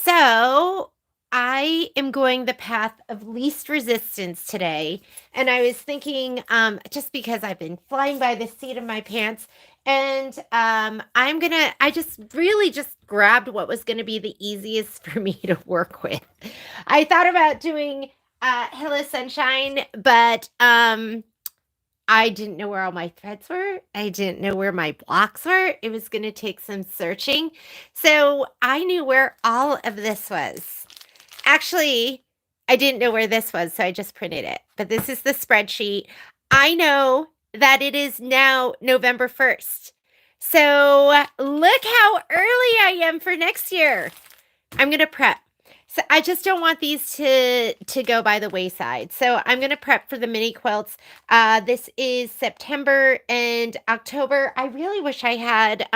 So I am going the path of least resistance today. And I was thinking, just because I've been flying by the seat of my pants, and I just really just grabbed what was going to be the easiest for me to work with. I thought about doing Hello Sunshine, but I didn't know where all my threads were. I didn't know where my blocks were. It was going to take some searching. So I knew where all of this was. Actually, I didn't know where this was, so I just printed it. But this is the spreadsheet. I know that it is now November 1st. So look how early I am for next year. I'm going to prep. So I just don't want these to go by the wayside. So I'm going to prep for the mini quilts. This is September and October. I really wish I had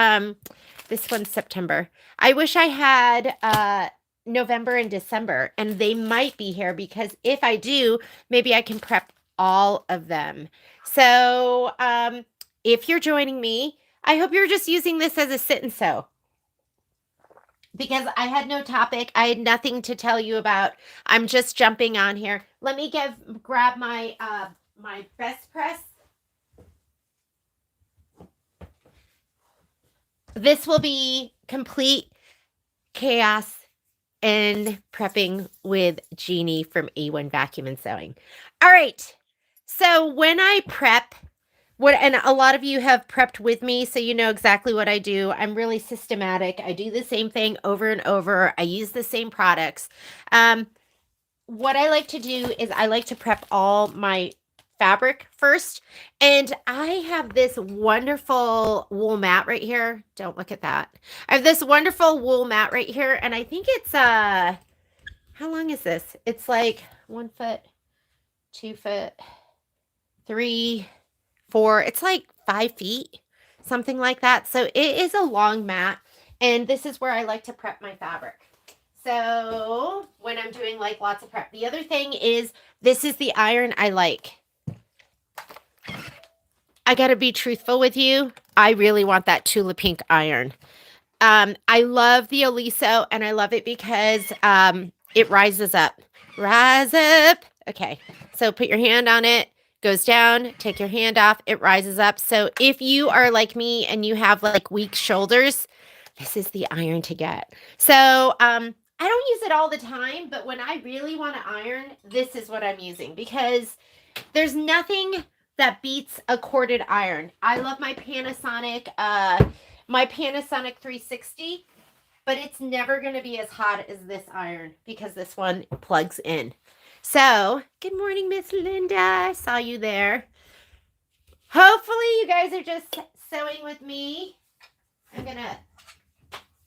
this one's September. I wish I had November and December, and they might be here because if I do, maybe I can prep all of them. So if you're joining me, I hope you're just using this as a sit and sew because I had no topic. I had nothing to tell you about. I'm just jumping on here. Let me grab my my best press. This will be complete chaos and prepping with Jeannie from A1 Vacuum and Sewing. All right. So when I prep, and a lot of you have prepped with me, so you know exactly what I do. I'm really systematic. I do the same thing over and over. I use the same products. What I like to do is I like to prep all my fabric first. And I have this wonderful wool mat right here. Don't look at that. I have this wonderful wool mat right here. And I think it's, how long is this? It's like 1 foot, 2 foot, 3, 4. It's like 5 feet, something like that. So it is a long mat. And this is where I like to prep my fabric. So when I'm doing like lots of prep, the other thing is this is the iron I like. I got to be truthful with you. I really want that Tula Pink iron. I love the Oliso and I love it because it rises up. Rise up. Okay. So put your hand on it, goes down, take your hand off, it rises up. So if you are like me and you have like weak shoulders, this is the iron to get. So I don't use it all the time, but when I really want to iron, this is what I'm using because there's nothing that beats a corded iron. I love my Panasonic 360, but it's never going to be as hot as this iron because this one plugs in. So, good morning, Miss Linda. I saw you there. Hopefully, you guys are just sewing with me. I'm going to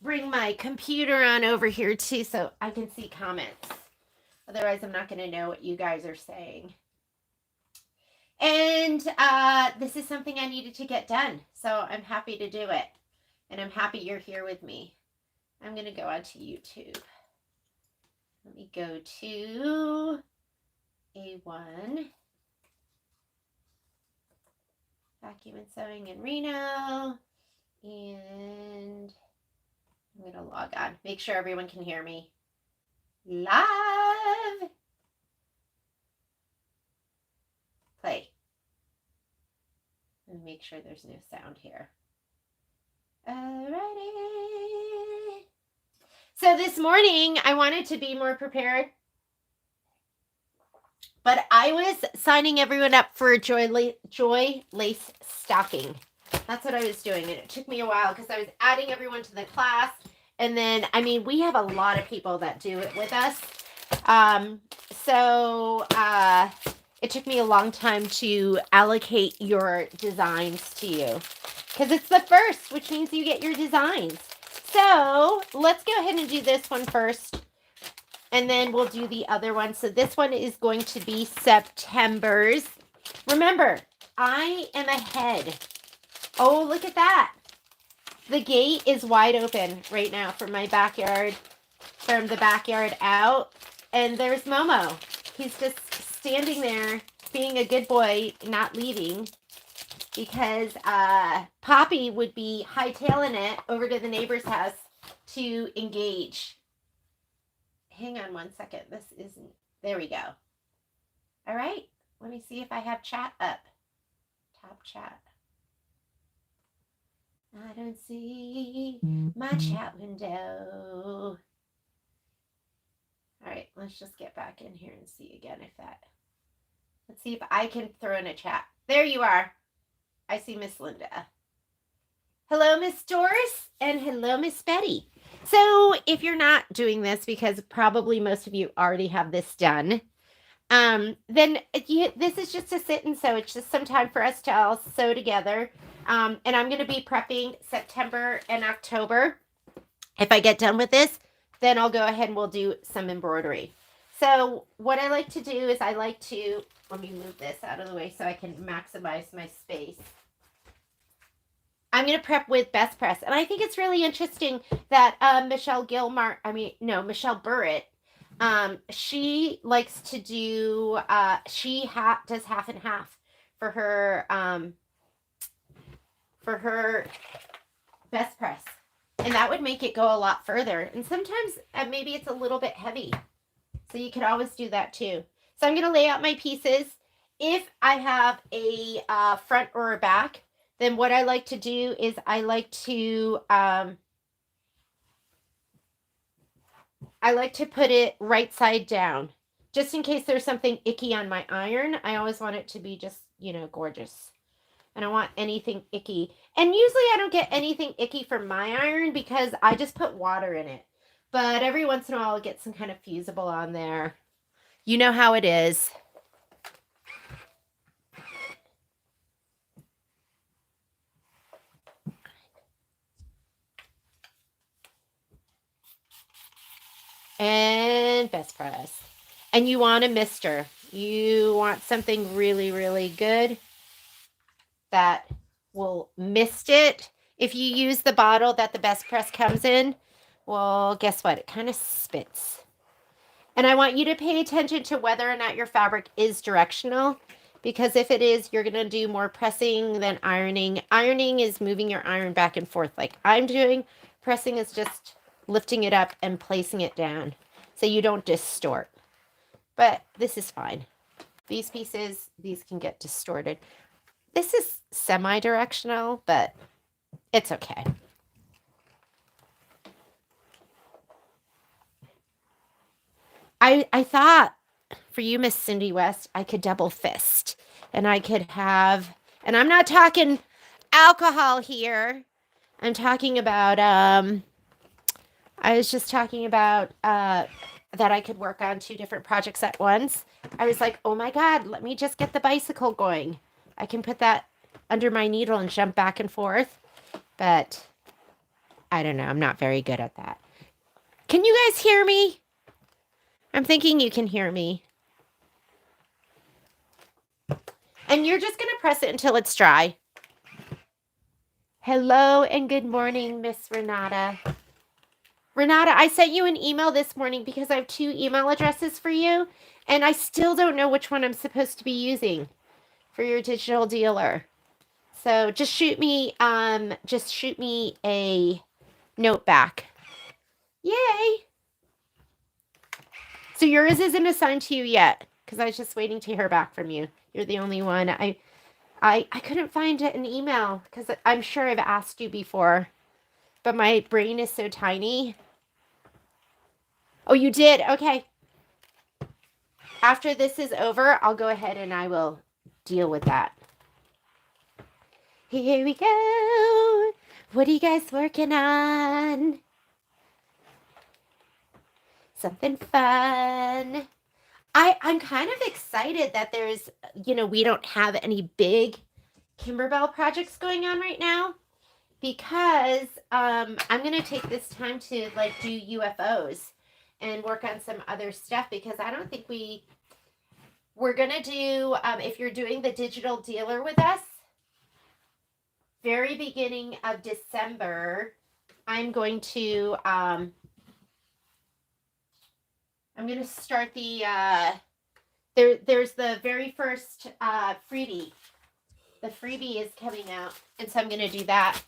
bring my computer on over here too so I can see comments. Otherwise, I'm not going to know what you guys are saying. And this is something I needed to get done. So I'm happy to do it. And I'm happy you're here with me. I'm going to go onto YouTube. Let me go to A1. Vacuum and Sewing in Reno. And I'm going to log on. Make sure everyone can hear me. Live. Play. And make sure there's no sound here. Alrighty. So this morning I wanted to be more prepared, but I was signing everyone up for a Joy Lace stocking. That's what I was doing, and it took me a while because I was adding everyone to the class, and then we have a lot of people that do it with us. It took me a long time to allocate your designs to you because it's the first, which means you get your designs. So let's go ahead and do this one first, and then we'll do the other one. So this one is going to be September's. Remember, I am ahead. Oh, look at that. The gate is wide open right now from my backyard, from the backyard out. And there's Momo. He's just standing there being a good boy, not leaving, because Poppy would be hightailing it over to the neighbor's house to engage. hang on one second. This isn't, there we go. All right, let me see if I have chat up. Top chat. I don't see my chat window. All right, let's just get back in here and see again if that, let's see if I can throw in a chat. There you are. I see Miss Linda. Hello, Miss Doris, and hello, Miss Betty. So if you're not doing this, because probably most of you already have this done, then this is just a sit and sew. It's just some time for us to all sew together. And I'm going to be prepping September and October. If I get done with this, then I'll go ahead and we'll do some embroidery. So what I like to do is I like to, let me move this out of the way so I can maximize my space. I'm going to prep with Best Press. And I think it's really interesting that Michelle Burrett, she likes to do, does half and half for her Best Press. And that would make it go a lot further. And sometimes maybe it's a little bit heavy. So you could always do that too. So I'm going to lay out my pieces. If I have a front or a back, then what I like to do is I like to put it right side down. Just in case there's something icky on my iron. I always want it to be just, gorgeous. I don't want anything icky. And usually I don't get anything icky from my iron because I just put water in it. But every once in a while I'll get some kind of fusible on there. You know how it is. And Best Press. And you want a mister. You want something really, really good that will mist it. If you use the bottle that the Best Press comes in, well, guess what? It kind of spits. And I want you to pay attention to whether or not your fabric is directional, because if it is, you're going to do more pressing than ironing. Ironing is moving your iron back and forth like I'm doing. Pressing is just lifting it up and placing it down so you don't distort. But this is fine. These pieces, these can get distorted. This is semi-directional, but it's okay. I thought for you, Miss Cindy West, I could double fist and I could have, and I'm not talking alcohol here. I'm talking about, I was just talking about that I could work on 2 different projects at once. I was like, oh my God, let me just get the bicycle going. I can put that under my needle and jump back and forth. But I don't know. I'm not very good at that. Can you guys hear me? I'm thinking you can hear me. And you're just going to press it until it's dry. Hello and good morning, Miss Renata. Renata, I sent you an email this morning because I have 2 email addresses for you. And I still don't know which one I'm supposed to be using for your digital dealer. So just shoot me a note back. Yay! So yours isn't assigned to you yet, because I was just waiting to hear back from you. You're the only one. I couldn't find an email because I'm sure I've asked you before, but my brain is so tiny. Oh, you did? Okay. After this is over, I'll go ahead and I will deal with that. Here we go. What are you guys working on? Something fun. I'm kind of excited that there's, we don't have any big Kimberbell projects going on right now because I'm going to take this time to do UFOs and work on some other stuff because I don't think we're going to do, if you're doing the digital dealer with us, very beginning of December, I'm going to start the, there's the very first freebie. The freebie is coming out, and so I'm going to do that.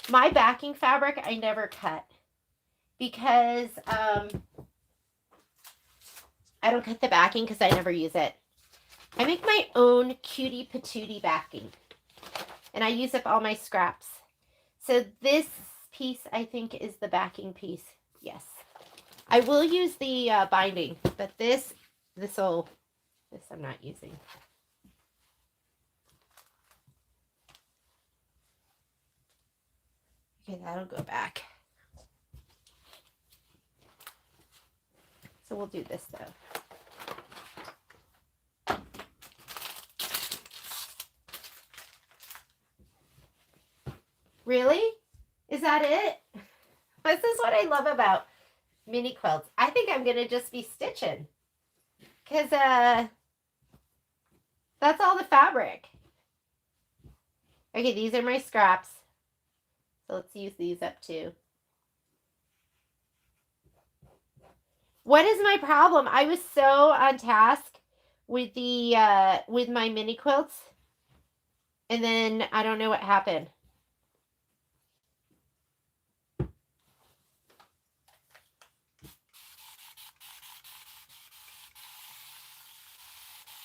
My backing fabric, I never cut because I don't cut the backing because I never use it. I make my own cutie patootie backing. And I use up all my scraps. So this piece, I think, is the backing piece. Yes. I will use the binding, but this I'm not using. Okay, that'll go back. So we'll do this though. Really? Is that it? This is what I love about mini quilts. I think I'm gonna just be stitching, because that's all the fabric. Okay, these are my scraps, so let's use these up too. What is my problem? I was so on task with the with my mini quilts, and then I don't know what happened.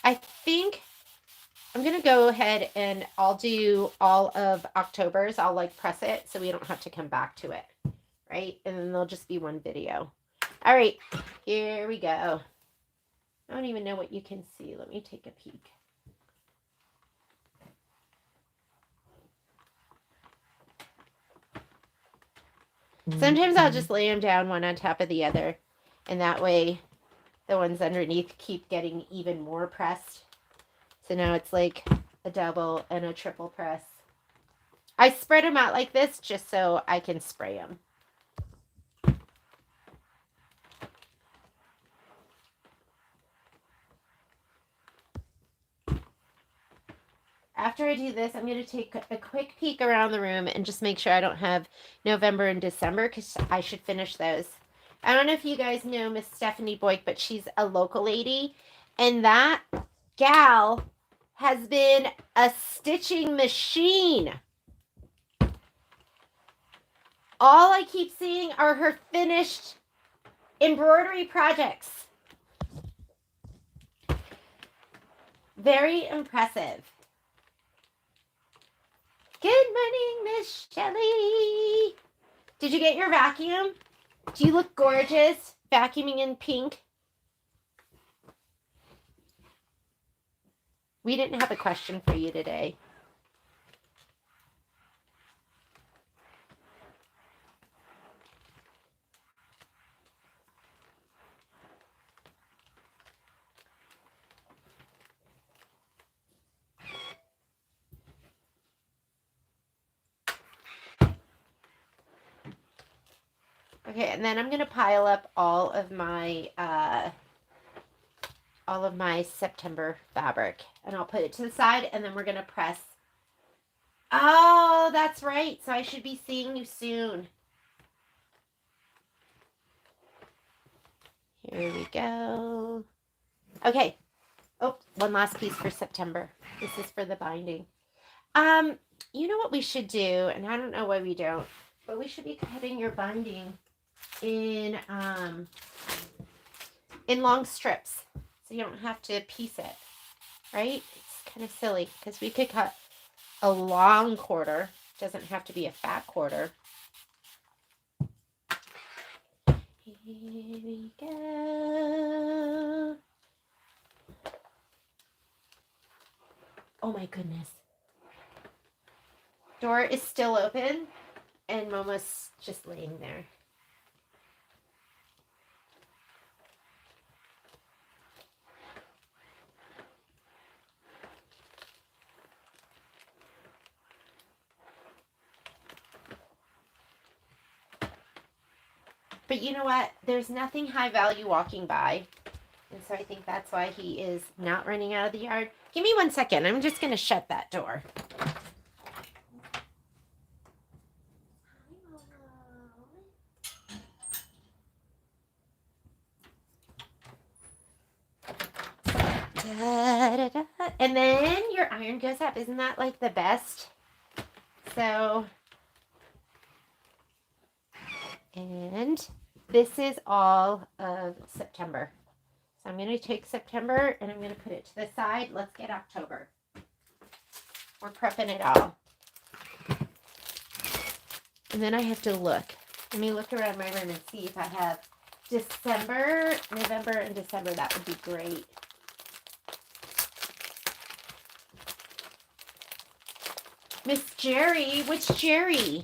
I think I'm gonna go ahead and I'll do all of October's. I'll like press it so we don't have to come back to it, right? And then there'll just be one video. All right, here we go. I don't even know what you can see. Let me take a peek. Sometimes I'll just lay them down one on top of the other, and that way the ones underneath keep getting even more pressed. So now it's like a double and a triple press. I spread them out like this just so I can spray them. After I do this, I'm going to take a quick peek around the room and just make sure I don't have November and December, because I should finish those. I don't know if you guys know Miss Stephanie Boyk, but she's a local lady, and that gal has been a stitching machine. All I keep seeing are her finished embroidery projects. Very impressive. Good morning, Miss Shelley. Did you get your vacuum? Do you look gorgeous vacuuming in pink? We didn't have a question for you today. Okay, and then I'm going to pile up all of my September fabric, and I'll put it to the side, and then we're going to press. Oh, that's right. So I should be seeing you soon. Here we go. Okay. Oh, one last piece for September. This is for the binding. You know what we should do, and I don't know why we don't, but we should be cutting your binding in long strips, so you don't have to piece it, right? It's kind of silly because we could cut a long quarter. It doesn't have to be a fat quarter. Here we go. Oh my goodness. Door is still open and Momo's just laying there. But you know what? There's nothing high value walking by. And so I think that's why he is not running out of the yard. Give me 1 second. I'm just going to shut that door. Da, da, da. And then your iron goes up. Isn't that like the best? So, and this is all of September. So I'm going to take September and I'm going to put it to the side. Let's get October. We're prepping it all. And then I have to look. Let me look around my room and see if I have December, November, and December. That would be great. Miss Jerry, which Jerry?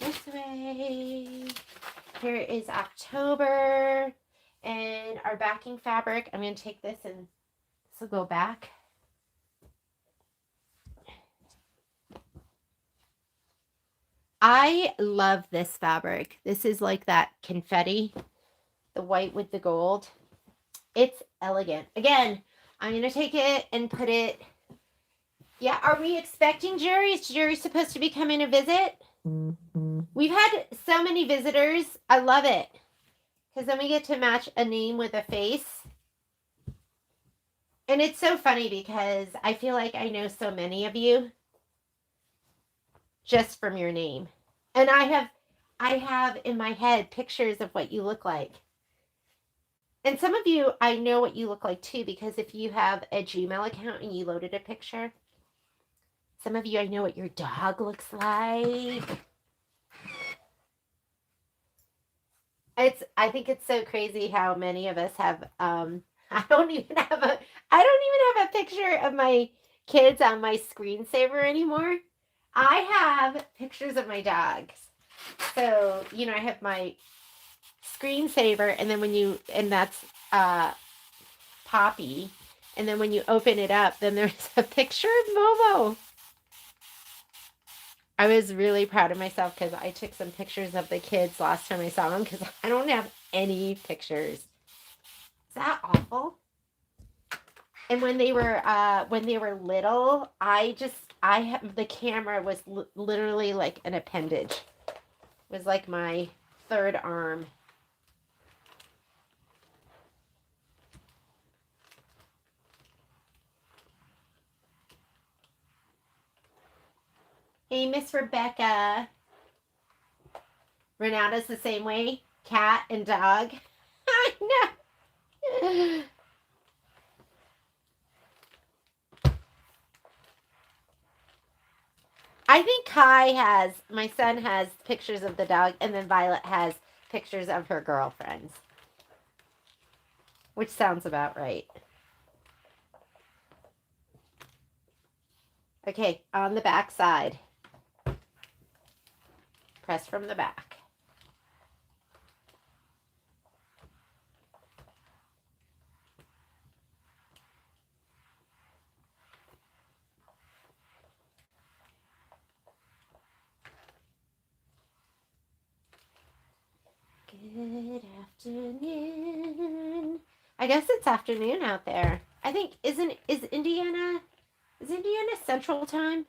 This way. Here is October. And our backing fabric, I'm going to take this and this will go back. I love this fabric. This is like that confetti, the white with the gold. It's elegant. Again, I'm going to take it and put it. Yeah, are we expecting Jerry? Is Jerry supposed to be coming to visit? We've had so many visitors. I love it. Because then we get to match a name with a face. And it's so funny because I feel like I know so many of you just from your name. And I have in my head pictures of what you look like. And some of you, I know what you look like too, because if you have a Gmail account and you loaded a picture, some of you, I know what your dog looks like. I think it's so crazy how many of us have, I don't even have a picture of my kids on my screensaver anymore. I have pictures of my dogs. So, you know, I have my screensaver, and then and that's Poppy. And then when you open it up, then there's a picture of Momo. I was really proud of myself because I took some pictures of the kids last time I saw them because I don't have any pictures. Is that awful? And when they were little, the camera was literally like an appendage. It was like my third arm. Hey, Miss Rebecca. Renata's the same way. Cat and dog. I know. I think my son has pictures of the dog, and then Violet has pictures of her girlfriends. Which sounds about right. Okay, on the back side. Press from the back. Good afternoon. I guess it's afternoon out there. I think is Indiana Central Time?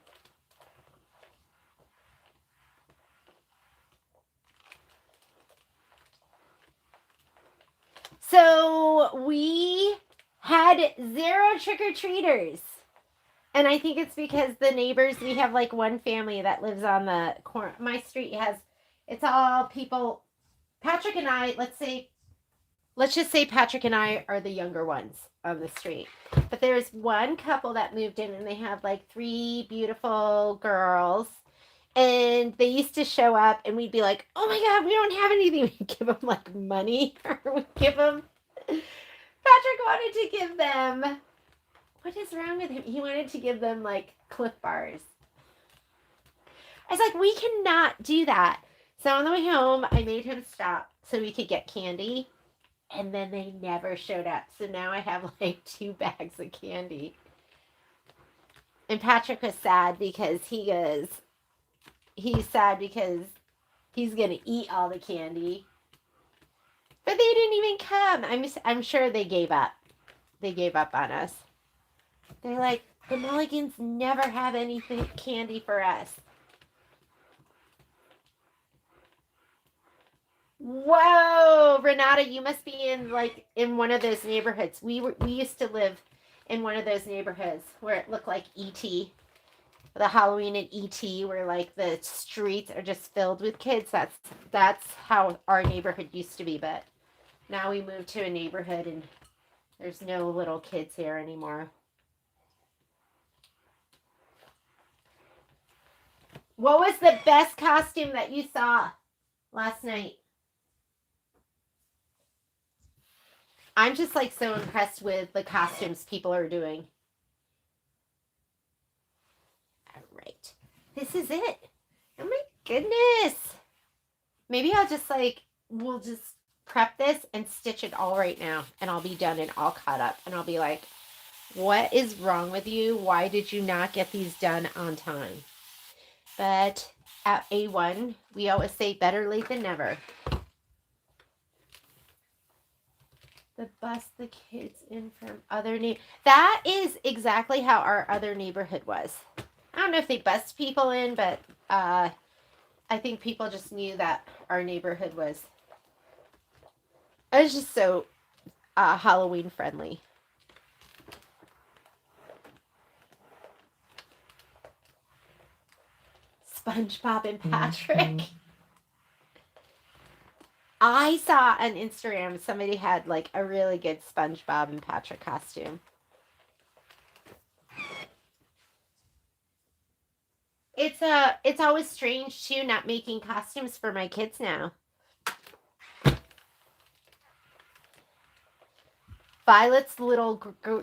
So we had 0 trick-or-treaters. And I think it's because the neighbors, we have like one family that lives on the corner. My street it's all people. Patrick and I, let's just say Patrick and I are the younger ones on the street. But there's one couple that moved in and they have like 3 beautiful girls. And they used to show up and we'd be like, oh my God, we don't have anything. We'd give them like money, or we'd give them. Patrick wanted to give them. What is wrong with him? He wanted to give them like Cliff Bars. I was like, we cannot do that. So on the way home, I made him stop so we could get candy. And then they never showed up. So now I have like 2 bags of candy. And Patrick was sad because he's sad because he's going to eat all the candy. But they didn't even come. I'm sure they gave up. They gave up on us. They're like, the Mulligans never have anything candy for us. Whoa, Renata, you must be in one of those neighborhoods. We used to live in one of those neighborhoods where it looked like E.T. The Halloween at E.T. where like the streets are just filled with kids. That's how our neighborhood used to be, but Now we moved to a neighborhood and there's no little kids here anymore. What was the best costume that you saw last night? I'm just like so impressed with the costumes people are doing. All right. This is it. Oh my goodness. Maybe I'll just like, we'll just prep this and stitch it all right now. And I'll be done and all caught up. And I'll be like, what is wrong with you? Why did you not get these done on time? But at A1, we always say better late than never. The bus the kids in from other that is exactly how our other neighborhood was. I don't know if they bussed people in, but I think people just knew that our neighborhood was. It was just so Halloween friendly. SpongeBob and Patrick. I saw on Instagram somebody had like a really good SpongeBob and Patrick costume. It's always strange too not making costumes for my kids now. Violet's little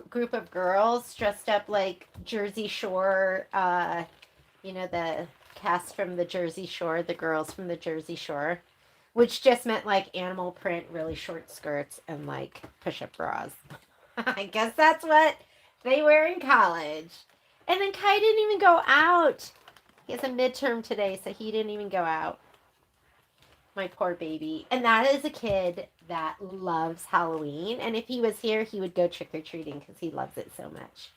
group of girls dressed up like Jersey Shore, you know, the cast from the Jersey Shore, the girls from the Jersey Shore, which just meant like animal print, really short skirts, and like push-up bras. I guess that's what they wear in college. And then Kai didn't even go out. He has a midterm today, so he didn't even go out. My poor baby. And that is a kid that loves Halloween. And if he was here, he would go trick-or-treating because he loves it so much.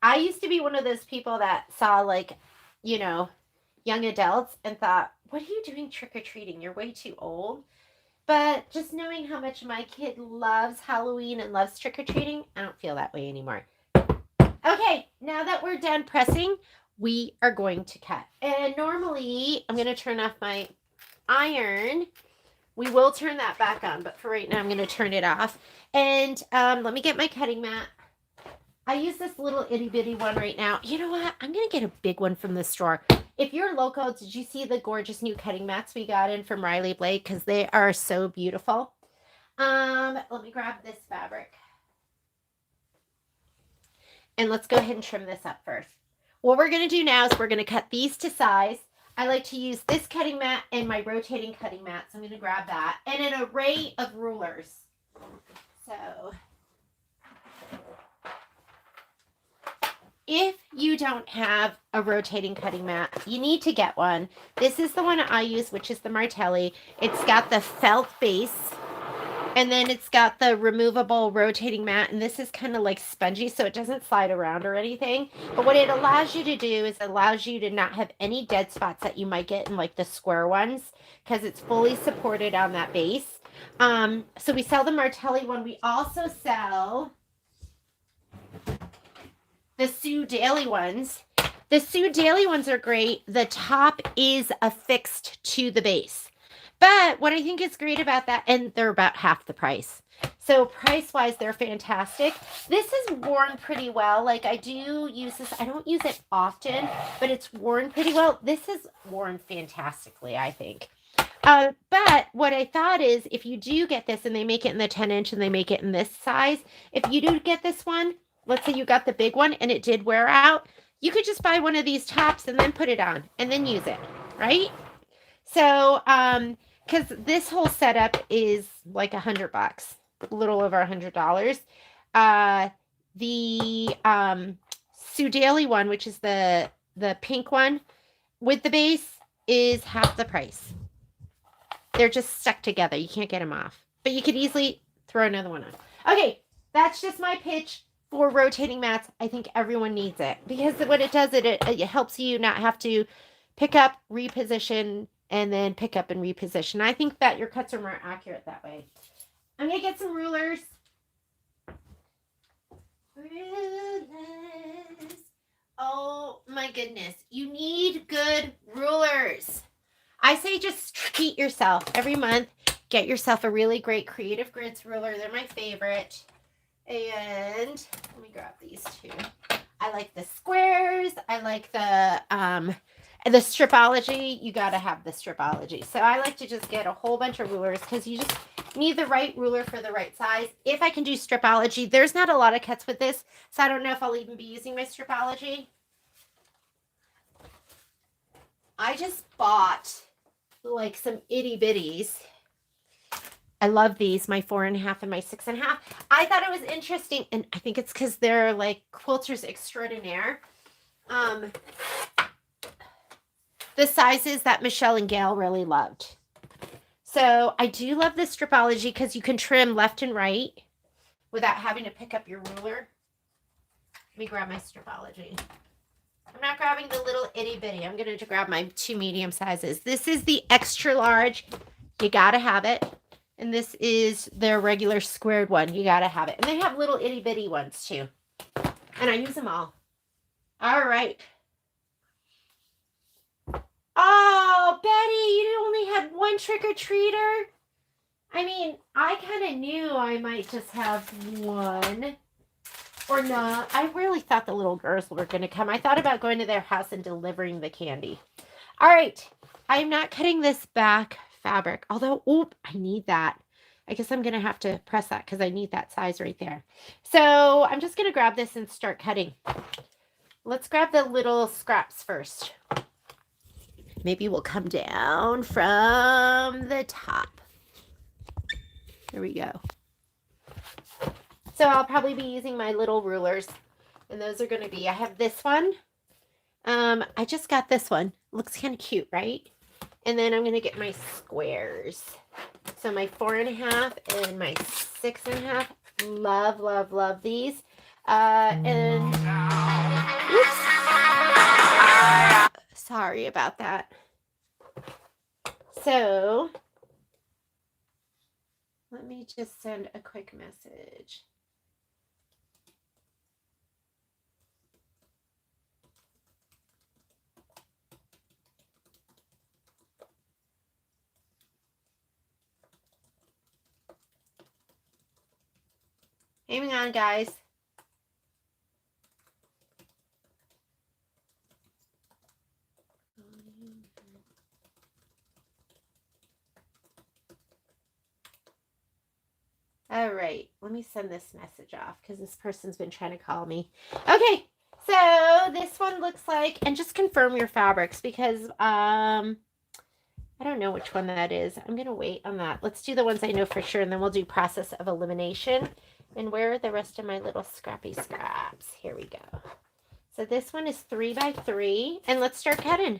I used to be one of those people that saw, like, you know, young adults and thought, what are you doing trick-or-treating? You're way too old. But just knowing how much my kid loves Halloween and loves trick-or-treating, I don't feel that way anymore. Okay, now that we're done pressing, we are going to cut. And normally, I'm going to turn off my iron. We will turn that back on, but for right now, I'm going to turn it off. And let me get my cutting mat. I use this little itty bitty one right now. You know what? I'm going to get a big one from the store. If you're local, did you see the gorgeous new cutting mats we got in from Riley Blake? Because they are so beautiful. Let me grab this fabric. And let's go ahead and trim this up first. What we're going to do now is we're going to cut these to size. I like to use this cutting mat and my rotating cutting mat. So I'm going to grab that. And an array of rulers. So if you don't have a rotating cutting mat, you need to get one. This is the one I use, which is the Martelli. It's got the felt base. And then it's got the removable rotating mat, and this is kind of like spongy, so it doesn't slide around or anything. But what it allows you to do is it allows you to not have any dead spots that you might get in like the square ones, because it's fully supported on that base. So we sell the Martelli one. We also sell the Sue Daily ones. The Sue Daily ones are great. The top is affixed to the base. But what I think is great about that, and they're about half the price. So price-wise, they're fantastic. This is worn pretty well. Like, I do use this. I don't use it often, but it's worn pretty well. This is worn fantastically, I think. But what I thought is, if you do get this, and they make it in the 10-inch, and they make it in this size, if you do get this one, let's say you got the big one, and it did wear out, you could just buy one of these tops and then put it on, and then use it, right? So, because this whole setup is like $100, a little over $100. The Sue Daily one, which is the pink one with the base, is half the price. They're just stuck together. You can't get them off, but you could easily throw another one on. Okay, that's just my pitch for rotating mats. I think everyone needs it because what it does, it helps you not have to pick up, reposition, and then pick up and reposition. I think that your cuts are more accurate that way. I'm going to get some rulers. Rulers. Oh my goodness. You need good rulers. I say just treat yourself every month. get yourself a really great Creative Grids ruler. They're my favorite. And let me grab these two. I like the squares. I like the stripology. You got to have the stripology. So I like to just get a whole bunch of rulers because you just need the right ruler for the right size. If I can do stripology, there's not a lot of cuts with this, so I don't know if I'll even be using my stripology. I just bought like some itty bitties. I love these, my 4.5 and my 6.5. I thought it was interesting, and I think it's because they're like quilters extraordinaire. The sizes that Michelle and Gail really loved. So I do love this stripology because you can trim left and right without having to pick up your ruler. Let me grab my stripology. I'm not grabbing the little itty bitty. I'm going to grab my 2 medium sizes. This is the extra large. You got to have it. And this is their regular squared one. You got to have it. And they have little itty bitty ones too. And I use them all. All right. Oh, Betty, you only had one trick-or-treater? I mean, I kind of knew I might just have one. Or not. I really thought the little girls were going to come. I thought about going to their house and delivering the candy. All right. I'm not cutting this back fabric. Although, oop, I need that. I guess I'm going to have to press that because I need that size right there. So I'm just going to grab this and start cutting. Let's grab the little scraps first. Maybe we'll come down from the top. There we go. So I'll probably be using my little rulers. And those are going to be, I have this one. I just got this one. Looks kind of cute, right? And then I'm going to get my squares. So my 4.5 and my 6.5. Love, love, love these. And oops. Sorry about that. So let me just send a quick message. Hang on, guys. All right, let me send this message off because this person's been trying to call me. Okay, so this one looks like, and just confirm your fabrics because I don't know which one that is. I'm going to wait on that. Let's do the ones I know for sure, and then we'll do process of elimination. And where are the rest of my little scrappy scraps? Here we go. So this one is 3x3, and let's start cutting.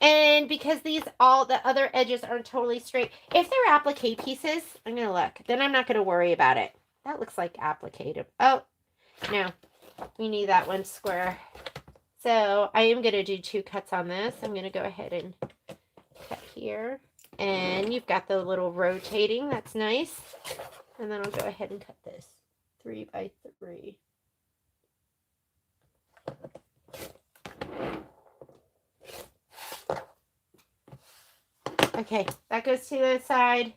And because the other edges aren't totally straight, if they're applique pieces, I'm going to look. Then I'm not going to worry about it. That looks like applique. Oh, no. We need that one square. So I am going to do 2 cuts on this. I'm going to go ahead and cut here. And you've got the little rotating. That's nice. And then I'll go ahead and cut this. 3x3. Okay, that goes to the side.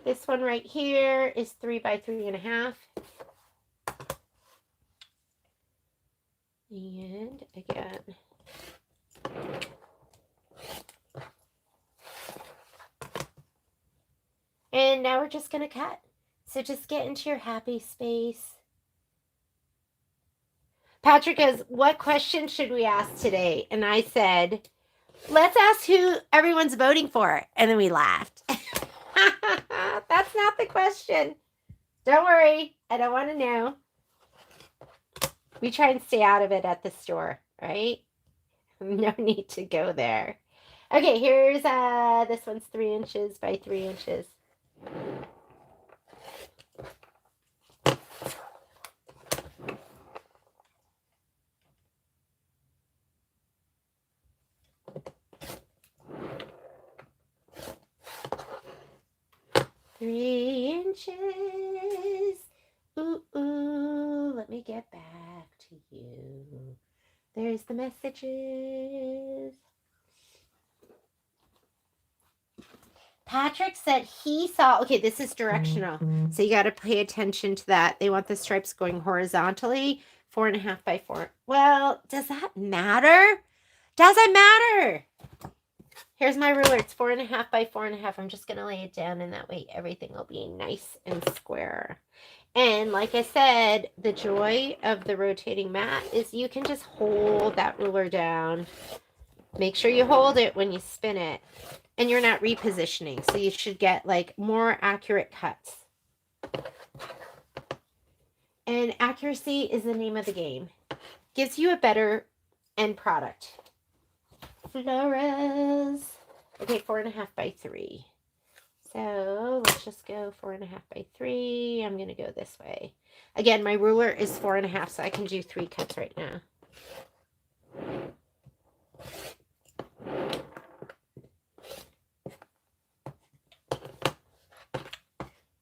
This one right here is 3x3.5. And again. And now we're just going to cut. So just get into your happy space. Patrick goes, what question should we ask today? And I said, let's ask who everyone's voting for. And then we laughed. That's not the question. Don't worry. I don't want to know. We try and stay out of it at the store, right? No need to go there. Okay, here's, this one's 3 inches by 3 inches. Three inches. Ooh, ooh. Let me get back to you. There's the messages. Patrick said he saw, okay, this is directional. So you got to pay attention to that. They want the stripes going horizontally, 4.5 by 4. Well, does that matter? Does it matter? Here's my ruler. It's 4.5 by 4.5. I'm just going to lay it down, and that way everything will be nice and square. And like I said, the joy of the rotating mat is you can just hold that ruler down. Make sure you hold it when you spin it. And you're not repositioning, so you should get like more accurate cuts. And accuracy is the name of the game. Gives you a better end product. Flores. Okay, 4.5 by 3. So let's just go 4.5 by 3. I'm going to go this way. Again, my ruler is 4.5, so I can do 3 cuts right now.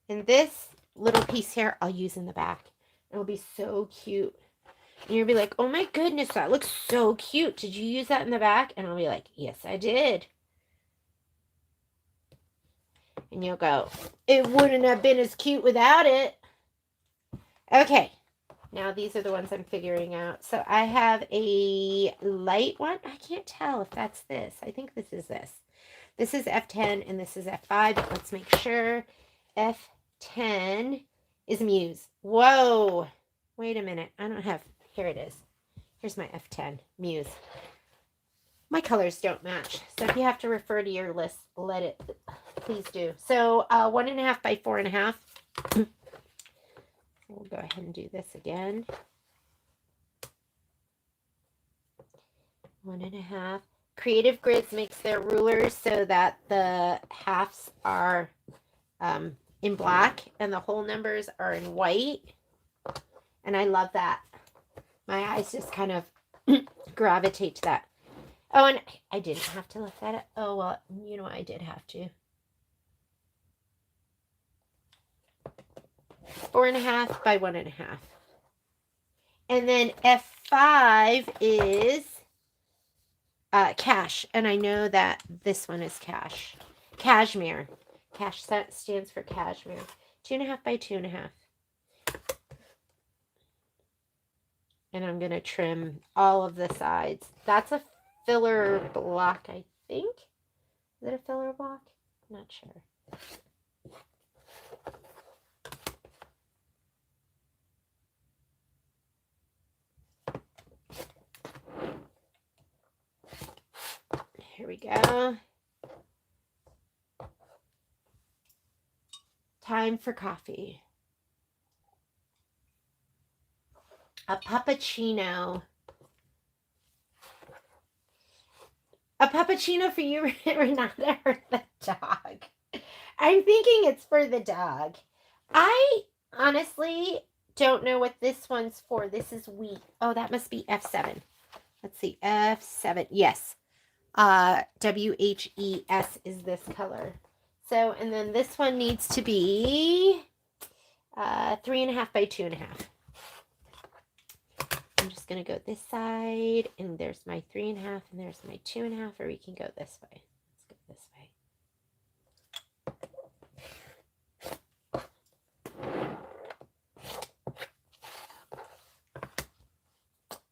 And this little piece here, I'll use in the back. It'll be so cute. And you'll be like, oh my goodness, that looks so cute. Did you use that in the back? And I'll be like, yes, I did. And you'll go, it wouldn't have been as cute without it. Okay. Now these are the ones I'm figuring out. So I have a light one. I can't tell if that's this. I think this is this. This is F10 and this is F5. But let's make sure. F10 is Muse. Whoa. Wait a minute. I don't have, here it is. Here's my F10, Muse. My colors don't match. So if you have to refer to your list, let it, please do. So 1.5 by 4.5. We'll go ahead and do this again. 1.5. Creative Grids makes their rulers so that the halves are in black and the whole numbers are in white. And I love that. My eyes just kind of gravitate to that. Oh, and I didn't have to lift that up. Oh, well, you know, I did have to. 4.5 by 1.5. And then F5 is cash. And I know that this one is cash. Cashmere. Cash stands for cashmere. 2.5 by 2.5. And I'm going to trim all of the sides. That's a filler block, I think. Is it a filler block? I'm not sure. Here we go. Time for coffee. A puppuccino. A puppuccino for you, Renata, or the dog? I'm thinking it's for the dog. I honestly don't know what this one's for. This is wheat. Oh, that must be F7. Let's see. F7. Yes. WHES is this color. So, and then this one needs to be 3.5 by 2.5. I'm just going to go this side, and there's my 3.5, and there's my 2.5, or we can go this way. Let's go this way.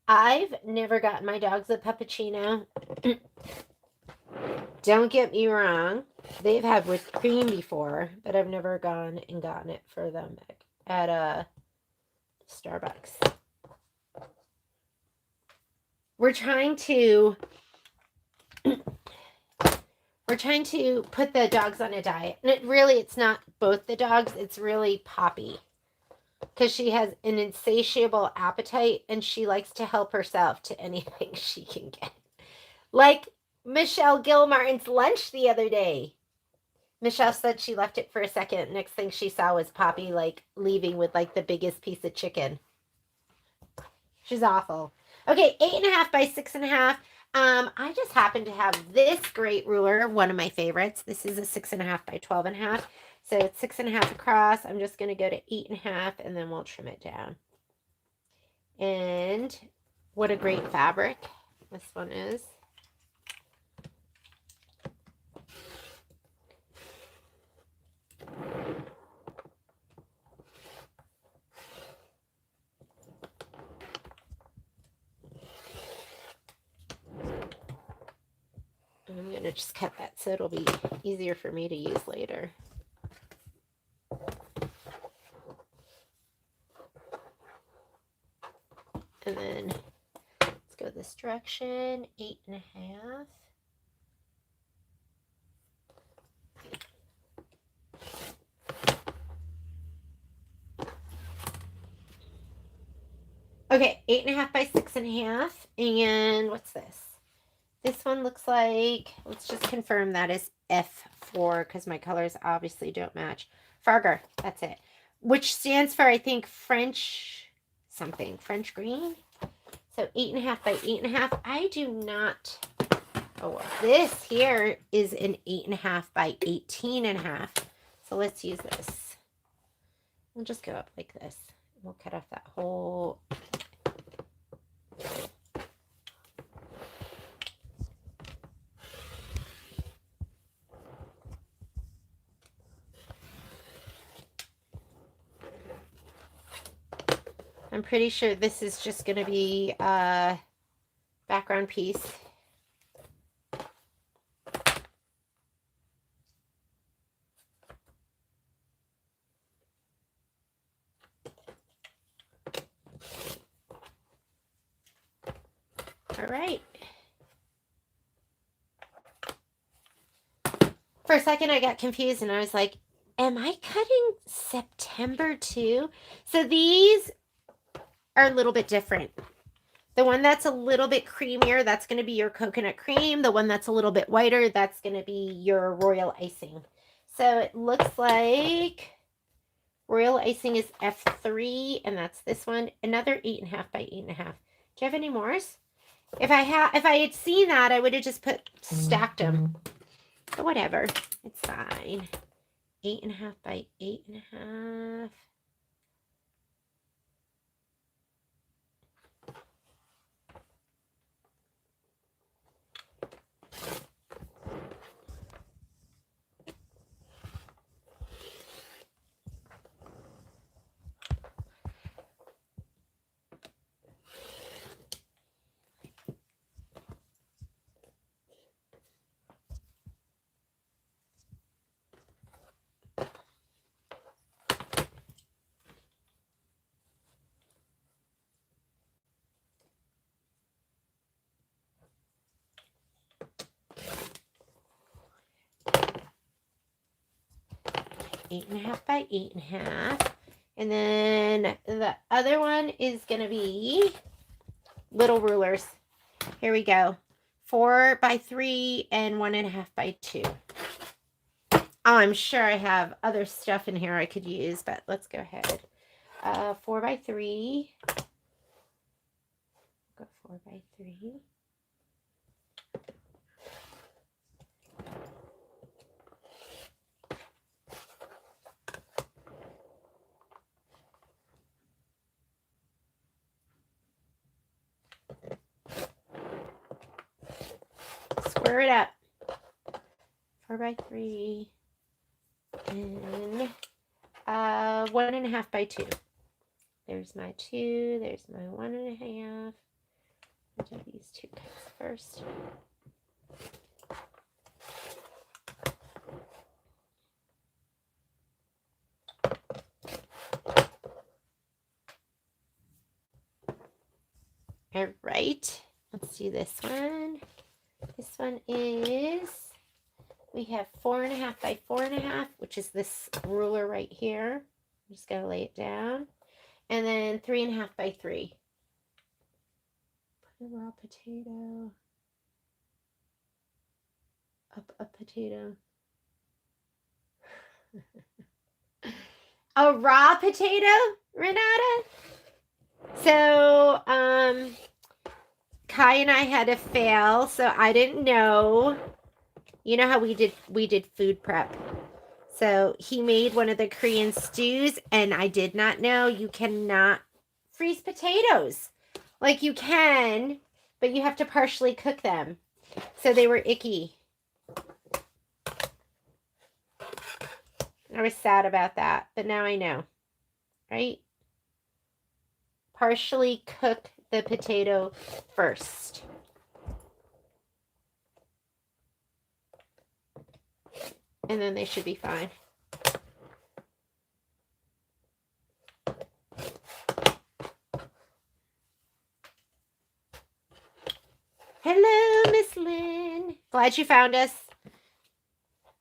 I've never gotten my dogs a puppuccino. Don't get me wrong. They've had whipped cream before, but I've never gone and gotten it for them at a Starbucks. We're trying to put the dogs on a diet. And it's not both the dogs. It's really Poppy. Because she has an insatiable appetite and she likes to help herself to anything she can get. Like Michelle Gilmartin's lunch the other day. Michelle said she left it for a second. Next thing she saw was Poppy like leaving with like the biggest piece of chicken. She's awful. Okay, 8.5 by 6.5. I just happen to have this great ruler, one of my favorites. This is a 6.5 by 12.5. So it's 6.5 across. I'm just going to go to 8.5 and then we'll trim it down. And what a great fabric this one is. going to just cut that so it'll be easier for me to use later. And then let's go this direction, 8.5. Okay, 8.5 by 6.5. And what's this? This one looks like, let's just confirm that is F4 because my colors obviously don't match. Farger, that's it. Which stands for, I think, French something. French green. So 8.5 by 8.5. I do not. Oh, this here is an 8.5 by 18.5. So let's use this. We'll just go up like this. We'll cut off that whole. I'm pretty sure this is just going to be a background piece. All right. For a second, I got confused and I was like, am I cutting September too? So these are a little bit different. The one that's a little bit creamier, that's going to be your coconut cream. The one that's a little bit whiter, that's going to be your royal icing. So it looks like royal icing is F3, and that's this one. Another 8.5 by 8.5. Do you have any more? If I had seen that, I would have just stacked them. But whatever, it's fine. 8.5 by 8.5. Eight and a half by 8.5. And then the other one is going to be little rulers. Here we go. 4 by 3 and 1.5 by 2. Oh, I'm sure I have other stuff in here I could use, but let's go ahead. 4 by 3. Go 4 by 3. Square it up. 4 by 3 and 1.5 by 2. There's my 2. There's my 1.5. I'll do these 2 cuts first. All right, let's do this one. This one is, we have 4.5 by 4.5, which is this ruler right here. I'm just going to lay it down. And then 3.5 by 3. Put a raw potato. Up a potato. A raw potato, Renata? So, Kai and I had a fail, so I didn't know. You know how we did food prep. So he made one of the Korean stews, and I did not know you cannot freeze potatoes. Like you can, but you have to partially cook them. So they were icky. I was sad about that, but now I know, right? Partially cook the potato first. and then they should be fine. Hello, Miss Lynn. Glad you found us.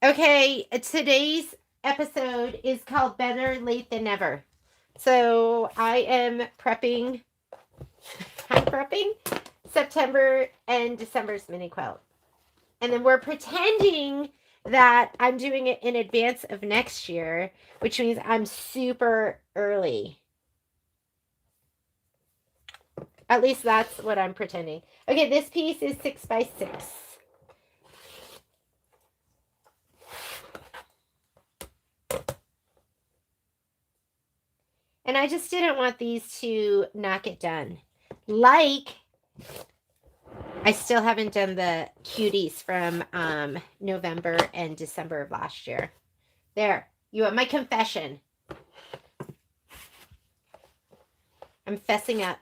Okay, today's episode is called Better Late Than Never. So I am prepping, I'm prepping September and December's mini quilt. And then we're pretending that I'm doing it in advance of next year, which means I'm super early. At least that's what I'm pretending. Okay, this piece is 6 by 6. And I just didn't want these to not get done. Like, I still haven't done the cuties from November and December of last year. There, you want my confession. I'm fessing up.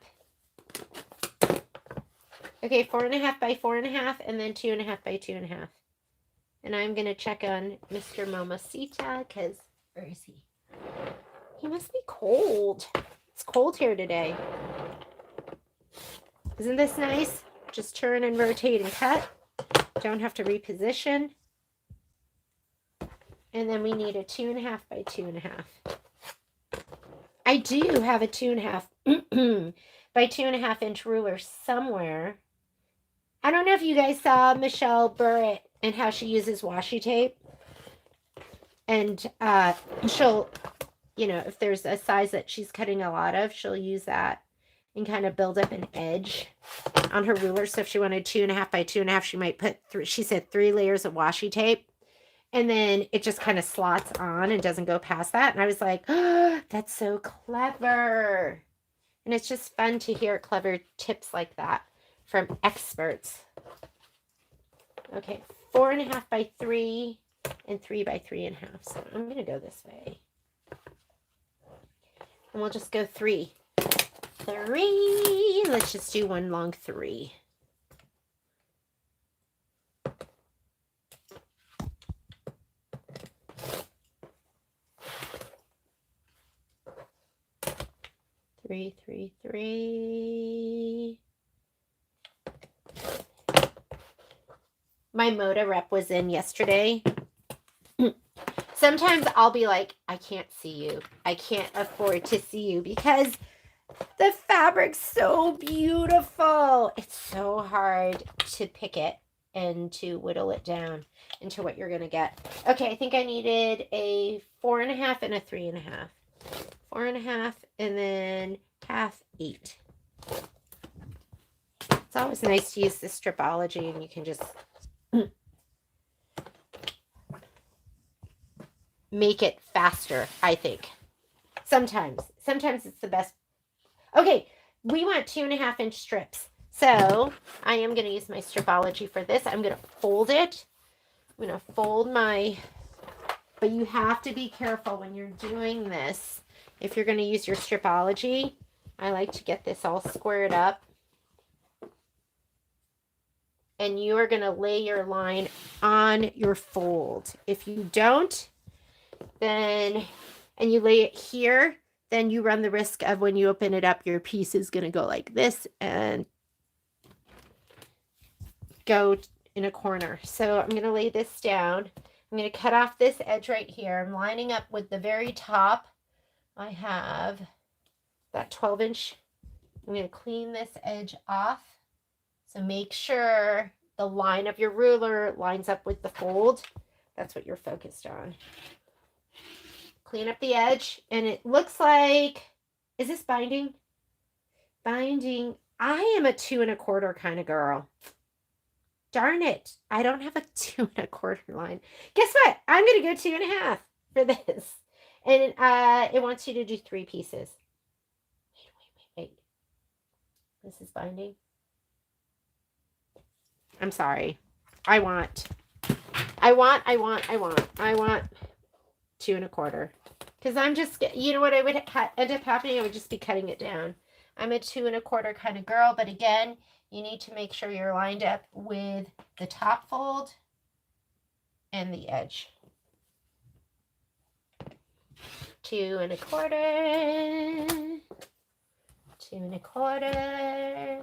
Okay, 4.5 by 4.5, and then 2.5 by 2.5. And I'm going to check on Mr. Momosita, because, where is he? He must be cold. It's cold here today. Isn't this nice? Just turn and rotate and cut. Don't have to reposition. And then we need a 2.5 by 2.5. I do have a 2.5 by 2.5 inch ruler somewhere. I don't know if you guys saw Michelle Burritt and how she uses washi tape. And she'll, you know, if there's a size that she's cutting a lot of, she'll use that and kind of build up an edge on her ruler. So if she wanted 2.5 by 2.5, she might put, she said 3 layers of washi tape. And then it just kind of slots on and doesn't go past that. And I was like, oh, that's so clever. And it's just fun to hear clever tips like that from experts. Okay, 4.5 by 3 and 3 by 3.5. So I'm going to go this way. And we'll just go 3. 3. Let's just do one long 3. Three, 3, 3. My Moda rep was in yesterday. Sometimes I'll be like, I can't see you. I can't afford to see you because the fabric's so beautiful. It's so hard to pick it and to whittle it down into what you're going to get. Okay, I think I needed a 4.5 and a 3.5. 4.5 and then half 8. It's always nice to use the stripology and you can just make it faster, I think. Sometimes it's the best. Okay, we want 2.5 inch strips. So I am going to use my stripology for this. I'm going to fold it. I'm going to fold my, but you have to be careful when you're doing this. If you're going to use your stripology, I like to get this all squared up. And you are going to lay your line on your fold. If you don't, then, and you lay it here, then you run the risk of when you open it up, your piece is going to go like this and go in a corner. So I'm going to lay this down. I'm going to cut off this edge right here. I'm lining up with the very top. I have that 12 inch. I'm going to clean this edge off. So make sure the line of your ruler lines up with the fold. That's what you're focused on. Clean up the edge. And it looks like, is this binding? Binding. I am a 2 1/4 kind of girl. Darn it. I don't have a 2 1/4 line. Guess what? I'm going to go 2.5 for this. And it wants you to do 3 pieces. Wait. This is binding. I'm sorry. I want 2 1/4. Because I'm just, you know what I would end up happening? I would just be cutting it down. I'm a 2 1/4 kind of girl. But again, you need to make sure you're lined up with the top fold and the edge. 2¼ 2¼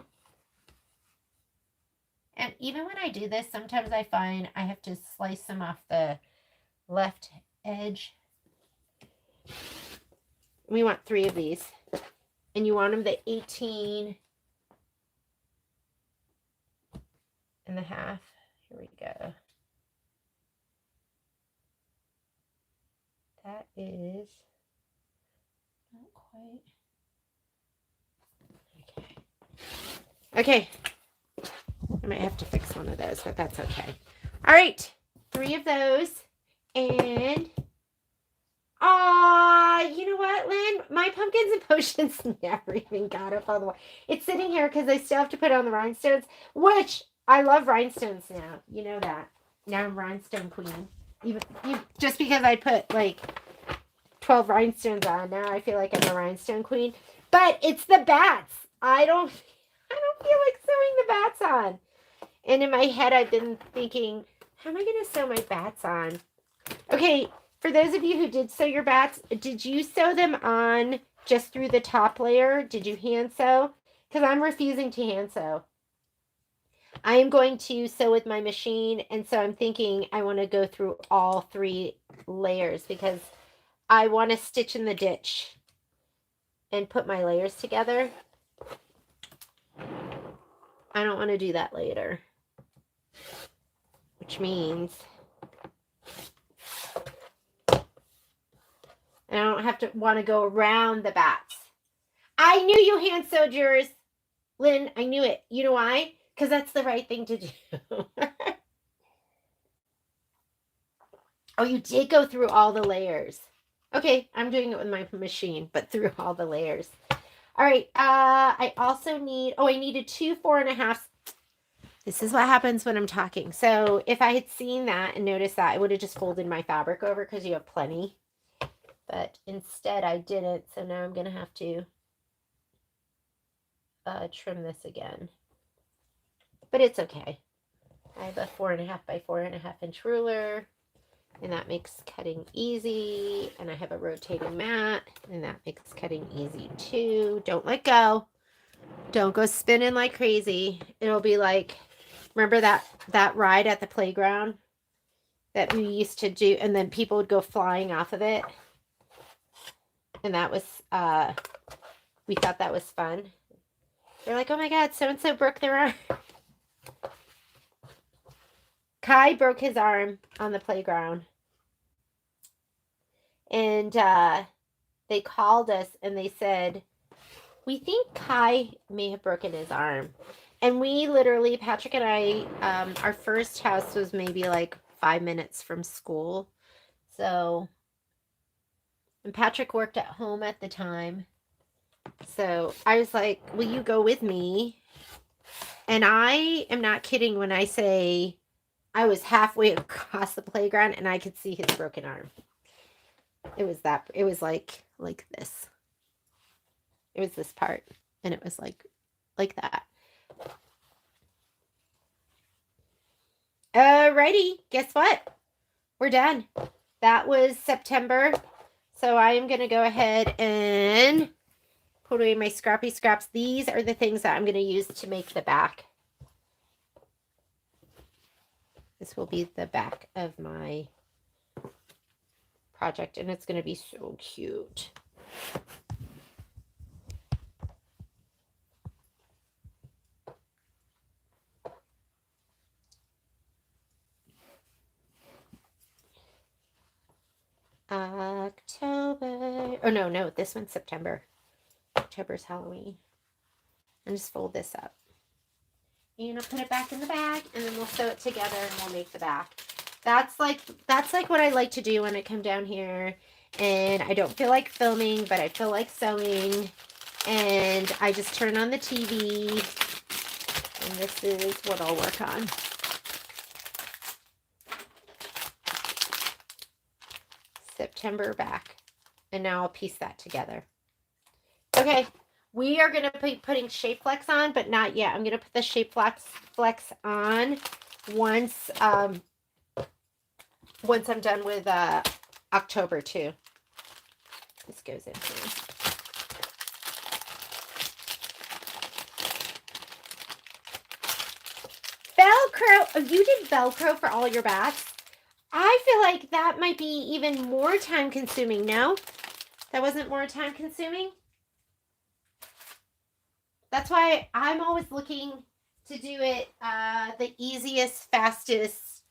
And even when I do this, sometimes I find I have to slice them off the left edge. We want 3 of these. And you want them the 18 and a half. Here we go. That is not quite. Okay. I might have to fix one of those, but that's okay. All right. 3 of those. And, you know what, Lynn? My pumpkins and potions never even got up on the wall. It's sitting here because I still have to put on the rhinestones, which I love rhinestones now. You know that. Now I'm rhinestone queen. Just because I put like 12 rhinestones on, now I feel like I'm a rhinestone queen. But it's the bats. I don't feel like sewing the bats on. And in my head, I've been thinking, how am I going to sew my bats on? Okay, for those of you who did sew your bats, did you sew them on just through the top layer? Did you hand sew? Because I'm refusing to hand sew. I am going to sew with my machine, and so I'm thinking I want to go through all 3 layers because I want to stitch in the ditch and put my layers together. I don't want to do that later, which means and I don't have to want to go around the bats. I knew you hand sewed yours, Lynn. I knew it. You know why? Because that's the right thing to do. Oh, you did go through all the layers. Okay, I'm doing it with my machine, but through all the layers. All right, I also need, I needed 2 4½. This is what happens when I'm talking. So if I had seen that and noticed that, I would have just folded my fabric over because you have plenty. But instead I didn't, so now I'm going to have to trim this again. But it's okay. I have a 4½ by 4½ inch ruler, and that makes cutting easy. And I have a rotating mat, and that makes cutting easy too. Don't let go. Don't go spinning like crazy. It'll be like, remember that ride at the playground that we used to do, and then people would go flying off of it? And that was, we thought that was fun. They're like, oh my God, so-and-so broke their arm. Kai broke his arm on the playground. And they called us and they said, we think Kai may have broken his arm. And we literally, Patrick and I, our first house was maybe like 5 minutes from school. So, and Patrick worked at home at the time. So I was like, will you go with me? And I am not kidding when I say I was halfway across the playground and I could see his broken arm. It was like this. It was this part. And it was like that. Alrighty, guess what? We're done. That was September. So I am going to go ahead and put away my scrappy scraps. These are the things that I'm going to use to make the back. This will be the back of my project, and it's going to be so cute. October. Oh, no, this one's September. October's Halloween. And just fold this up. And I'll put it back in the bag, and then we'll sew it together and we'll make the back. That's like what I like to do when I come down here and I don't feel like filming, but I feel like sewing. And I just turn on the TV, and this is what I'll work on. September back. And now I'll piece that together. Okay, we are going to be putting Shape Flex on, but not yet. I'm going to put the Shape Flex on once I'm done with October too. This goes in here. Velcro. Oh, you did Velcro for all your bats? I feel like that might be even more time consuming. No? That wasn't more time consuming? That's why I'm always looking to do it the easiest, fastest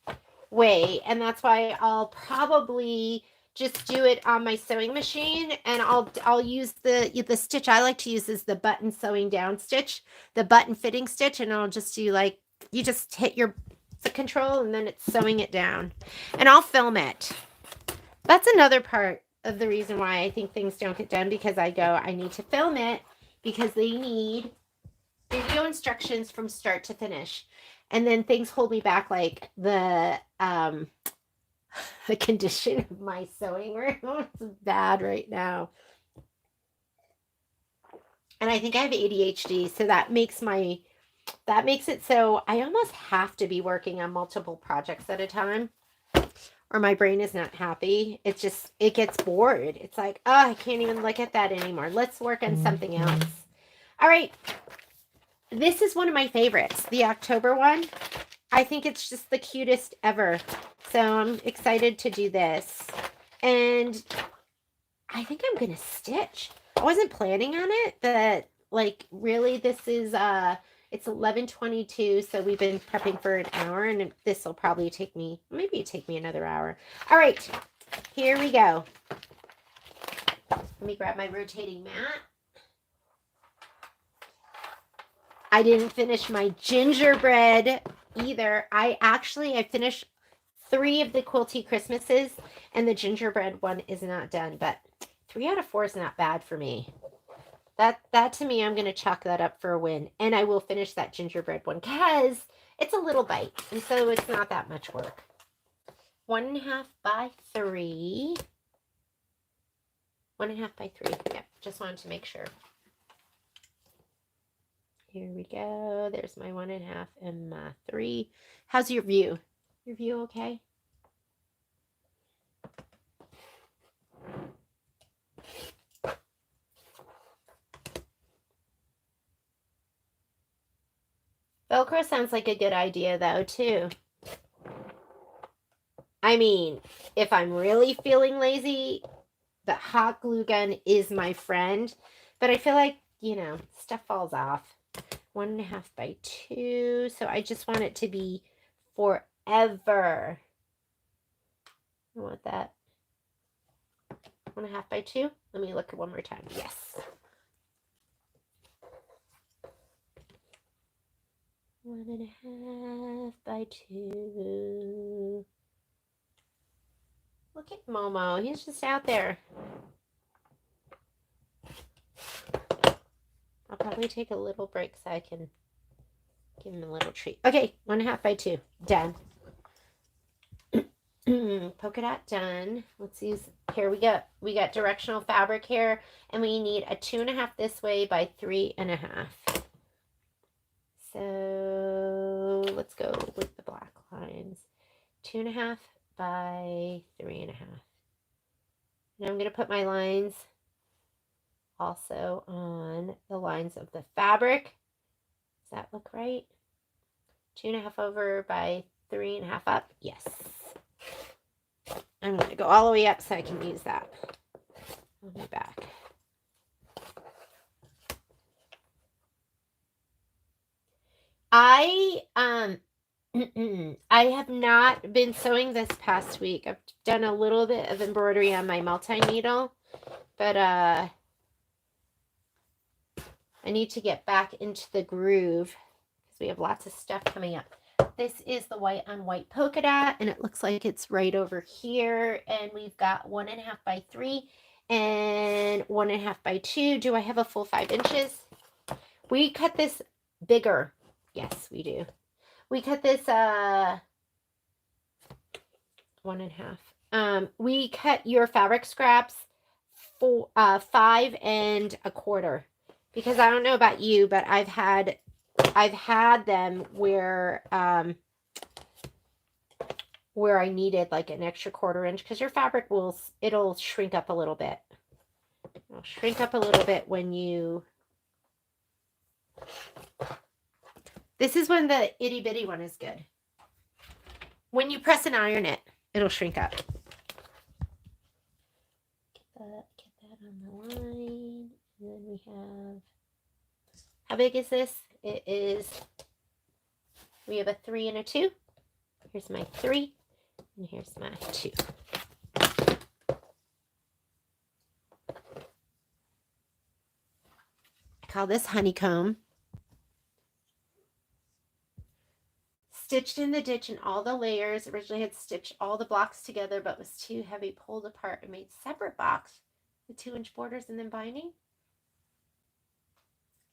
way. And that's why I'll probably just do it on my sewing machine, and I'll use the stitch I like to use is the button sewing down stitch, the button fitting stitch, and I'll just do like, you just hit your control and then it's sewing it down. And I'll film it. That's another part of the reason why I think things don't get done, because I need to film it because they need video instructions from start to finish. And then things hold me back, like the condition of my sewing room. It's bad right now. And I think I have ADHD, so that makes it so I almost have to be working on multiple projects at a time, or my brain is not happy. It gets bored. It's like, oh, I can't even look at that anymore. Let's work on something else. All right. This is one of my favorites, the October one. I think it's just the cutest ever. So I'm excited to do this. And I think I'm going to stitch. I wasn't planning on it, but like really this is, it's 11:22. So we've been prepping for an hour, and this will probably take me, maybe it take me another hour. All right, here we go. Let me grab my rotating mat. I didn't finish my gingerbread either. I finished 3 of the Quilty Christmases, and the gingerbread one is not done, but 3 out of 4 is not bad for me. That to me, I'm going to chalk that up for a win. And I will finish that gingerbread one because it's a little bite, and so it's not that much work. 1.5 by 3. 1.5 by 3. Yep, just wanted to make sure. Here we go. There's my 1.5 and my 3. How's your view? Your view okay? Velcro sounds like a good idea though, too. I mean, if I'm really feeling lazy, the hot glue gun is my friend. But I feel like, stuff falls off. 1.5 by 2. So I just want it to be forever. I want that. 1.5 by 2. Let me look one more time. Yes. One and a half by 2. Look at Momo. He's just out there. I'll probably take a little break so I can give him a little treat. Okay, 1.5 by 2. Done. Polka dot done. Let's use, here we go. We got directional fabric here, and we need a 2.5 this way by 3.5. So let's go with the black lines. 2.5 by 3.5. And I'm going to put my lines also on the lines of the fabric. Does that look right? 2.5 over by 3.5 up. Yes. I'm going to go all the way up so I can use that on my back. I have not been sewing this past week. I've done a little bit of embroidery on my multi-needle, but I need to get back into the groove because we have lots of stuff coming up. This is the white on white polka dot, and it looks like it's right over here. And we've got 1.5 by 3 and 1.5 by 2. Do I have a full 5 inches? We cut this bigger. Yes, we do. We cut this 1.5. We cut your fabric scraps for 5 1/4, because I don't know about you, but I've had them where I needed like an extra 1/4 inch, because your fabric it'll shrink up a little bit. It'll shrink up a little bit when you... This is when the itty bitty one is good. When you press and iron it, it'll shrink up. Get that on the line. And then we have... How big is this? It is... We have a 3 and a 2. Here's my 3. And here's my 2. I call this honeycomb. Stitched in the ditch in all the layers. Originally had stitched all the blocks together, but was too heavy, pulled apart, and made separate box with 2-inch borders and then binding.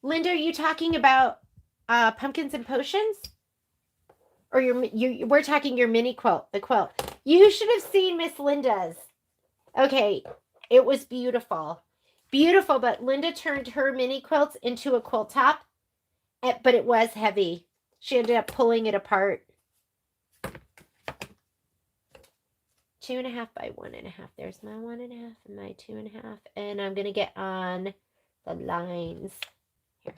Linda, are you talking about pumpkins and potions? Or we're talking your mini quilt, the quilt. You should have seen Miss Linda's. Okay, it was beautiful. Beautiful, but Linda turned her mini quilts into a quilt top, but it was heavy. She ended up pulling it apart. 2.5 by 1.5. There's my 1.5 and my 2.5. And I'm going to get on the lines here.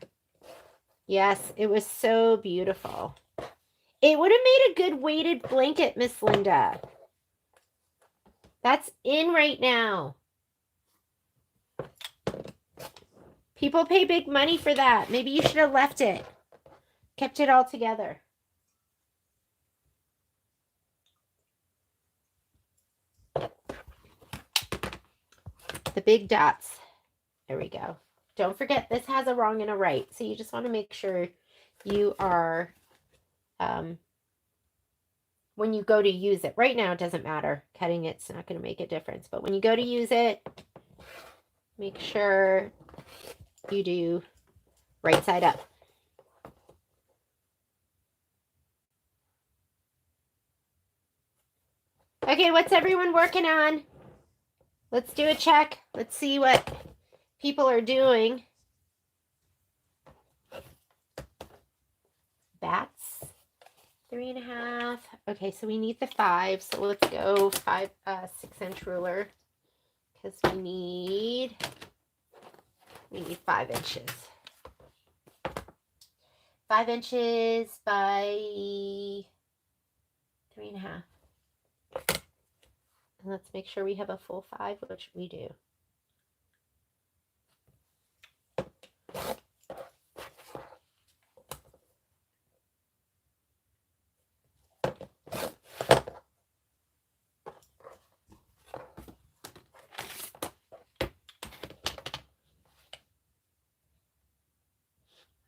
Yes, it was so beautiful. It would have made a good weighted blanket, Miss Linda. That's in right now. People pay big money for that. Maybe you should have left it. Kept it all together. The big dots. There we go. Don't forget, this has a wrong and a right. So you just want to make sure you are, when you go to use it. Right now, it doesn't matter. Cutting it's not going to make a difference. But when you go to use it, make sure you do right side up. Okay, what's everyone working on? Let's do a check. Let's see what people are doing. Bats, 3.5. Okay, so we need the 5. So let's go 6-inch ruler because we need 5 inches. 5 inches by 3.5. And let's make sure we have a full 5, which we do. I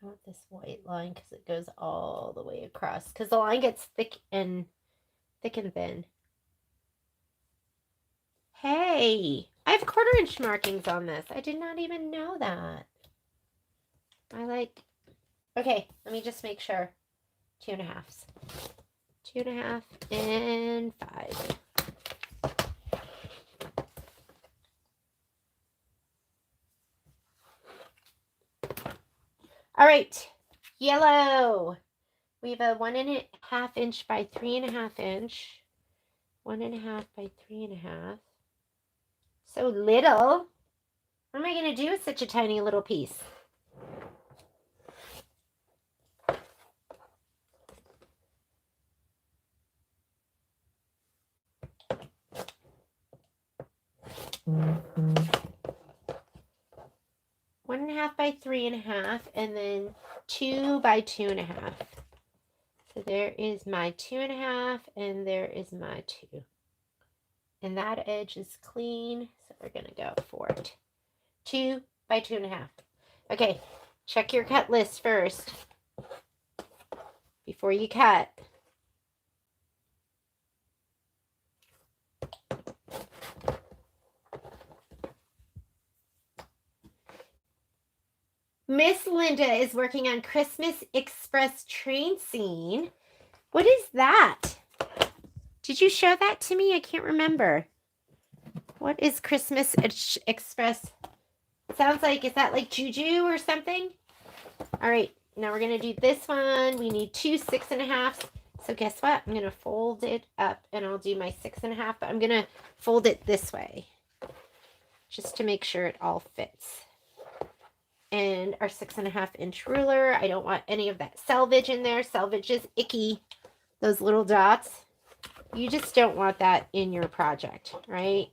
want this white line because it goes all the way across. Because the line gets thick and thin. Hey, I have 1/4-inch markings on this. I did not even know that. Okay, let me just make sure. 2.5s. 2.5 and 5. All right, yellow. We have a 1.5 inch by 3.5 inch. 1.5 by 3.5. So little. What am I going to do with such a tiny little piece? Mm-hmm. 1.5 by 3.5, and then 2 by 2.5. So there is my 2.5, and there is my 2. And that edge is clean, so we're going to go for it. 2 by 2.5. Okay, check your cut list first before you cut. Miss Linda is working on Christmas Express train scene. What is that? Did you show that to me? I can't remember. What is Christmas Express? Sounds like, is that like juju or something? All right, now we're going to do this one. We need 2 6.5s. So guess what? I'm going to fold it up and I'll do my 6.5, but I'm going to fold it this way. just to make sure it all fits. And our 6.5-inch ruler. I don't want any of that selvage in there. Selvage is icky. Those little dots. You just don't want that in your project, right?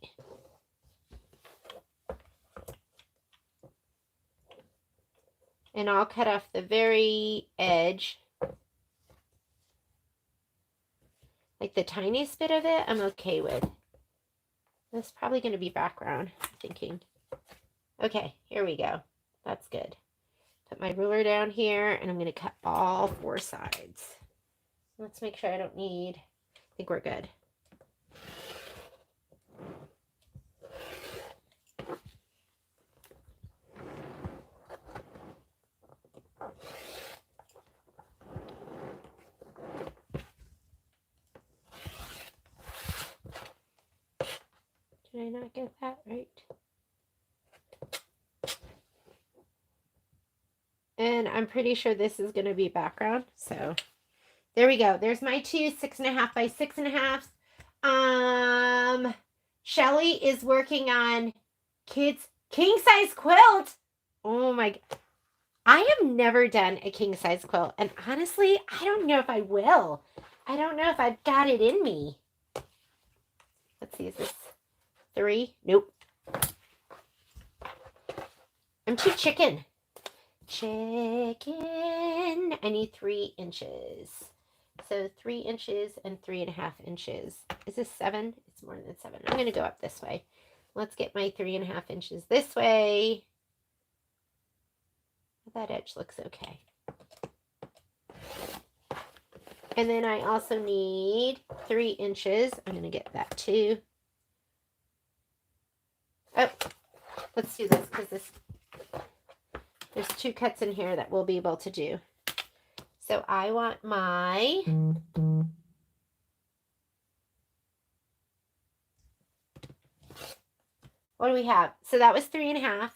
And I'll cut off the very edge. Like the tiniest bit of it, I'm okay with. That's probably going to be background, I'm thinking. Okay, here we go. That's good. Put my ruler down here, and I'm going to cut all 4 sides. Let's make sure I don't need, I think we're good. Did I not get that right? And I'm pretty sure this is going to be background. So there we go. There's my 2 6.5 by 6.5. Shelly is working on kids king size quilt. Oh my God. I have never done a king size quilt. And honestly, I don't know if I will. I don't know if I've got it in me. Let's see, is this 3? Nope. I'm too chicken. Chicken. I need 3 inches. So 3 inches and 3.5 inches. Is this 7? It's more than 7. I'm going to go up this way. Let's get my 3.5 inches this way. That edge looks okay. And then I also need 3 inches. I'm going to get that too. Oh, let's do this because there's 2 cuts in here that we'll be able to do. So I want my what do we have? So that was 3.5.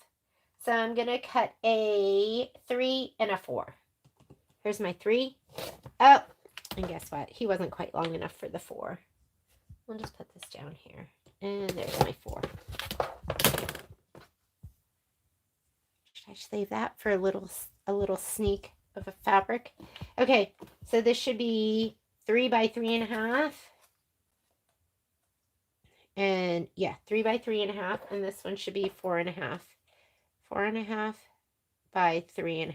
So I'm going to cut a 3 and a 4. Here's my 3. Oh, and guess what? He wasn't quite long enough for the 4. We'll just put this down here. And there's my 4. Should I save that for a little sneak of a fabric? Okay, so this should be 3 by 3.5. And yeah, 3 by 3.5. And this one should be 4.5. 4.5 by 3.5.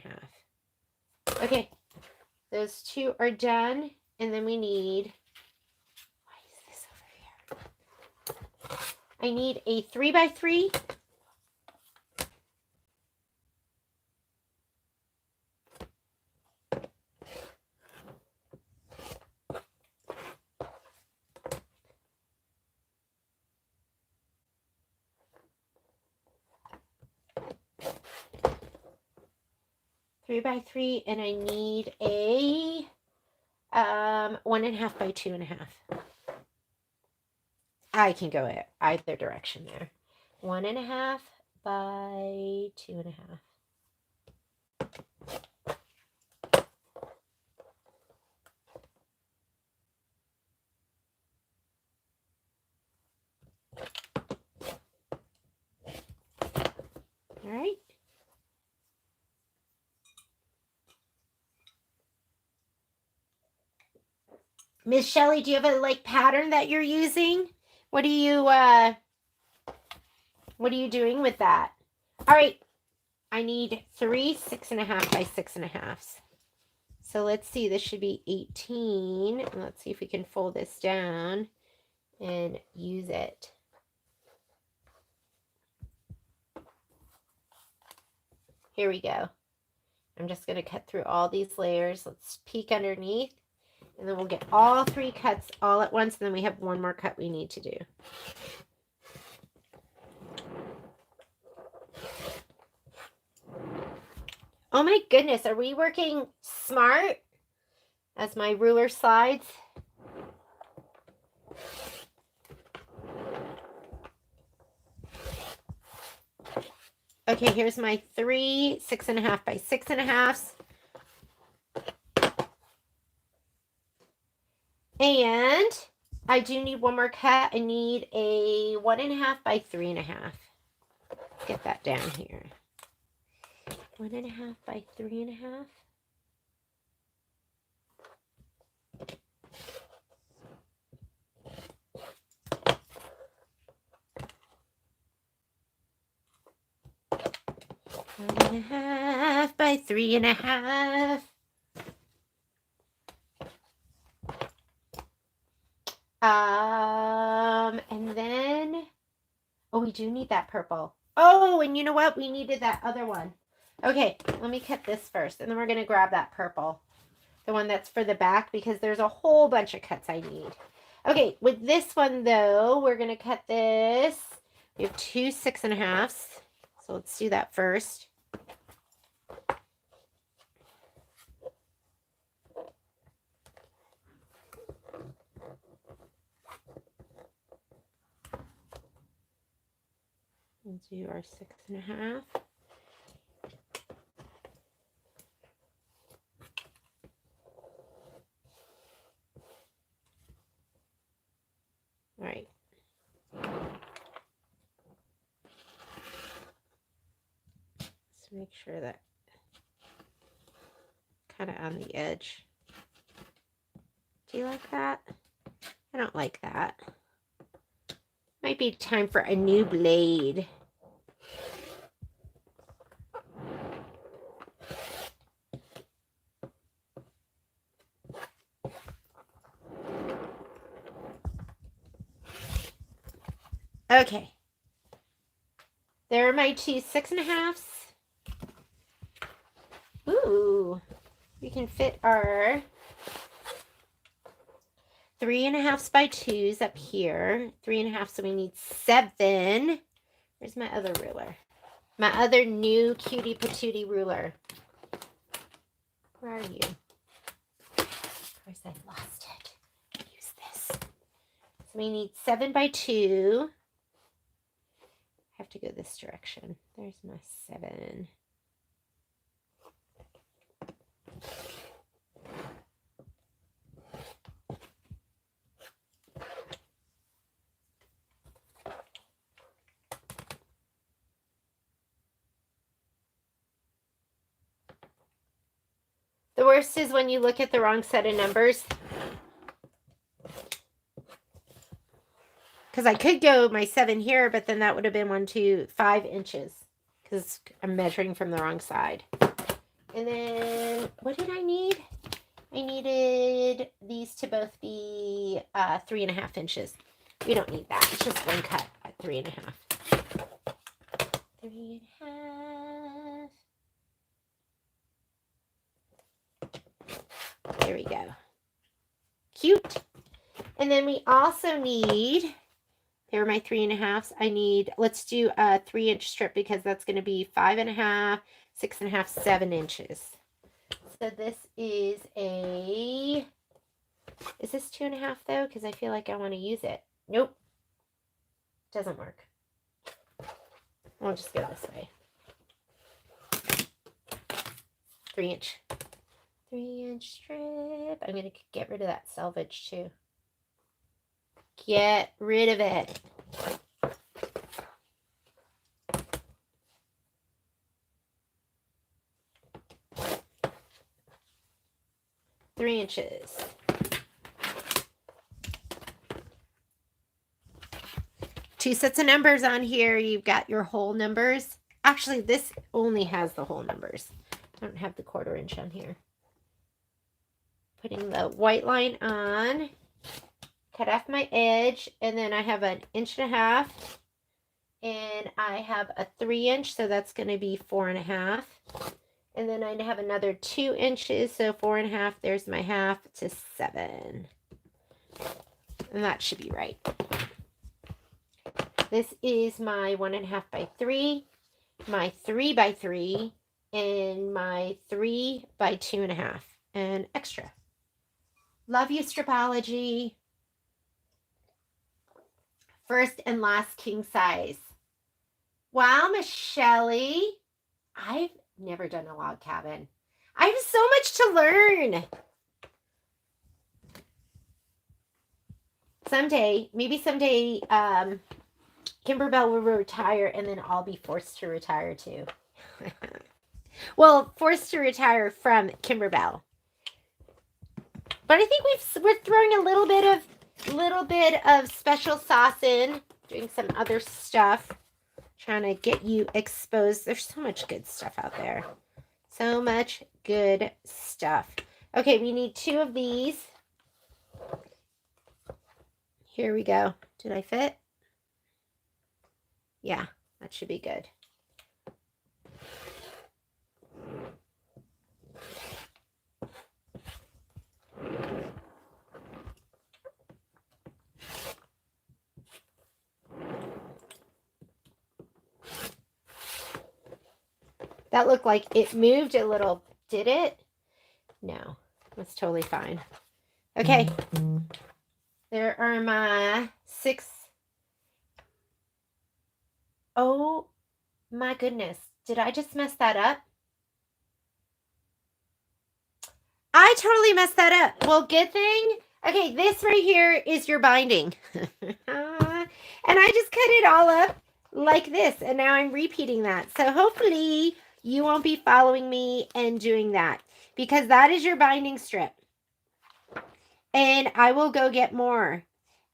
Okay, those 2 are done. And then we need, why is this over here? I need a 3 by 3. By 3, and I need a 1.5 by 2.5. I can go either direction there. 1.5 by 2.5. All right. Miss Shelley, do you have a pattern that you're using? What are you doing with that? All right. I need 3 6.5 by 6.5s. So let's see, this should be 18. Let's see if we can fold this down and use it. Here we go. I'm just going to cut through all these layers. Let's peek underneath. And then we'll get all 3 cuts all at once. And then we have 1 more cut we need to do. Oh my goodness, are we working smart as my ruler slides? Okay, here's my 3 6.5 by 6.5s. And I do need 1 more cut. I need a 1.5 by 3.5. get that down here. 1.5 by 3.5. One and a half by 3.5. And then, oh, we do need that purple. Oh, and you know what? We needed that other one. Okay, let me cut this first, and then we're going to grab that purple. The one that's for the back, because there's a whole bunch of cuts I need. Okay, with this one, though, we're going to cut this. We have 2 6.5s. So let's do that first. We'll do our 6.5. All right. Let's make sure that kind of on the edge. Do you like that? I don't like that. Might be time for a new blade. Okay. There are my 2 6.5s. Ooh, we can fit our 3.5s by 2s up here. 3.5, so we need 7. Where's my other ruler? My other new cutie patootie ruler. Where are you? Of course, I lost it. Use this. So we need 7 by 2. I have to go this direction. There's my 7. The worst is when you look at the wrong set of numbers. Because I could go my 7 here, but then that would have been 1, 2, 5 inches. Because I'm measuring from the wrong side. And then, what did I need? I needed these to both be 3.5 inches. We don't need that. It's just one cut at 3.5. 3.5. There we go. Cute. And then we also need, there are my 3.5s. I need, let's do a 3-inch strip because that's going to be 5.5, 6.5, 7 inches. So this is a, is this 2.5 though? Because I feel like I want to use it. Nope. Doesn't work. I'll just go this way. 3-inch. 3-inch strip. I'm going to get rid of that selvage too. Get rid of it. Three inches. Two sets of numbers on here. You've got your whole numbers. Actually, this only has the whole numbers. I don't have the 1/4 inch on here. Putting the white line on. Cut off my edge, and then I have 1.5 inches, and I have a 3-inch, so that's going to be 4.5. And then I have another 2 inches, so 4.5. There's my half to 7, and that should be right. This is my 1.5 by 3, my 3 by 3, and my 3 by 2.5, and extra. Love you, Stripology. First and last king size. Wow, Michelle, I've never done a log cabin. I have so much to learn. Someday, maybe someday, Kimberbell will retire, and then I'll be forced to retire too. Well, forced to retire from Kimberbell. But I think we're throwing a little bit of special sauce in, doing some other stuff, trying to get you exposed. There's so much good stuff out there. So much good stuff. Okay, we need 2 of these. Here we go. Did I fit? Yeah, that should be good. That looked like it moved a little, did it? No, that's totally fine. Okay, there are my 6. Oh my goodness, did I just mess that up? I totally messed that up. Well, good thing. Okay, this right here is your binding. And I just cut it all up like this, and now I'm repeating that. So hopefully you won't be following me and doing that, because that is your binding strip. And I will go get more.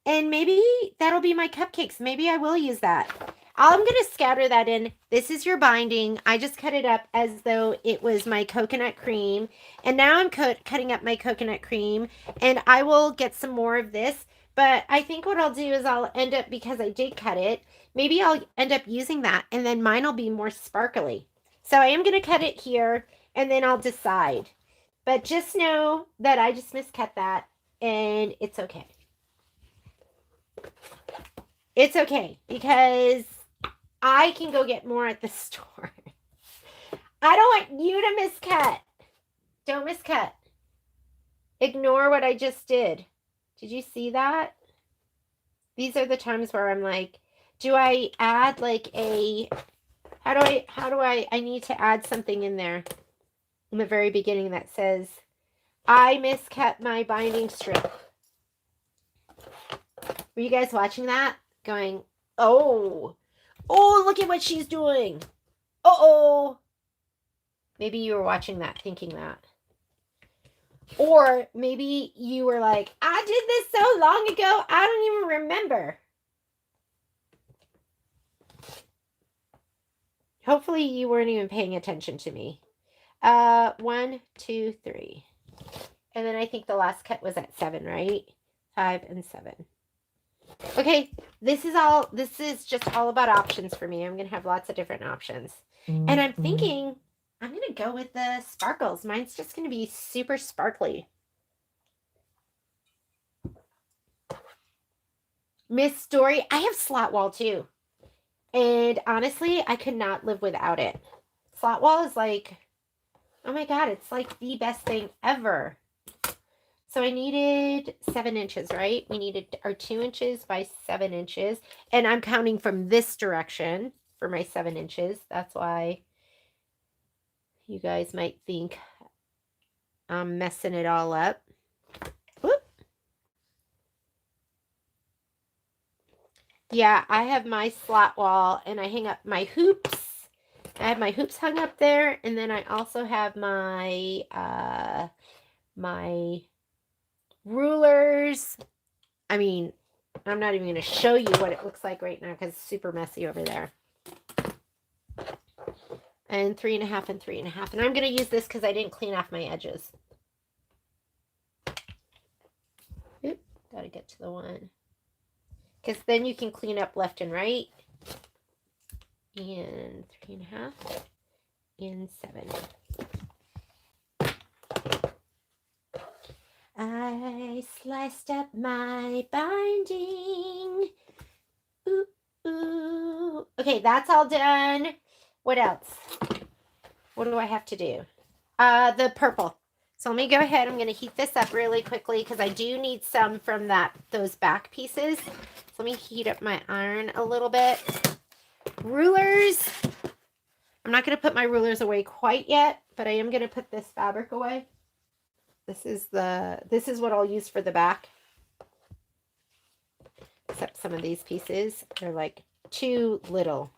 And maybe that'll be my cupcakes. Maybe I will use that. I'm going to scatter that in. This is your binding. I just cut it up as though it was my coconut cream. And now I'm cutting up my coconut cream. And I will get some more of this. But I think what I'll do is I'll end up, because I did cut it, maybe I'll end up using that. And then mine will be more sparkly. So I am going to cut it here. And then I'll decide. But just know that I just miscut that. And it's okay. It's okay, because I can go get more at the store. I don't want you to miscut. Don't miscut. Ignore what I just did. Did you see that? These are the times where I'm like, do I add like I need to add something in there in the very beginning that says, I miscut my binding strip. Were you guys watching that? Going, oh, look at what she's doing. Uh-oh. Maybe you were watching that thinking that. Or maybe you were like, I did this so long ago, I don't even remember. Hopefully you weren't even paying attention to me. 1, 2, 3. And then I think the last cut was at 7, right? 5 and 7. Okay, this is just all about options for me. I'm going to have lots of different options. And I'm thinking I'm going to go with the sparkles. Mine's just going to be super sparkly. Miss Dory, I have slot wall too. And honestly, I could not live without it. Slot wall is like, oh my God, it's like the best thing ever. So I needed 7 inches, right? We needed our 2 inches by 7 inches. And I'm counting from this direction for my 7 inches. That's why you guys might think I'm messing it all up. Whoop. Yeah, I have my slot wall and I hang up my hoops. I have my hoops hung up there. And then I also have my, my rulers. I mean, I'm not even going to show you what it looks like right now because it's super messy over there. And 3.5 and 3.5. And I'm going to use this because I didn't clean off my edges. Oop, got to get to the one. Because then you can clean up left and right. And 3.5 and 7. I sliced up my binding. Ooh, ooh. Okay, that's all done. What else? What do I have to do? The purple. So let me go ahead. I'm going to heat this up really quickly because I do need some from those back pieces. So let me heat up my iron a little bit. Rulers. I'm not going to put my rulers away quite yet, but I am going to put this fabric away. This is what I'll use for the back. Except some of these pieces are like too little.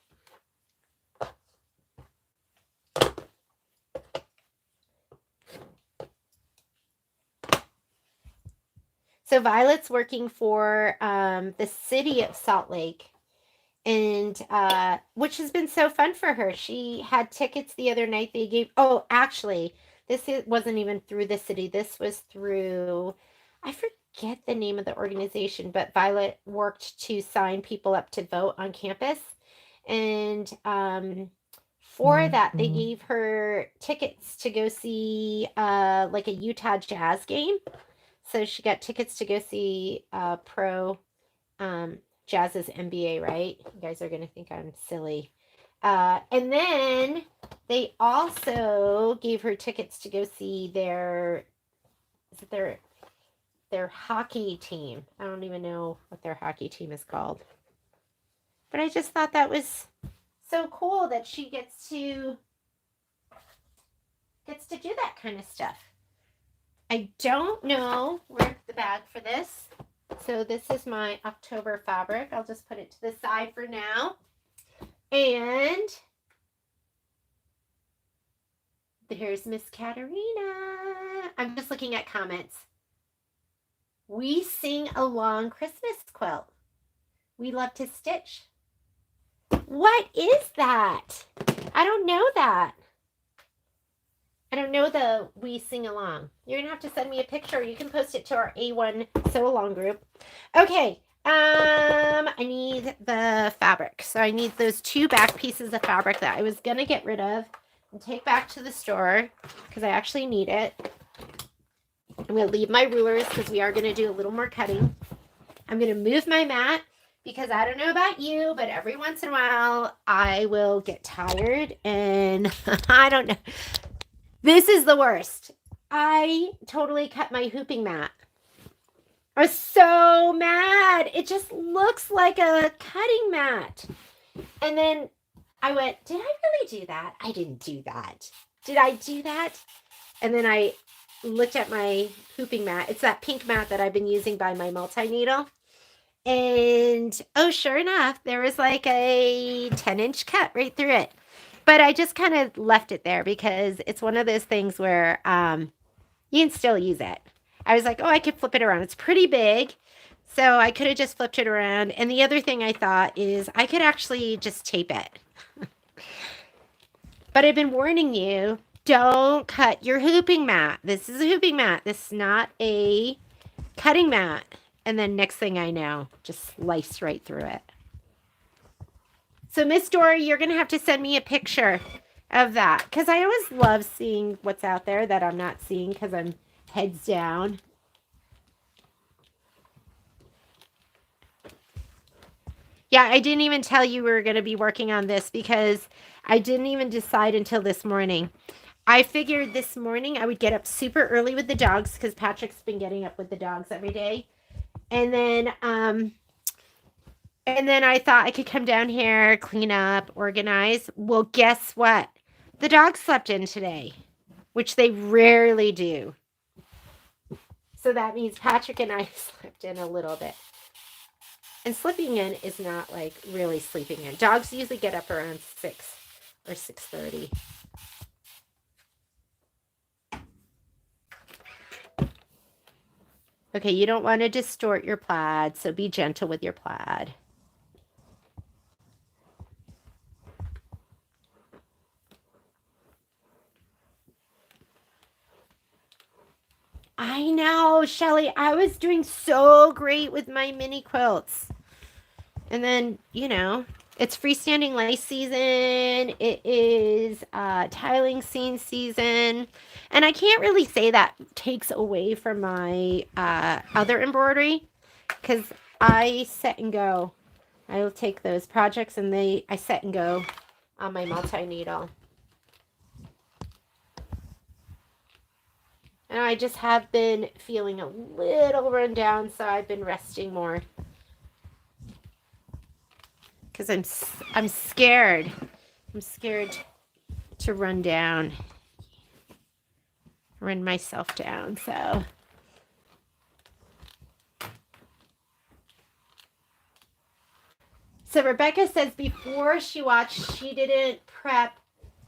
So Violet's working for the city of Salt Lake, and which has been so fun for her. She had tickets the other night. They gave, oh, actually, wasn't even through the city. This was through, I forget the name of the organization, but Violet worked to sign people up to vote on campus. And for that, they gave her tickets to go see like a Utah Jazz game. So she got tickets to go see pro Jazz's NBA, right? You guys are going to think I'm silly. And then they also gave her tickets to go see their hockey team. I don't even know what their hockey team is called. But I just thought that was so cool that she gets to do that kind of stuff. I don't know where's the bag for this. So this is my October fabric. I'll just put it to the side for now. And there's Miss Katerina. I'm just looking at comments. We sing along Christmas quilt. We love to stitch. What is that? I don't know that. I don't know the we sing along. You're gonna have to send me a picture. You can post it to our A1 sew along group. Okay. I need the fabric. So I need those 2 back pieces of fabric that I was gonna get rid of and take back to the store because I actually need it. I'm gonna leave my rulers because we are gonna do a little more cutting. I'm gonna move my mat because I don't know about you, but every once in a while I will get tired and I don't know. This is the worst. I totally cut my hooping mat. I was so mad. It just looks like a cutting mat. And then I went, did I really do that? I didn't do that. Did I do that? And then I looked at my hooping mat. It's that pink mat that I've been using by my multi-needle. And oh, sure enough, there was like a 10-inch cut right through it. But I just kind of left it there because it's one of those things where you can still use it. I was like, oh, I could flip it around. It's pretty big. So I could have just flipped it around. And the other thing I thought is I could actually just tape it. But I've been warning you, don't cut your hooping mat. This is a hooping mat. This is not a cutting mat. And then next thing I know, just slice right through it. So Miss Dory, you're going to have to send me a picture of that. Because I always love seeing what's out there that I'm not seeing because I'm heads down. Yeah, I didn't even tell you we were going to be working on this because I didn't even decide until this morning. I figured this morning I would get up super early with the dogs because Patrick's been getting up with the dogs every day. And then I thought I could come down here, clean up, organize. Well, guess what? The dogs slept in today, which they rarely do. So that means Patrick and I slept in a little bit. And sleeping in is not like really sleeping in. Dogs usually get up around 6 or 6:30. Okay, you don't want to distort your plaid, so be gentle with your plaid. I know, Shelly. I was doing so great with my mini quilts. And then, it's freestanding lace season. It is tiling scene season. And I can't really say that takes away from my other embroidery because I set and go. I will take those projects and I set and go on my multi-needle. And I just have been feeling a little run down, so I've been resting more. Because I'm scared. I'm scared to run myself down. So So Rebecca says before she watched, she didn't prep.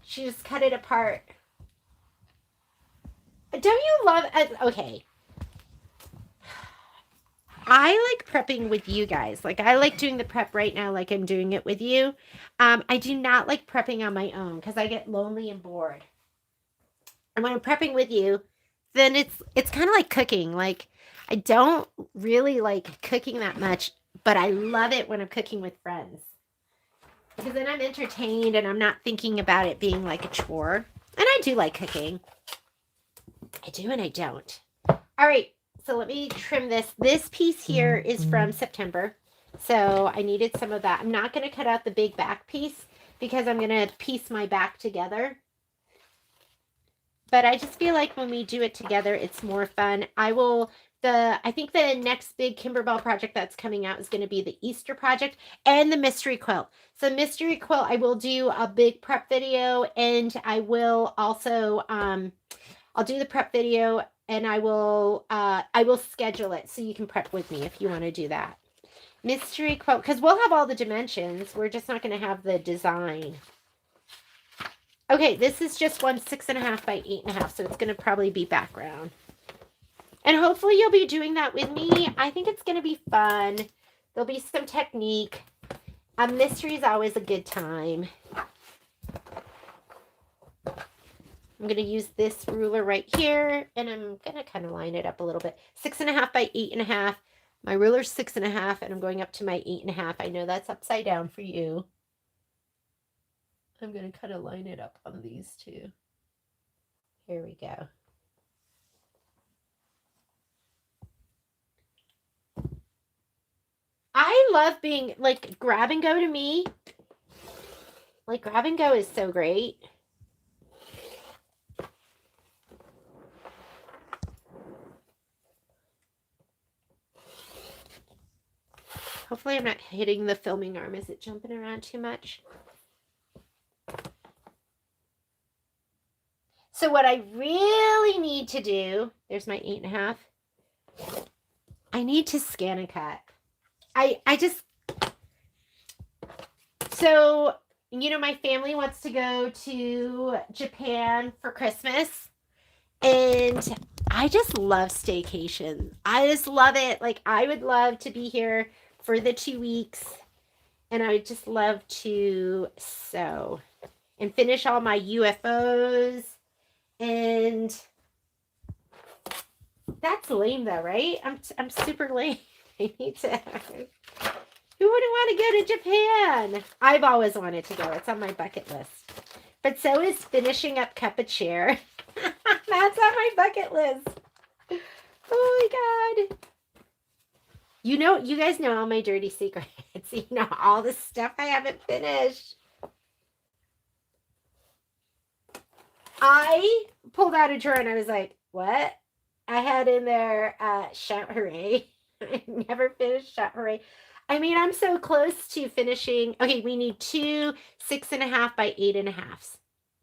She just cut it apart. Don't you love okay. I like prepping with you guys. Like I like doing the prep right now like I'm doing it with you. I do not like prepping on my own because I get lonely and bored. And when I'm prepping with you, then it's kind of like cooking. Like I don't really like cooking that much, but I love it when I'm cooking with friends. Because then I'm entertained and I'm not thinking about it being like a chore. And I do like cooking. I do and I don't. All right, so let me trim this. This piece here is from September. So I needed some of that. I'm not going to cut out the big back piece because I'm going to piece my back together. But I just feel like when we do it together, it's more fun. I think the next big Kimberbell project that's coming out is going to be the Easter project and the mystery quilt. So mystery quilt, I will do a big prep video, and I will also, I'll do the prep video, and I will schedule it so you can prep with me if you want to do that. Mystery quilt, because we'll have all the dimensions. We're just not going to have the design. Okay, this is just one 6.5 by 8.5, so it's going to probably be background. And hopefully you'll be doing that with me. I think it's going to be fun. There'll be some technique. A mystery is always a good time. I'm going to use this ruler right here, and I'm going to kind of line it up a little bit. 6.5 by 8.5. My ruler's 6.5, and I'm going up to my 8.5. I know that's upside down for you. I'm going to kind of line it up on these two. Here we go. I love being, like, grab and go to me. Like, grab and go is so great. Hopefully I'm not hitting the filming arm. Is it jumping around too much? So what I really need to do, there's my 8.5. I need to scan and cut. So, you know, my family wants to go to Japan for Christmas, and I just love staycation. I just love it. Like, I would love to be here for the 2 weeks, and I would just love to sew and finish all my UFOs. And that's lame though, right? I'm super lame. I need to. Who wouldn't want to go to Japan? I've always wanted to go. It's on my bucket list. But so is finishing up Cup of Cheer. That's on my bucket list. Oh my God. You know, you guys know all my dirty secrets. You know, all the stuff I haven't finished. I pulled out a drawer and I was like, what? I had in there Shout Hooray. I never finished Shout Hooray. I mean, I'm so close to finishing. Okay, we need 2 6.5 by 8.5. Let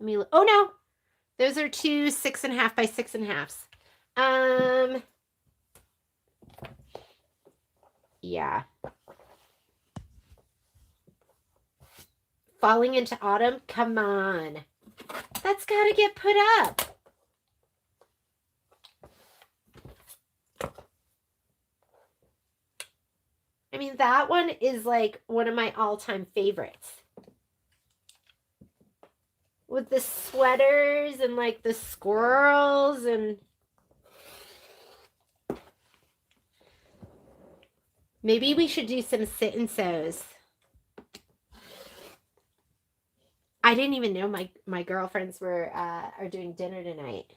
me look. Oh no, those are 2 6.5 by 6.5. Yeah. Falling into Autumn. Come on. That's got to get put up. I mean, that one is like one of my all-time favorites. With the sweaters and like the squirrels and maybe we should do some sit and sews. I didn't even know my girlfriends were are doing dinner tonight.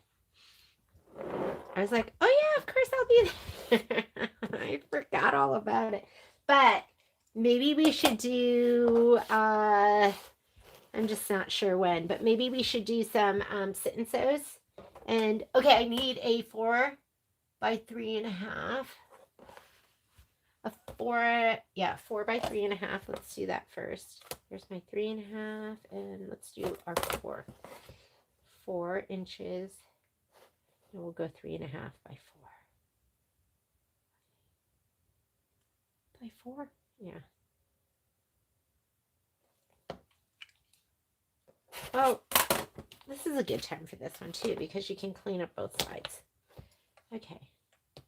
I was like, oh yeah, of course I'll be there. I forgot all about it. But maybe we should do I'm just not sure when, but maybe we should do some sit and sews. And okay, I need a 4 by 3.5. A 4 by 3.5. Let's do that first. Here's my 3.5, and let's do our 4 inches. And we'll go 3.5 by 4. By 4? Yeah. Oh, this is a good time for this one too because you can clean up both sides. Okay,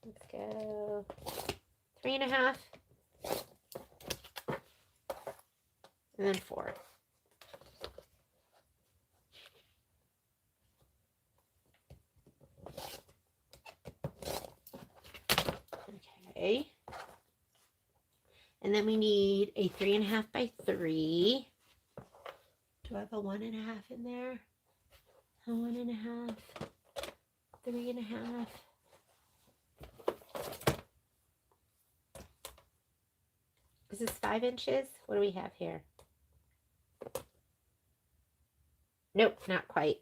let's go 3.5 and then 4. Okay. And then we need a 3.5 by 3. Do I have a 1.5 in there? A 1.5, 3.5. Is this 5 inches? What do we have here? Nope, not quite.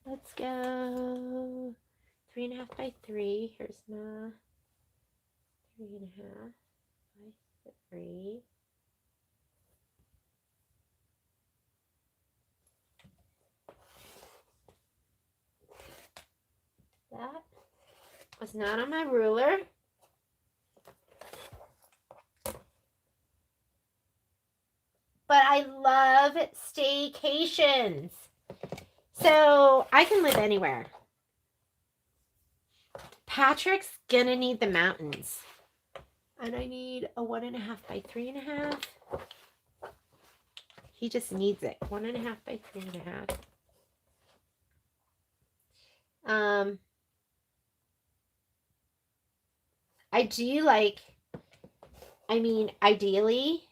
Let's go 3.5 by 3. Here's my 3.5 by 3. That was not on my ruler. But I love staycations. So I can live anywhere. Patrick's gonna need the mountains. And I need a 1.5 by 3.5. He just needs it. 1.5 by 3.5. I do like, ideally,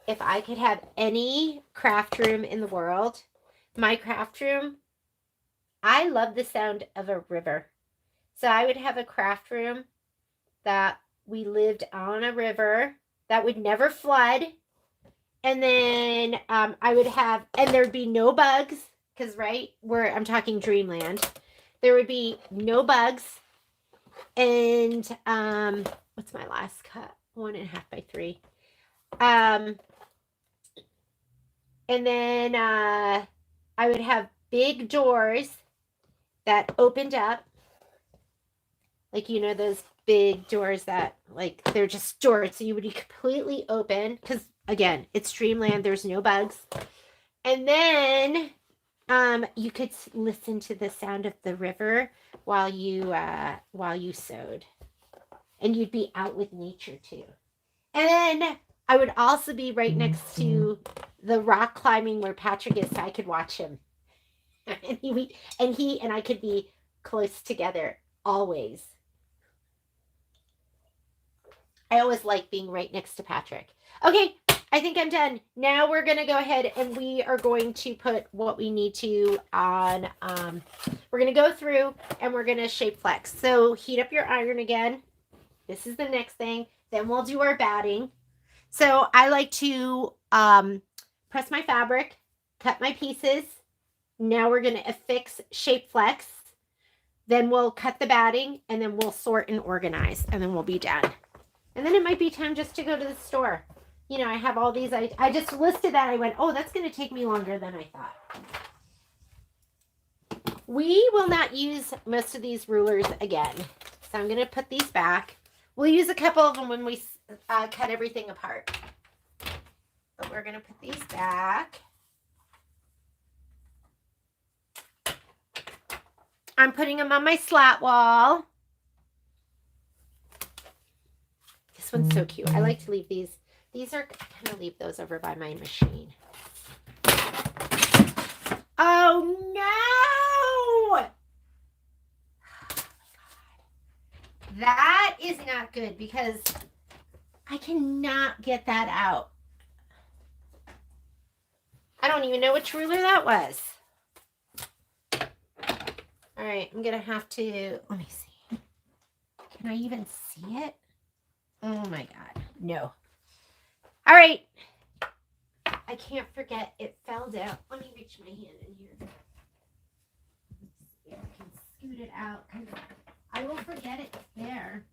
if I could have any craft room in the world, my craft room, I love the sound of a river. So I would have a craft room that we lived on a river that would never flood. And then I would have, and there'd be no bugs, because right where I'm talking dreamland, there would be no bugs. And what's my last cut? 1.5 by 3. And then I would have big doors that opened up. Like, you know, those big doors that, like, they're just doors. So you would be completely open. Because, again, it's dreamland. There's no bugs. And then you could listen to the sound of the river while you sewed. And you'd be out with nature, too. And then I would also be right next to the rock climbing where Patrick is, so I could watch him. And he and I could be close together always. I always like being right next to Patrick. Okay, I think I'm done. Now we're going to go ahead and we are going to put what we need to on. We're going to go through and we're going to shape flex. So heat up your iron again. This is the next thing. Then we'll do our batting. So I like to press my fabric, cut my pieces. Now we're going to affix shape flex. Then we'll cut the batting and then we'll sort and organize and then we'll be done. And then it might be time just to go to the store. You know, I have all these. I just listed that. I went, oh, that's going to take me longer than I thought. We will not use most of these rulers again. So I'm going to put these back. We'll use a couple of them when we cut everything apart. But we're going to put these back. I'm putting them on my slat wall. This one's so cute. I like to leave these. I kind of leave those over by my machine. Oh, no! Oh, my God. That is not good because I cannot get that out. I don't even know which ruler that was. All right, I'm going to have to, let me see. Can I even see it? Oh my God, no. All right. I can't forget it fell down. Let me reach my hand in here. If I can scoot it out, because I will forget it's there.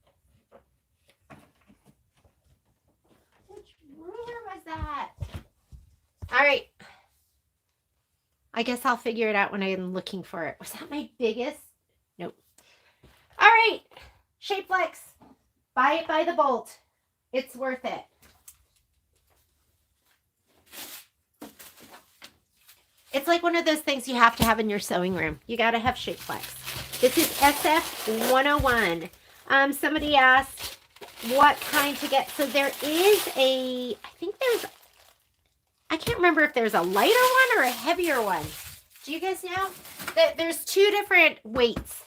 Which ruler was that? All right. I guess I'll figure it out when I'm looking for it. Was that my biggest? Nope. All right. Shape flex. Buy it by the bolt. It's worth it. It's like one of those things you have to have in your sewing room. You got to have shape flex. This is SF 101. Somebody asked what kind to get. So there is I can't remember if there's a lighter one or a heavier one. Do you guys know? There's two different weights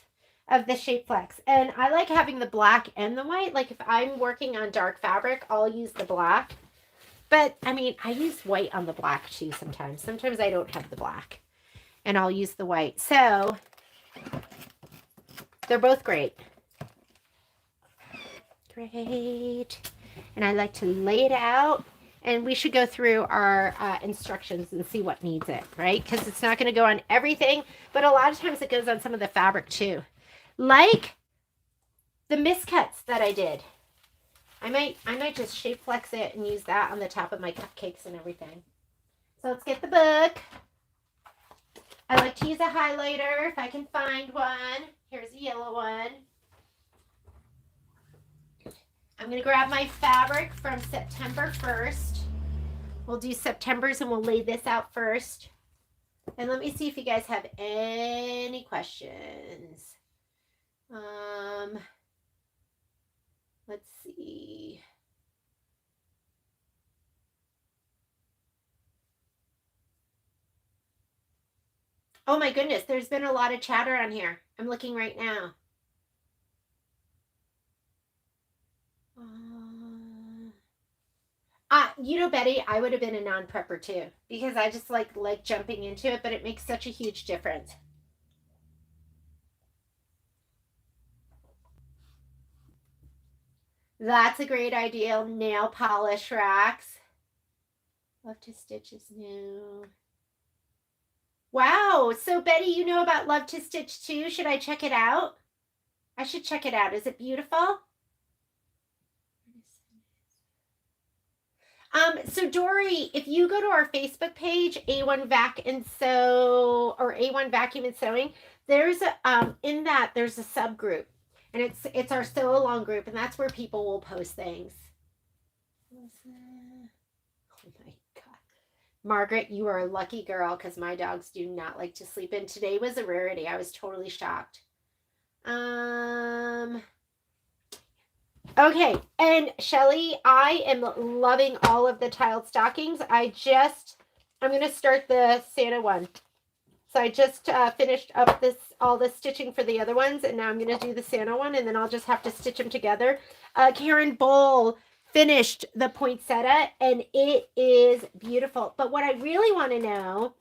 of the shape flex. And I like having the black and the white. Like if I'm working on dark fabric, I'll use the black. But I mean, I use white on the black too sometimes. Sometimes I don't have the black and I'll use the white. So they're both great. Great. And I like to lay it out. And we should go through our instructions and see what needs it, right? Because it's not going to go on everything, but a lot of times it goes on some of the fabric too. Like the miscuts that I did. I might just shape flex it and use that on the top of my cupcakes and everything. So let's get the book. I like to use a highlighter if I can find one. Here's a yellow one. I'm going to grab my fabric from September 1st. We'll do September's and we'll lay this out first. And let me see if you guys have any questions. Let's see. Oh my goodness, there's been a lot of chatter on here. I'm looking right now. You know, Betty, I would have been a non-prepper too because I just like jumping into it, but it makes such a huge difference. That's a great idea. Nail polish racks. Love to Stitch is new. Wow. So Betty, you know about Love to Stitch too? Should I check it out? I should check it out. Is it beautiful? So Dory, if you go to our Facebook page, A1 Vac and Sew or A1 Vacuum and Sewing, there's in that there's a subgroup, and it's our sew along group, and that's where people will post things. Oh my God, Margaret, you are a lucky girl because my dogs do not like to sleep, and today was a rarity. I was totally shocked. Okay, and Shelly, I am loving all of the tiled stockings. I'm going to start the Santa one. So I just finished up all the stitching for the other ones, and now I'm going to do the Santa one, and then I'll just have to stitch them together. Karen Bowl finished the poinsettia, and it is beautiful. But what I really want to know,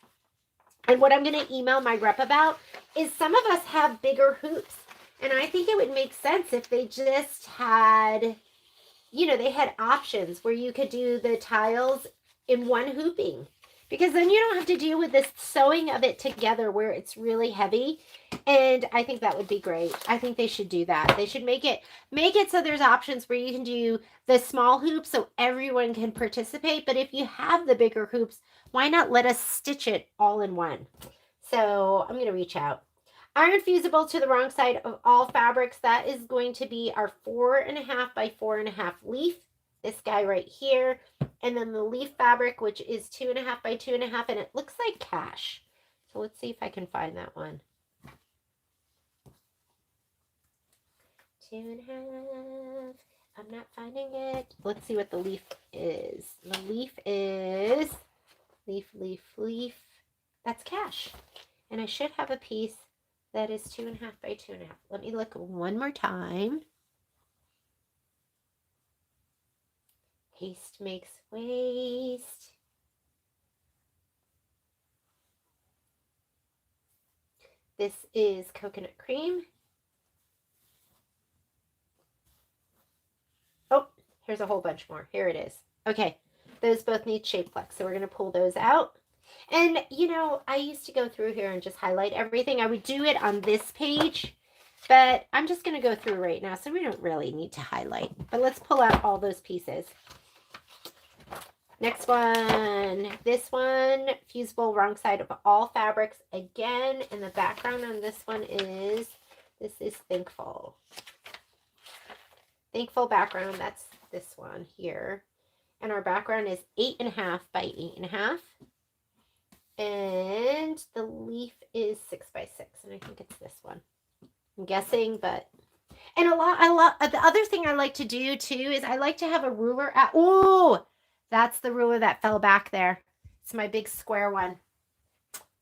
and what I'm going to email my rep about, is some of us have bigger hoops. And I think it would make sense if they just had, they had options where you could do the tiles in one hooping. Because then you don't have to deal with this sewing of it together where it's really heavy. And I think that would be great. I think they should do that. They should make it so there's options where you can do the small hoops so everyone can participate. But if you have the bigger hoops, why not let us stitch it all in one? So I'm going to reach out. Iron fusible to the wrong side of all fabrics. That is going to be our 4.5 by 4.5 leaf. This guy right here. And then the leaf fabric, which is 2.5 by 2.5. And it looks like cash. So let's see if I can find that one. 2.5. I'm not finding it. Let's see what the leaf is. The leaf is leaf. That's cash. And I should have a piece that is 2.5 by 2.5. Let me look one more time. Haste makes waste. This is coconut cream. Oh, here's a whole bunch more. Here it is. Okay, those both need shape flex, so we're going to pull those out. And, I used to go through here and just highlight everything. I would do it on this page, but I'm just going to go through right now, so we don't really need to highlight. But let's pull out all those pieces. Next one. This one, fusible wrong side of all fabrics again. And the background on this one is, Thankful. Thankful background, that's this one here. And our background is 8.5 by 8.5. And the leaf is 6x6, and I think it's this one. I'm guessing, but and I love the other thing I like to do too is I like to have a ruler at. Oh, that's the ruler that fell back there. It's my big square one.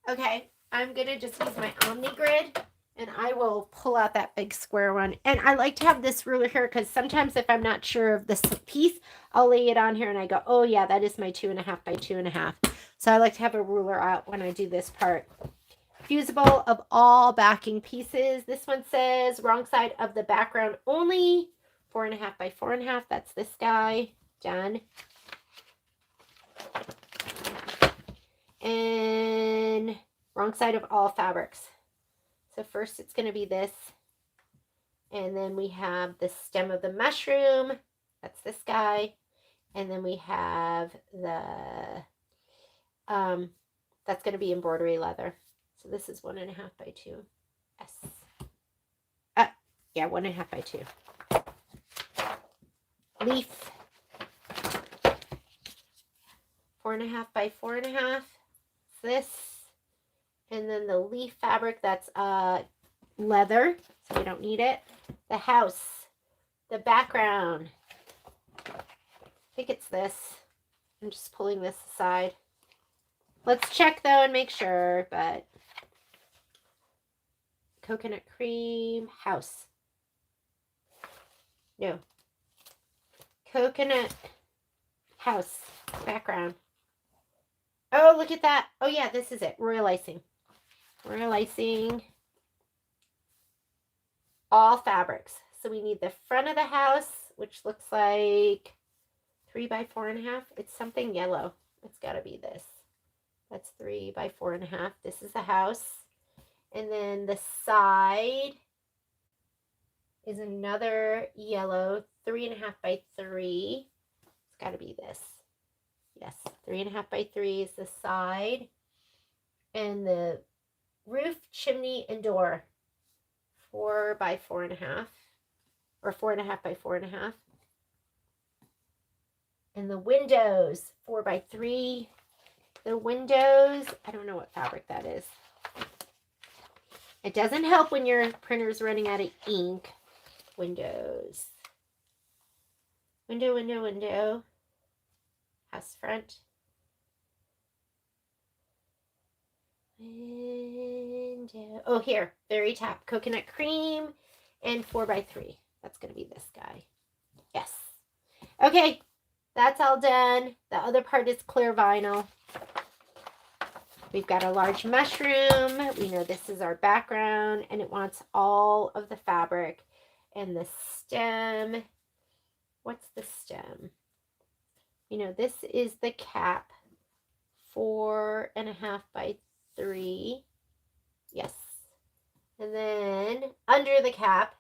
Okay, I'm gonna just use my Omni Grid, and I will pull out that big square one. And I like to have this ruler here because sometimes if I'm not sure of this piece, I'll lay it on here and I go, oh yeah, that is my 2.5 by 2.5. So I like to have a ruler out when I do this part. Fusible of all backing pieces. This one says wrong side of the background only. 4.5 by 4.5. That's this guy. Done. And wrong side of all fabrics. So first it's going to be this. And then we have the stem of the mushroom. That's this guy. And then we have the, that's going to be embroidery leather. So this is 1.5 by 2. Yes. Yeah, 1.5 by 2. Leaf. 4.5 by 4.5. This. And then the leaf fabric, that's leather, so we don't need it. The house. The background. I think it's this. I'm just pulling this aside. Let's check though and make sure, but coconut cream house. No. Coconut house background. Oh, look at that. Oh yeah, this is it. Royal icing. Royal icing. All fabrics. So we need the front of the house, which looks like 3 by 4.5. It's something yellow. It's got to be this. That's 3 by 4.5. This is the house. And then the side is another yellow, 3.5 by 3. It's got to be this. Yes, 3.5 by 3 is the side. And the roof, chimney, and door, 4 by 4.5. Or 4.5 by 4.5. And the windows, 4 by 3. The windows, I don't know what fabric that is. It doesn't help when your printer's running out of ink. Windows. Window, window, window. House front. Window. Oh, here. Very top. Coconut cream and 4 by 3. That's going to be this guy. Yes. Okay. That's all done. The other part is clear vinyl. We've got a large mushroom. We know this is our background, and it wants all of the fabric. And the stem. What's the stem? You know, this is the cap. 4.5 by 3. Yes. And then under the cap,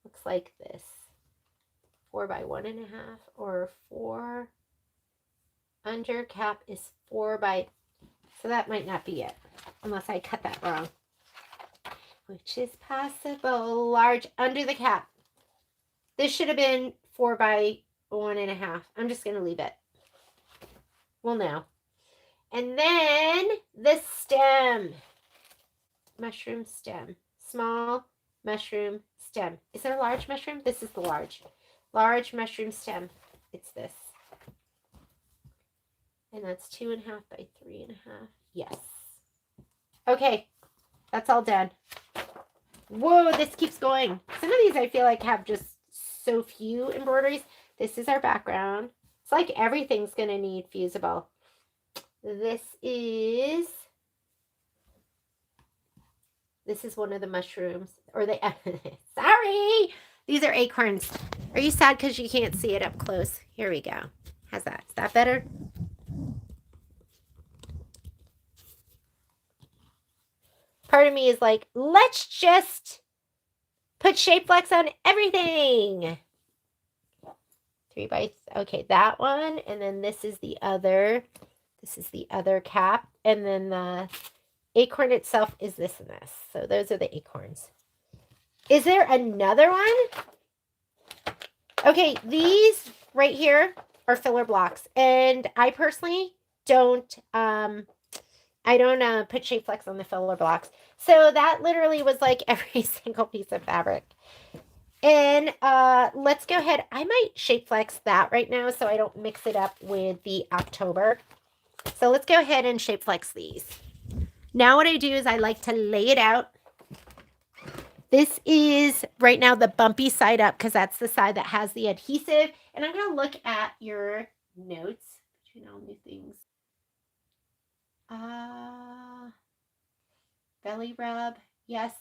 looks like this. 4 by 1.5 or 4. Under cap is 4 by... So that might not be it, unless I cut that wrong. Which is possible. Large under the cap. This should have been 4 by 1.5. I'm just going to leave it. We'll know. And then the stem. Mushroom stem. Small mushroom stem. Is there a large mushroom? This is the large. Large mushroom stem. It's this. And that's 2.5 by 3.5. Yes. Okay. That's all done. Whoa, this keeps going. Some of these I feel like have just so few embroideries. This is our background. It's like everything's going to need fusible. This is one of the mushrooms. Or they, sorry. These are acorns. Are you sad because you can't see it up close? Here we go. How's that? Is that better? Part of me is like, let's just put shape flex on everything. 3 by, okay, that one. And then this is the other. This is the other cap. And then the acorn itself is this and this. So those are the acorns. Is there another one? Okay, these right here are filler blocks. And I personally don't I don't put shape flex on the filler blocks. So that literally was like every single piece of fabric. And let's go ahead. I might shape flex that right now so I don't mix it up with the October. So let's go ahead and shape flex these. Now what I do is I like to lay it out. This is right now the bumpy side up because that's the side that has the adhesive. And I'm going to look at your notes between all new things. Belly rub, yes.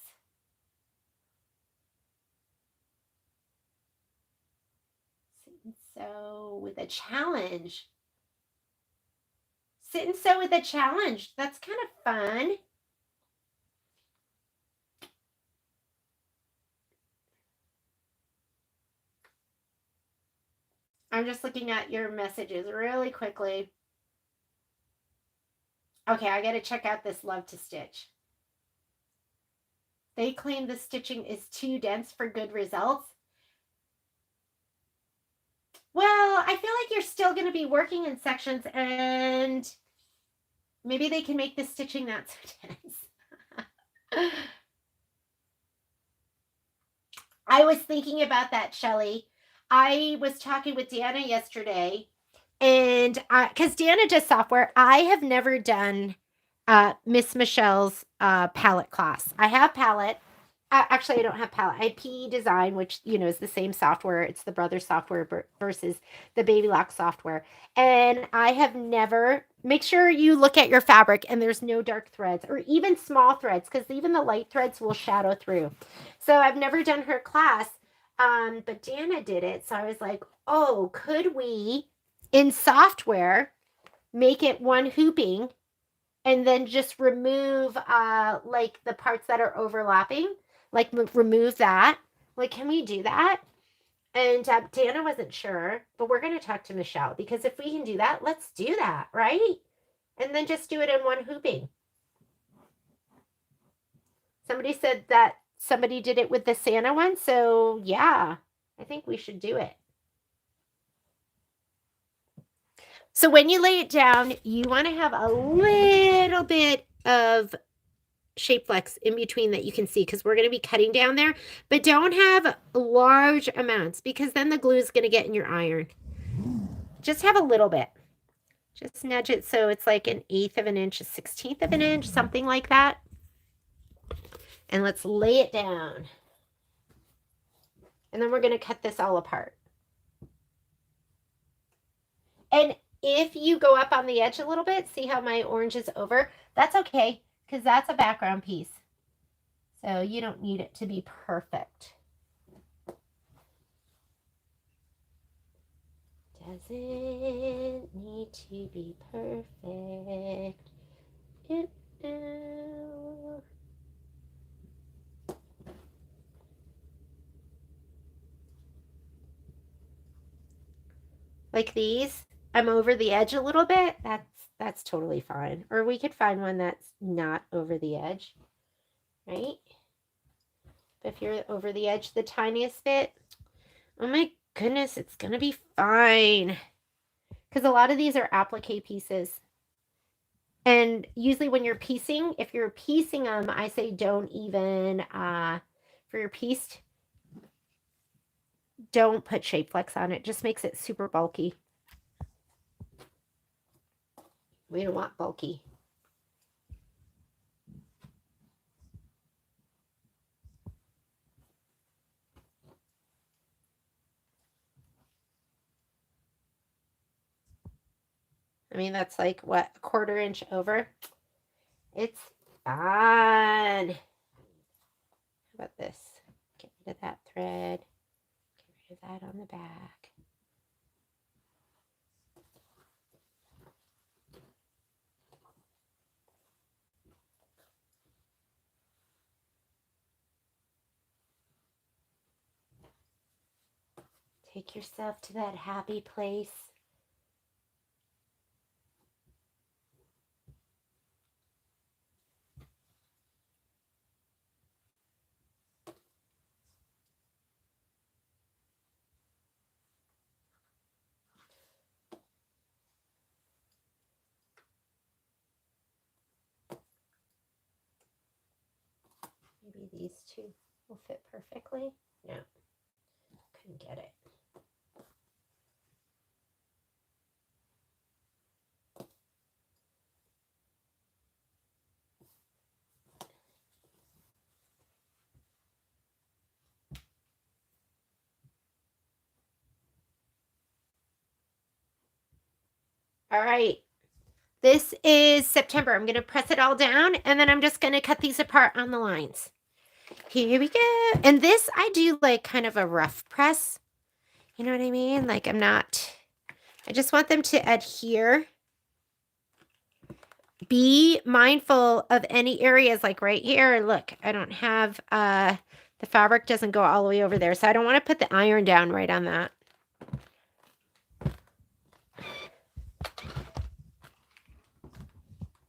Sit and sew with a challenge. Sit and sew with a challenge. That's kind of fun. I'm just looking at your messages really quickly. Okay, I got to check out this love to stitch. They claim the stitching is too dense for good results. Well, I feel like you're still going to be working in sections and maybe they can make the stitching not so dense. I was thinking about that, Shelly. I was talking with Dana yesterday, and because Dana does software, I have never done Miss Michelle's palette class. I have palette. Actually, I don't have palette. I have PE Design, which is the same software. It's the brother software versus the Baby Lock software. And I have never. Make sure you look at your fabric and there's no dark threads or even small threads because even the light threads will shadow through. So I've never done her class, but Dana did it. So I was like, oh, could we in software make it one hooping and then just remove like the parts that are overlapping, like remove that. Like, can we do that? And Dana wasn't sure, but we're going to talk to Michelle because if we can do that, let's do that, right? And then just do it in one hooping. Somebody said that somebody did it with the Santa one, so yeah, I think we should do it. So when you lay it down, you want to have a little bit of shape flex in between that you can see because we're going to be cutting down there, but don't have large amounts because then the glue is going to get in your iron. Just have a little bit. Just nudge it so it's like 1/8 of an inch, 1/16 of an inch, something like that. And let's lay it down. And then we're going to cut this all apart. And if you go up on the edge a little bit, see how my orange is over? That's okay because that's a background piece. So you don't need it to be perfect. Doesn't need to be perfect. Like these, I'm over the edge a little bit. That's totally fine. Or we could find one that's not over the edge, right? If you're over the edge the tiniest bit, oh my goodness, it's gonna be fine. Because a lot of these are applique pieces. And usually when you're piecing, if you're piecing them, I say don't even, for your pieced, don't put shape flex on it. It just makes it super bulky. We don't want bulky. I mean, that's like, what, 1/4 inch over? It's fine. How about this? Get rid of that thread. Get rid of that on the back. Take yourself to that happy place. maybe these two will fit perfectly. No, couldn't get it. All right. This is September. I'm going to press it all down, and then I'm just going to cut these apart on the lines. Here we go. And this, I do like kind of a rough press. You know what I mean? Like I just want them to adhere. Be mindful of any areas like right here. Look, I don't have, the fabric doesn't go all the way over there. So I don't want to put the iron down right on that.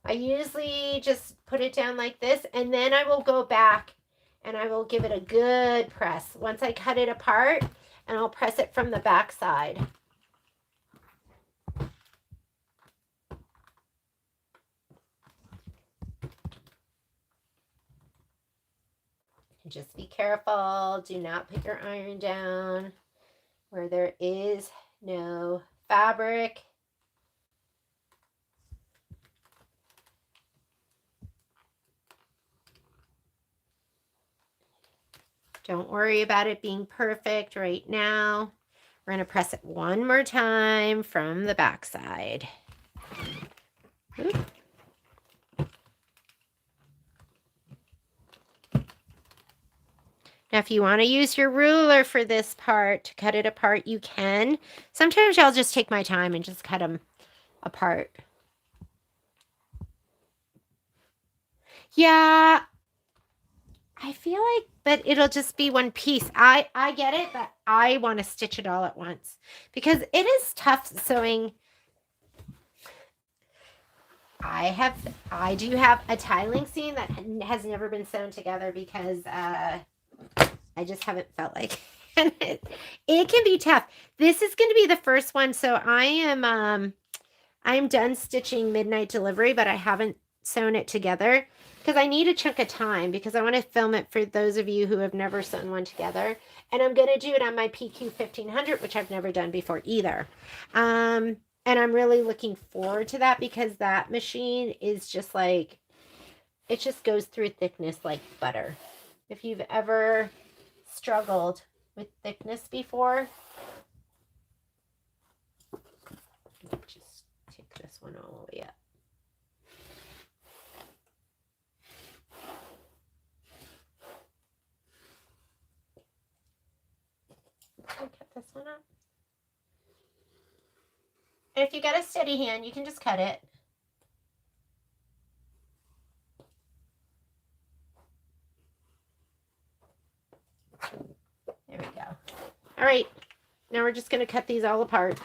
I usually just put it down like this, and then I will go back and I will give it a good press. Once I cut it apart, and I'll press it from the back side. Just be careful. Do not put your iron down where there is no fabric. Don't worry about it being perfect right now. We're going to press it one more time from the back side. Oop. Now, if you want to use your ruler for this part to cut it apart, you can. Sometimes I'll just take my time and just cut them apart. Yeah, I feel like, but it'll just be one piece. I get it, but I want to stitch it all at once because it is tough sewing. I do have a tiling seam that has never been sewn together because I just haven't felt like it. It can be tough. This is going to be the first one, so I'm done stitching Midnight Delivery, but I haven't sewn it together because I need a chunk of time because I want to film it for those of you who have never sewn one together. And I'm going to do it on my PQ 1500, which I've never done before either. And I'm really looking forward to that because that machine is just like, it just goes through thickness like butter. If you've ever struggled with thickness before, just take this one all the way up. I'll cut this one up. And if you got a steady hand, you can just cut it. There we go. All right, now we're just going to cut these all apart.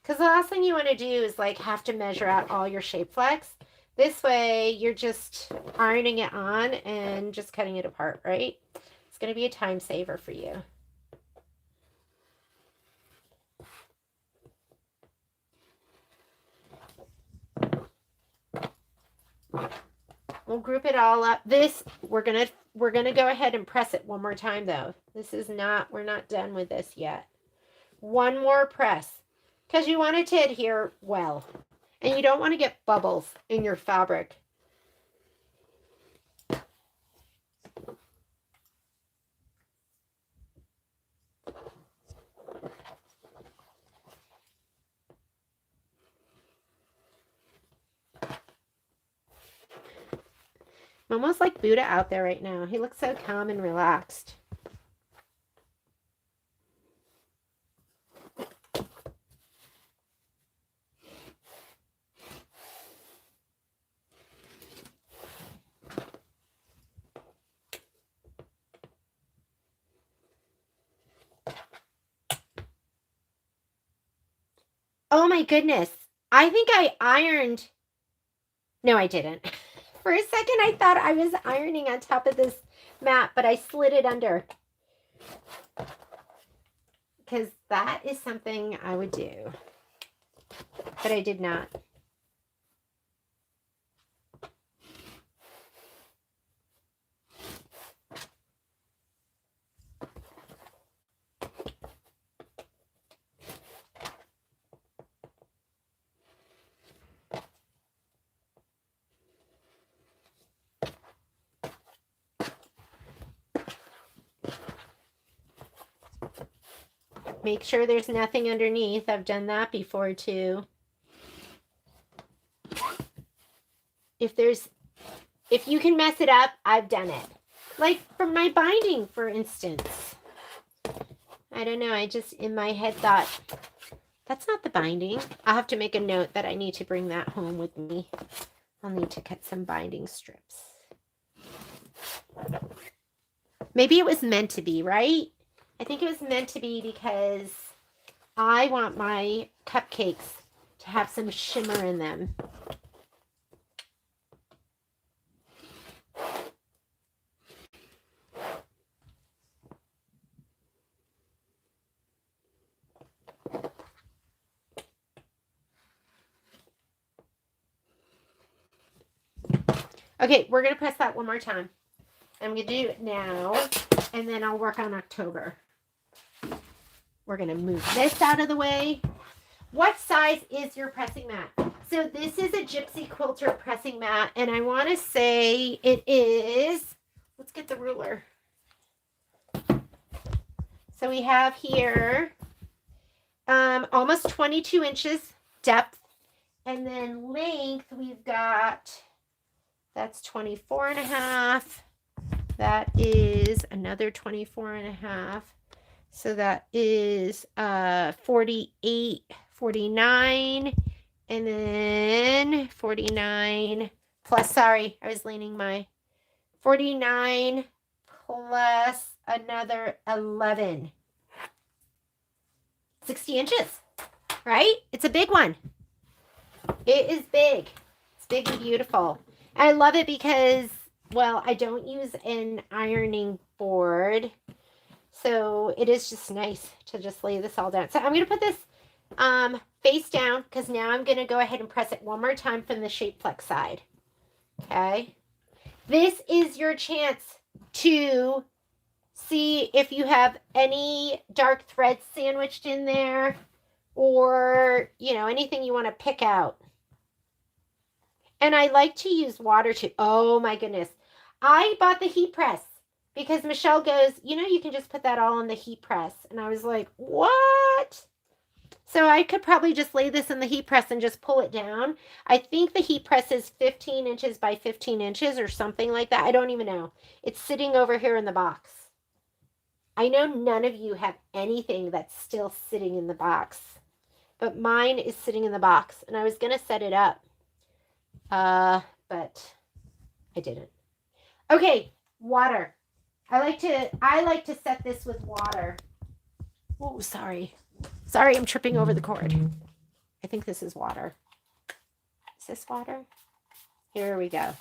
Because the last thing you want to do is like have to measure out all your shape flex. This way, you're just ironing it on and just cutting it apart, right? It's going to be a time saver for you. We'll group it all up. This, we're gonna go ahead and press it one more time though. This is not, we're not done with this yet. One more press, because you want it to adhere well. And you don't want to get bubbles in your fabric. I'm almost like Buddha out there right now. He looks so calm and relaxed. Oh my goodness. I think I ironed. No, I didn't. For a second, I thought I was ironing on top of this mat, but I slid it under. Because that is something I would do. But I did not. Make sure there's nothing underneath. I've done that before too. If you can mess it up, I've done it. Like for my binding, for instance. I don't know. I just in my head thought, that's not the binding. I'll have to make a note that I need to bring that home with me. I'll need to cut some binding strips. Maybe it was meant to be, right? I think it was meant to be because I want my cupcakes to have some shimmer in them. Okay, we're going to press that one more time. I'm going to do it now, and then I'll work on October. We're going to move this out of the way. What size is your pressing mat? So this is a Gypsy Quilter pressing mat, and I want to say it is, let's get the ruler. So we have here almost 22 inches depth, and then length we've got, that's 24 and a half. That is another 24 and a half. So that is 48, 49, and then 49 plus, sorry, I was leaning my 49 plus another 11. 60 inches, right? It's a big one. It is big. It's big and beautiful. I love it because, well, I don't use an ironing board. So it is just nice to just lay this all down. So I'm going to put this face down because now I'm going to go ahead and press it one more time from the Shapeflex side. Okay. This is your chance to see if you have any dark threads sandwiched in there or, you know, anything you want to pick out. And I like to use water too. Oh my goodness. I bought the heat press because Michelle goes, you know, you can just put that all in the heat press. And I was like, what? So I could probably just lay this in the heat press and just pull it down. I think the heat press is 15 inches by 15 inches or something like that. I don't even know. It's sitting over here in the box. I know none of you have anything that's still sitting in the box, but mine is sitting in the box. And I was going to set it up, but I didn't. Okay, water. I like to set this with water. Oh, sorry. Sorry, I'm tripping over the cord. I think this is water. Is this water? Here we go.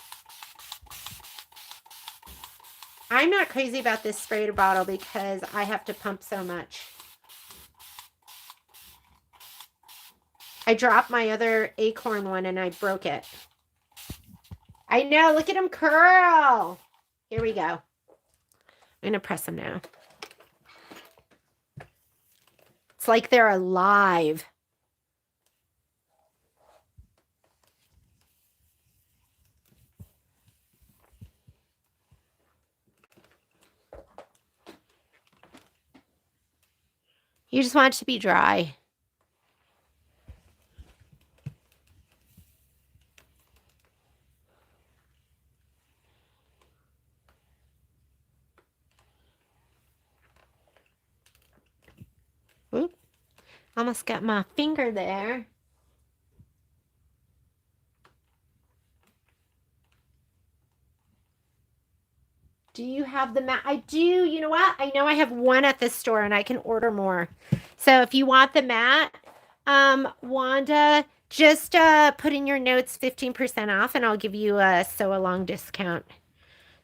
I'm not crazy about this spray bottle because I have to pump so much. I dropped my other acorn one and I broke it. I know, look at them curl. Here we go. I'm going to press them now. It's like they're alive. You just want it to be dry. Oop. Almost got my finger there. Do you have the mat? I do. You know what? I know I have one at the store and I can order more. So if you want the mat, Wanda, just put in your notes 15% off and I'll give you a sew-along discount.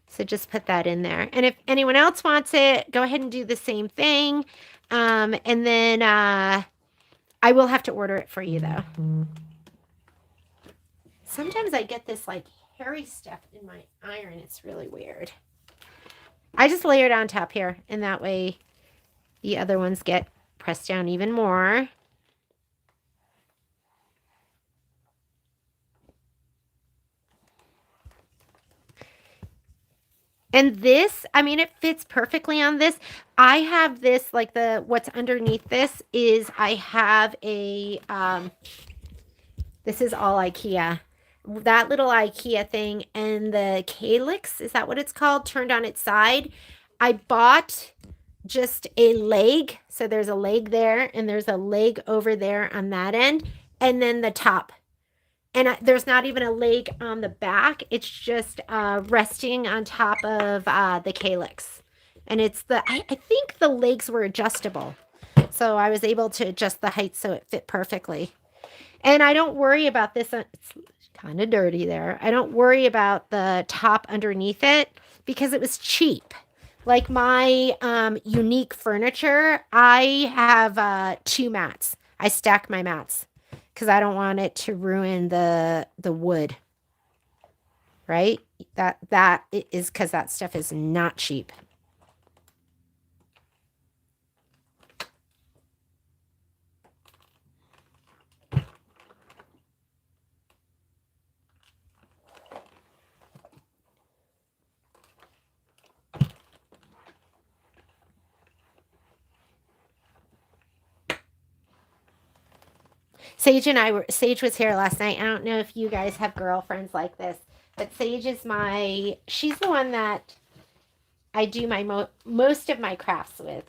So just put that in there. And if anyone else wants it, go ahead and do the same thing. And then I will have to order it for you though. Sometimes I get this like hairy stuff in my iron. It's really weird. I just layer it on top here, and that way the other ones get pressed down even more. And this, I mean, it fits perfectly on this. I have this, like what's underneath this is I have this is all IKEA. That little IKEA thing and the calyx, is that what it's called? Turned on its side. I bought just a leg. So there's a leg there and there's a leg over there on that end. And then the top. And there's not even a leg on the back. It's just resting on top of the calyx. And I think the legs were adjustable. So I was able to adjust the height so it fit perfectly. And I don't worry about this. It's kind of dirty there. I don't worry about the top underneath it because it was cheap. Like my unique furniture, I have 2 mats. I stack my mats because I don't want it to ruin the wood. Right? That is because that stuff is not cheap. Sage was here last night. I don't know if you guys have girlfriends like this, but Sage is she's the one that I do my most of my crafts with.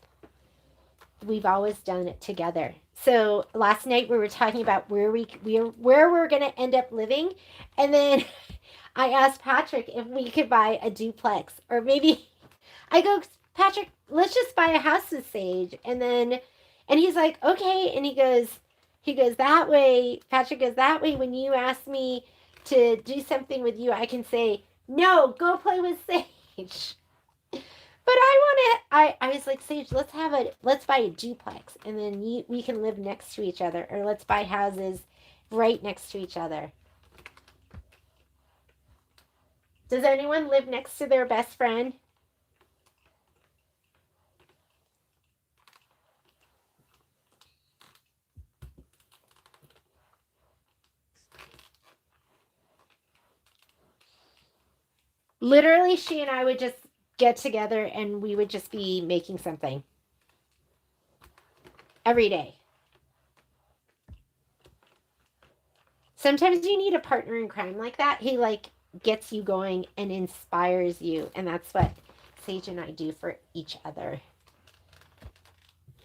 We've always done it together. So last night we were talking about where we're going to end up living, and then I asked Patrick if we could buy a duplex, or maybe I go, Patrick, let's just buy a house with Sage, and he's like, okay, and he goes that way. Patrick goes that way. When you ask me to do something with you, I can say no. Go play with Sage. But I was like, Sage, let's buy a duplex, and then we can live next to each other, or let's buy houses right next to each other. Does anyone live next to their best friend? Literally, she and I would just get together and we would just be making something every day. Sometimes you need a partner in crime like that. He gets you going and inspires you, and that's what Sage and I do for each other.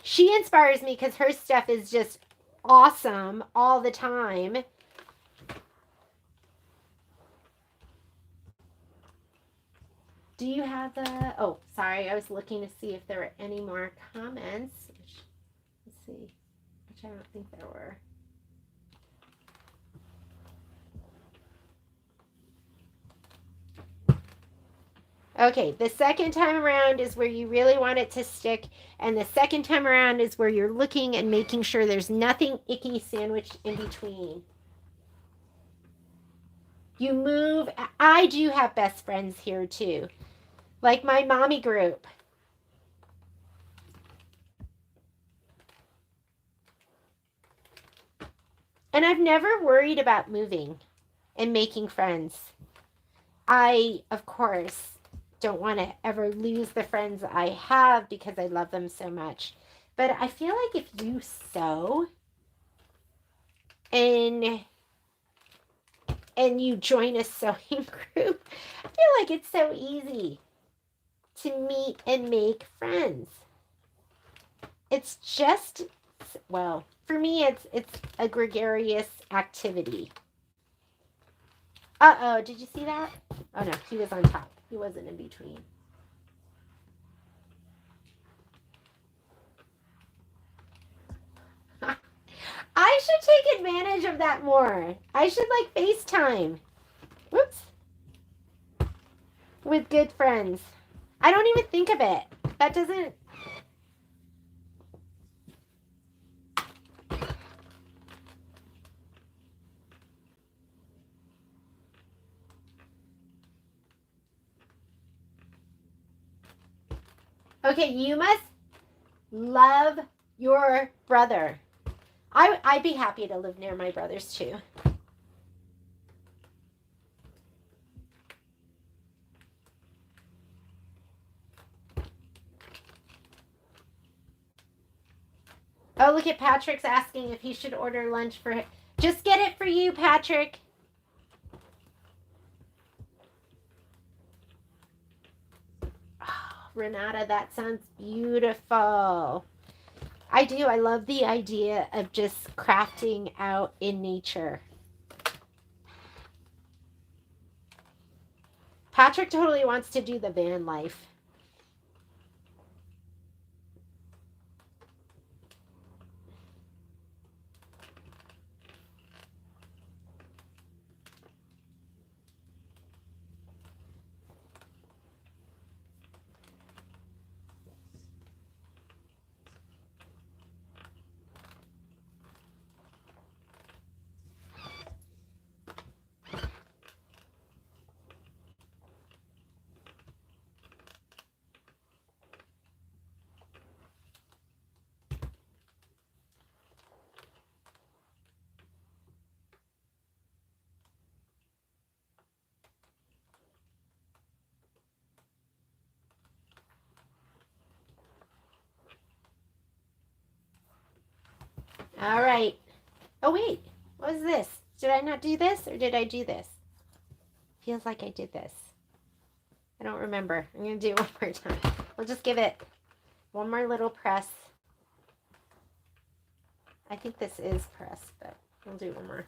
She inspires me because her stuff is just awesome all the time. Do you have the... Oh, sorry. I was looking to see if there were any more comments. Let's see. Which I don't think there were. Okay, the second time around is where you really want it to stick, and the second time around is where you're looking and making sure there's nothing icky sandwiched in between. You move. I do have best friends here too, like my mommy group. And I've never worried about moving and making friends. I, of course, don't want to ever lose the friends I have because I love them so much. But I feel like if you sew and you join a sewing group, I feel like it's so easy to meet and make friends. It's just, well, for me it's a gregarious activity. Uh-oh, did you see that? Oh no, he was on top. He wasn't in between. I should take advantage of that more. I should FaceTime. Whoops. With good friends. I don't even think of it. That doesn't... Okay, you must love your brother. I'd be happy to live near my brothers too. Oh, look at Patrick's asking if he should order lunch for him. Just get it for you, Patrick. Oh, Renata, that sounds beautiful. I do. I love the idea of just crafting out in nature. Patrick totally wants to do the van life. All right. Oh, wait. What was this? Did I not do this or did I do this? Feels like I did this. I don't remember. I'm going to do it one more time. We'll just give it one more little press. I think this is pressed, but we'll do one more.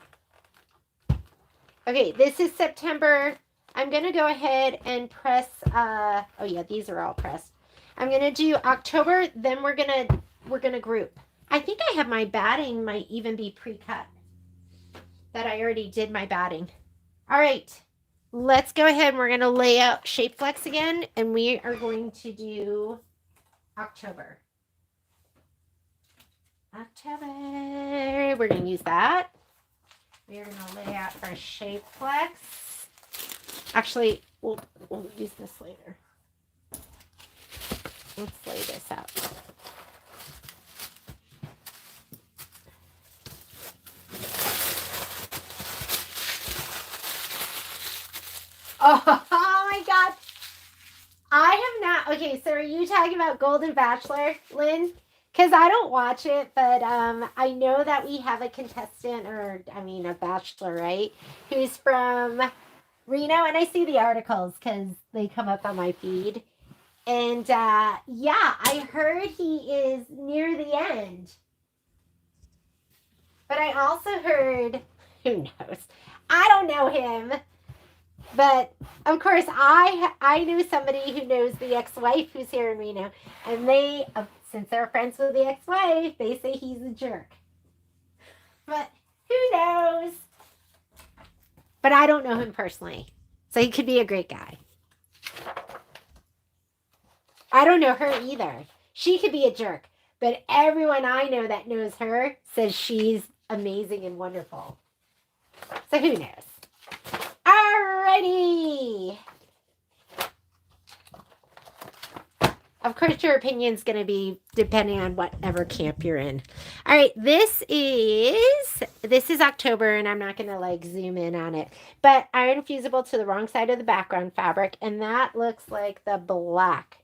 Okay, this is September. I'm going to go ahead and press, oh yeah, these are all pressed. I'm going to do October, then we're going to group. I think I have my batting might even be pre-cut. That I already did my batting. All right, let's go ahead and we're going to lay out Shapeflex again, and we are going to do October. October, we're going to use that. We are going to lay out our Shapeflex. Actually, we'll use this later. Let's lay this out. Oh my God. I have not. Okay, so are you talking about Golden Bachelor, Lynn? Because I don't watch it, but I know that we have a contestant, or I mean a bachelor, right? Who's from Reno, and I see the articles because they come up on my feed. And yeah, I heard he is near the end. But I also heard, who knows? I don't know him. But of course, I knew somebody who knows the ex-wife who's here in Reno, and they, since they're friends with the ex-wife, they say he's a jerk. But who knows? But I don't know him personally, so he could be a great guy. I don't know her either. She could be a jerk, but everyone I know that knows her says she's amazing and wonderful. So who knows? Alrighty. Of course, your opinion's going to be depending on whatever camp you're in. All right, this is October, and I'm not going to like zoom in on it. But iron fusible to the wrong side of the background fabric, and that looks like the black.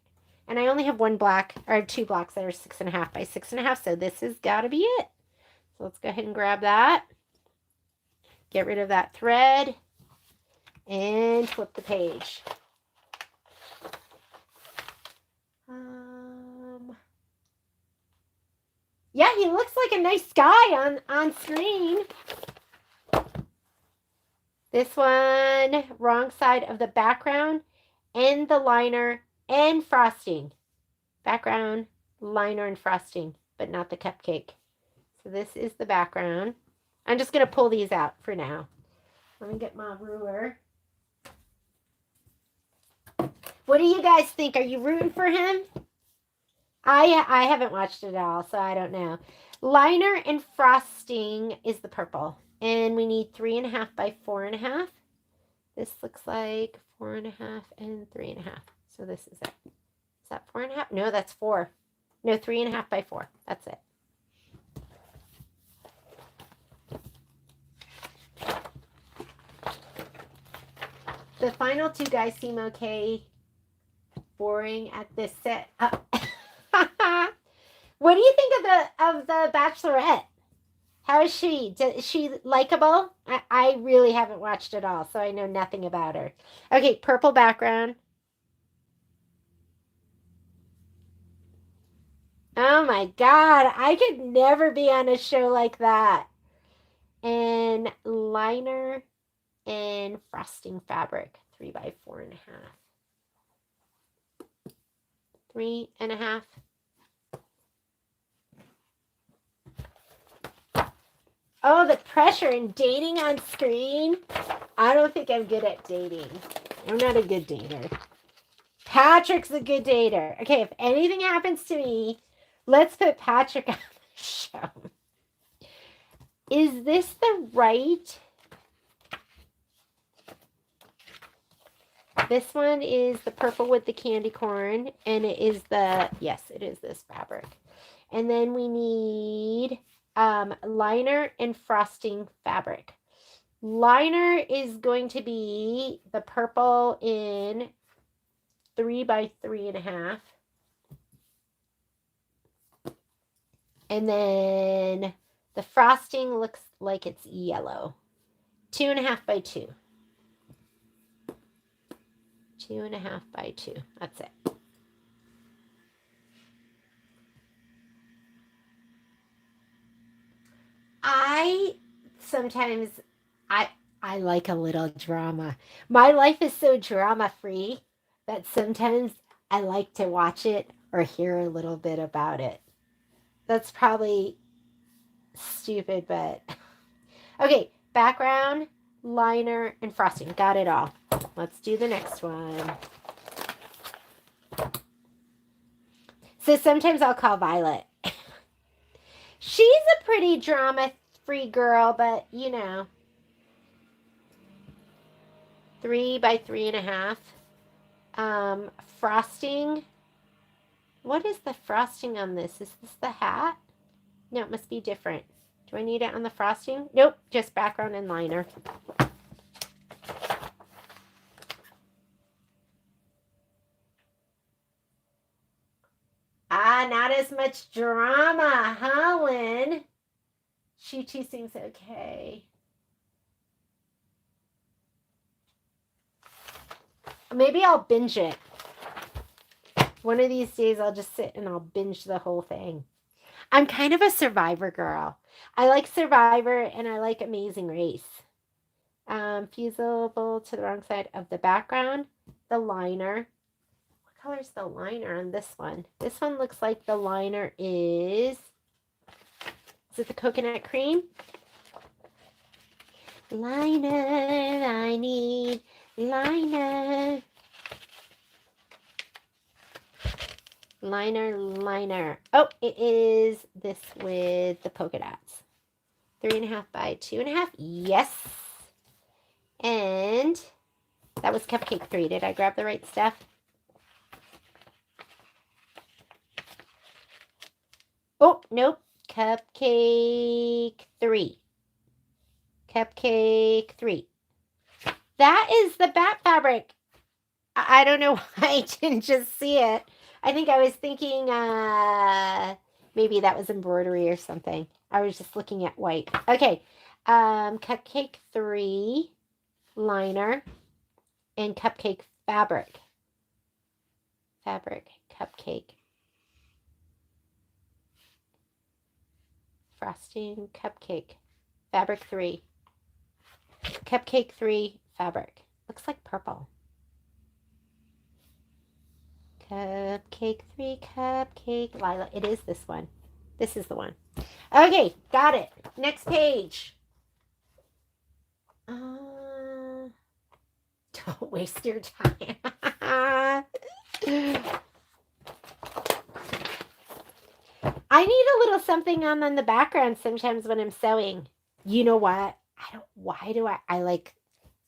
And I only have one black, or two blocks that are 6.5 by 6.5, so this has got to be it. So let's go ahead and grab that. Get rid of that thread. And flip the page. Yeah, he looks like a nice guy on screen. This one, wrong side of the background and the liner and frosting. Background, liner, and frosting, but not the cupcake. So this is the background. I'm just going to pull these out for now. Let me get my ruler. What do you guys think? Are you rooting for him? I haven't watched it at all, so I don't know. Liner and frosting is the purple. And we need 3.5 by 4.5. This looks like 4.5 and 3.5. So this is it. Is that 4.5? No, that's 4. No, 3.5 by 4. That's it. The final two guys seem okay. Boring at this set. What do you think of the Bachelorette? How is she? Is she likable? I really haven't watched it all, so I know nothing about her. Okay, purple background. Oh my God, I could never be on a show like that. And liner and frosting fabric, 3 by 4.5. 3.5. Oh, the pressure in dating on screen. I don't think I'm good at dating. I'm not a good dater. Patrick's a good dater. Okay, if anything happens to me, let's put Patrick on the show. Is this the right? This one is the purple with the candy corn, and it is yes, it is this fabric. And then we need liner and frosting fabric. Liner is going to be the purple in 3 by 3.5. And then the frosting looks like it's yellow. 2.5 by 2. 2.5 by 2. That's it. I sometimes I like a little drama. My life is so drama free that sometimes I like to watch it or hear a little bit about it. That's probably stupid, but okay, background, liner, and frosting. Got it all. Let's do the next one. So sometimes I'll call Violet. She's a pretty drama-free girl, but you know. 3 by 3.5. Frosting. What is the frosting on this? Is this the hat? No, it must be different. Do I need it on the frosting? Nope, just background and liner. Ah, not as much drama, huh, Lynn? She seems okay. Maybe I'll binge it. One of these days I'll just sit and I'll binge the whole thing. I'm kind of a Survivor girl. I like Survivor and I like Amazing Race. Fusible to the wrong side of the background. The liner. What color is the liner on this one? This one looks like the liner is it the coconut cream? Liner, I need liner. Liner. Oh, it is this with the polka dots. 3.5 by 2.5. Yes. And that was cupcake 3. Did I grab the right stuff? Oh, nope. Cupcake 3. Cupcake 3. That is the bat fabric. I don't know why I didn't just see it. I think I was thinking maybe that was embroidery or something. I was just looking at white. Okay. Cupcake 3 liner and cupcake fabric. Fabric, cupcake. Frosting, cupcake. Fabric 3. Cupcake 3 fabric. Looks like purple. Cupcake 3, cupcake lilac. It is this one. This is the one. Okay, got it. Next page. Don't waste your time. I need a little something on the background sometimes when I'm sewing. You know what? Why do I like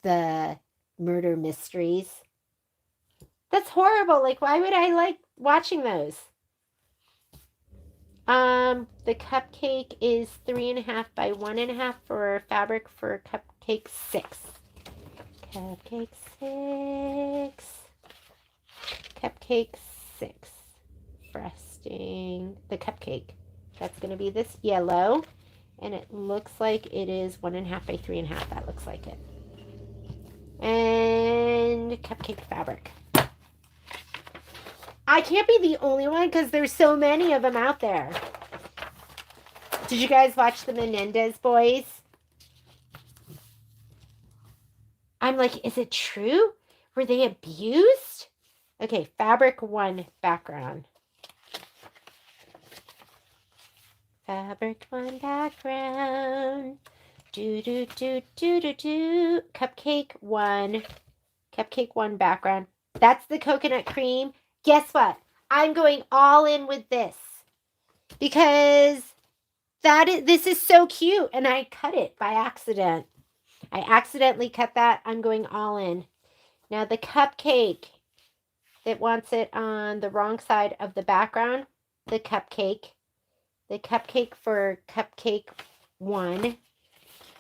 the murder mysteries? That's horrible. Like, why would I like watching those? The cupcake is 3.5 by 1.5 for fabric for cupcake 6. Cupcake 6. Cupcake 6. Frosting. frosting, the cupcake. That's going to be this yellow. And it looks like it is 1.5 by 3.5. That looks like it. And cupcake fabric. I can't be the only one because there's so many of them out there. Did you guys watch the Menendez boys? I'm like, is it true? Were they abused? Okay, fabric 1 background. Fabric 1 background. Do do do do do do. Cupcake 1. Cupcake 1 background. That's the coconut cream. Guess what? I'm going all in with this because this is so cute, and I cut it by accident. I accidentally cut that. I'm going all in. Now the cupcake that wants it on the wrong side of the background, the cupcake for cupcake 1.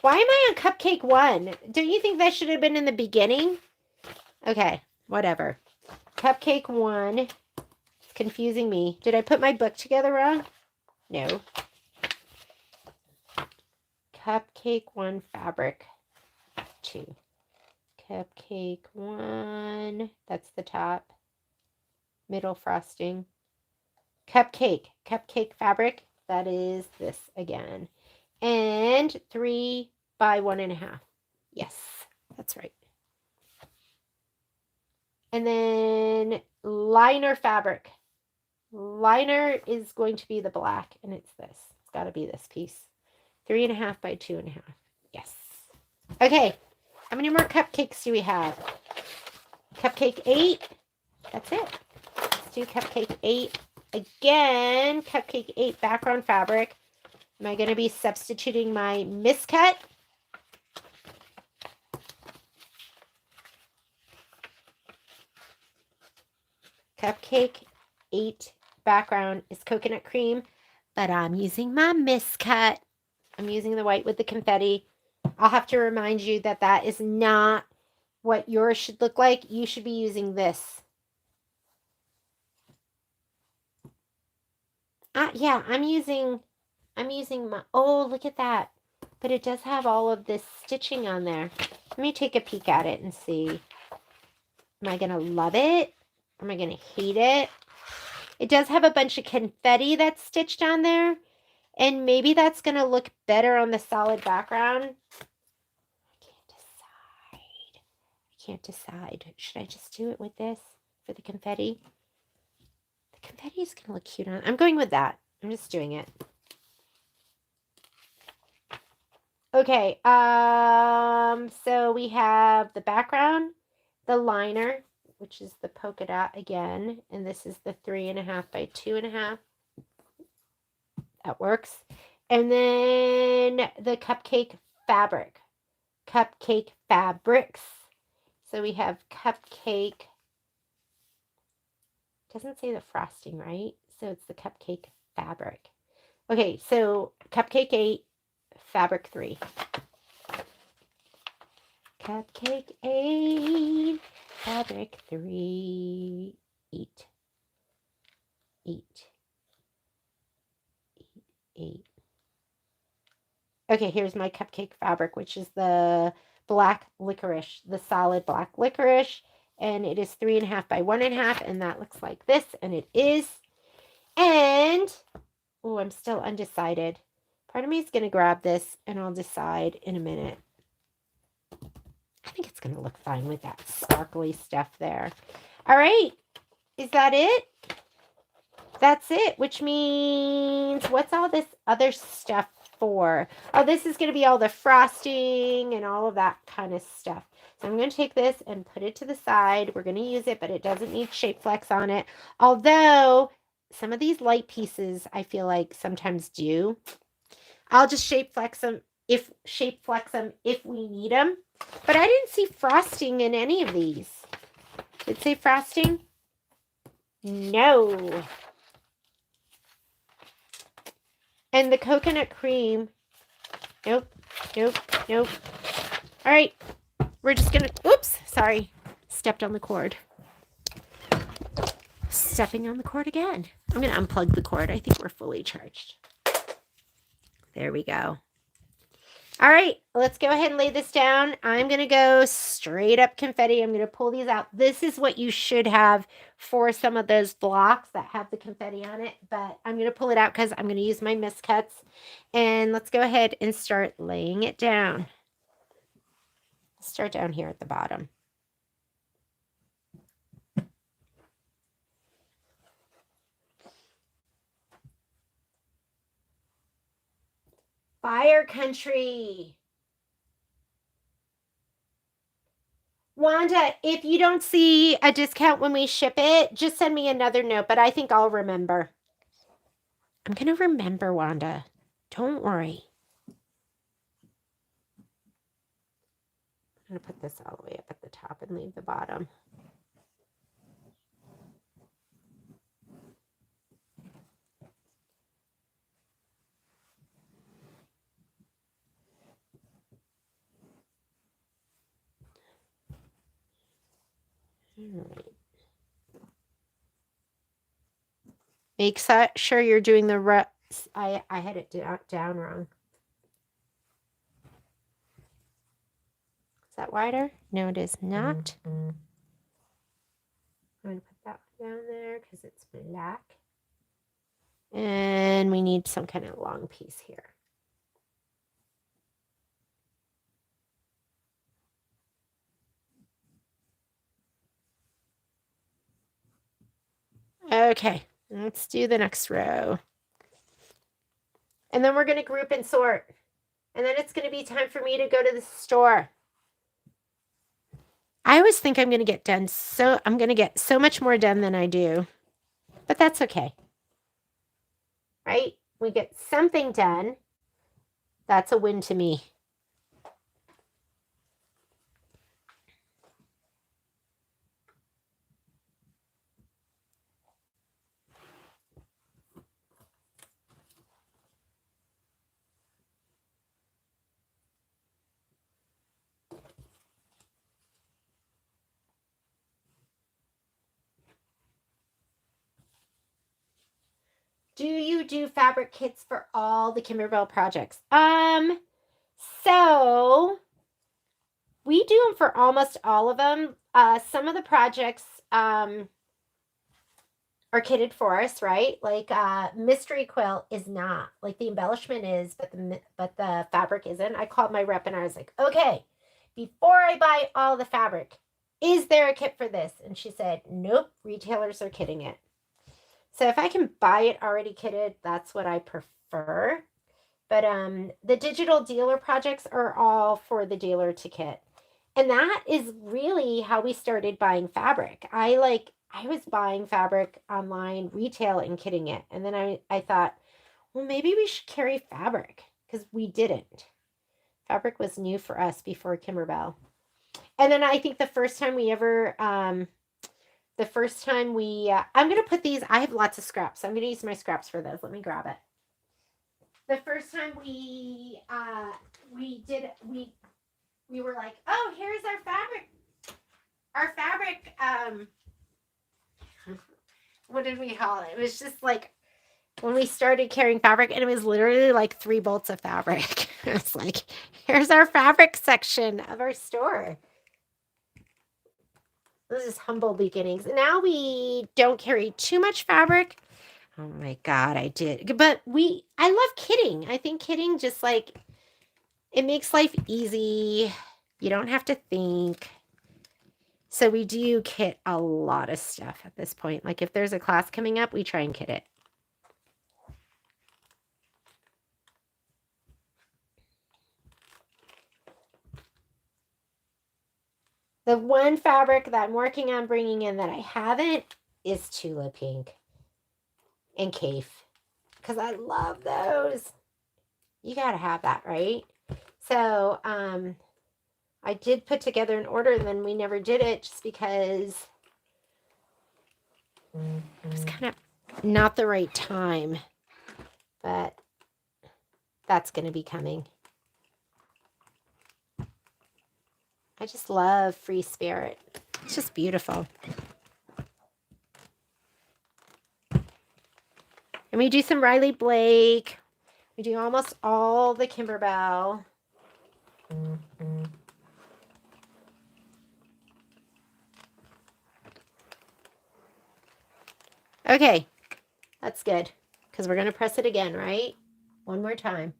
Why am I on cupcake 1? Don't you think that should have been in the beginning? Okay, whatever. Cupcake 1. It's confusing me. Did I put my book together wrong? No. Cupcake 1 fabric 2. Cupcake 1. That's the top. Middle frosting. Cupcake fabric. That is this again. And 3 by 1.5. Yes, that's right. And then liner fabric. Liner is going to be the black, and it's this. It's got to be this piece. 3.5 by 2.5. Yes. Okay. How many more cupcakes do we have? Cupcake 8. That's it. Let's do cupcake 8. Again, cupcake 8 background fabric. Am I going to be substituting my miscut? Cupcake 8 background is coconut cream, but I'm using my miscut. I'm using the white with the confetti. I'll have to remind you that that is not what yours should look like. You should be using this. Yeah, I'm using my, oh, look at that. But it does have all of this stitching on there. Let me take a peek at it and see. Am I going to love it? Am I going to hate it? It does have a bunch of confetti that's stitched on there. And maybe that's going to look better on the solid background. I can't decide. Should I just do it with this for the confetti? The confetti is going to look cute on. I'm going with that. I'm just doing it. Okay. So we have the background, the liner, which is the polka dot again, and this is the 3.5 by 2.5. That works. And then the cupcake fabric. Cupcake fabrics. So we have cupcake. Doesn't say the frosting, right? So it's the cupcake fabric. Okay, so cupcake 8, fabric 3. Cupcake 8, fabric 3. 8. 8. Okay, here's my cupcake fabric, which is the black licorice, the solid black licorice. And it is 3.5 by 1.5, and that looks like this, and it is. And, oh, I'm still undecided. Part of me is going to grab this, and I'll decide in a minute. I think it's going to look fine with that sparkly stuff there. All right, is that it? That's it, which means what's all this other stuff for? Oh, this is going to be all the frosting and all of that kind of stuff. So I'm going to take this and put it to the side. We're going to use it, but it doesn't need shape flex on it. Although some of these light pieces, I feel like sometimes do. I'll just shape flex them if we need them. But I didn't see frosting in any of these. Did it say frosting? No. And the coconut cream. Nope. All right. We're just going to, oops, sorry. Stepped on the cord. Stepping on the cord again. I'm going to unplug the cord. I think we're fully charged. There we go. All right, let's go ahead and lay this down. I'm going to go straight up confetti. I'm going to pull these out. This is what you should have for some of those blocks that have the confetti on it, but I'm going to pull it out because I'm going to use my miscuts. And let's go ahead and start laying it down. Start down here at the bottom. Fire Country. Wanda, if you don't see a discount when we ship it, just send me another note, but I think I'll remember. I'm going to remember, Wanda. Don't worry. I'm going to put this all the way up at the top and leave the bottom. All right. Make sure you're doing the right. I had it down wrong. Is that wider? No, it is not. I'm going to put that one down there because it's black. And we need some kind of long piece here. Okay, let's do the next row. And then we're going to group and sort. And then it's going to be time for me to go to the store. I always think I'm going to get so much more done than I do. But that's okay. Right? We get something done. That's a win to me. Do you do fabric kits for all the Kimberbell projects? So we do them for almost all of them. Some of the projects are kitted for us, right? Like mystery quilt is not. Like the embellishment is, but the fabric isn't. I called my rep and I was like, okay, before I buy all the fabric, is there a kit for this? And she said, nope, retailers are kitting it. So if I can buy it already kitted, that's what I prefer. But the digital dealer projects are all for the dealer to kit. And that is really how we started buying fabric. I was buying fabric online, retail, and kitting it. And then I thought, well, maybe we should carry fabric because we didn't. Fabric was new for us before Kimberbell. And then I think the first time I'm going to put these, I have lots of scraps. So I'm going to use my scraps for those. Let me grab it. The first time we were like, oh, here's our fabric, what did we call it? It was just like when we started carrying fabric, and it was literally like 3 bolts of fabric. It's like, here's our fabric section of our store. This is humble beginnings. Now we don't carry too much fabric. Oh my God, I did. But I love kitting. I think kitting just like, it makes life easy. You don't have to think. So we do kit a lot of stuff at this point. Like if there's a class coming up, we try and kit it. The one fabric that I'm working on bringing in that I haven't is Tula Pink and Cafe. Because I love those. You got to have that, right? So, I did put together an order and then we never did it just because it was kind of not the right time. But that's going to be coming. I just love Free Spirit. It's just beautiful. And we do some Riley Blake. We do almost all the Kimberbell. Okay, that's good. Because we're going to press it again, right? One more time.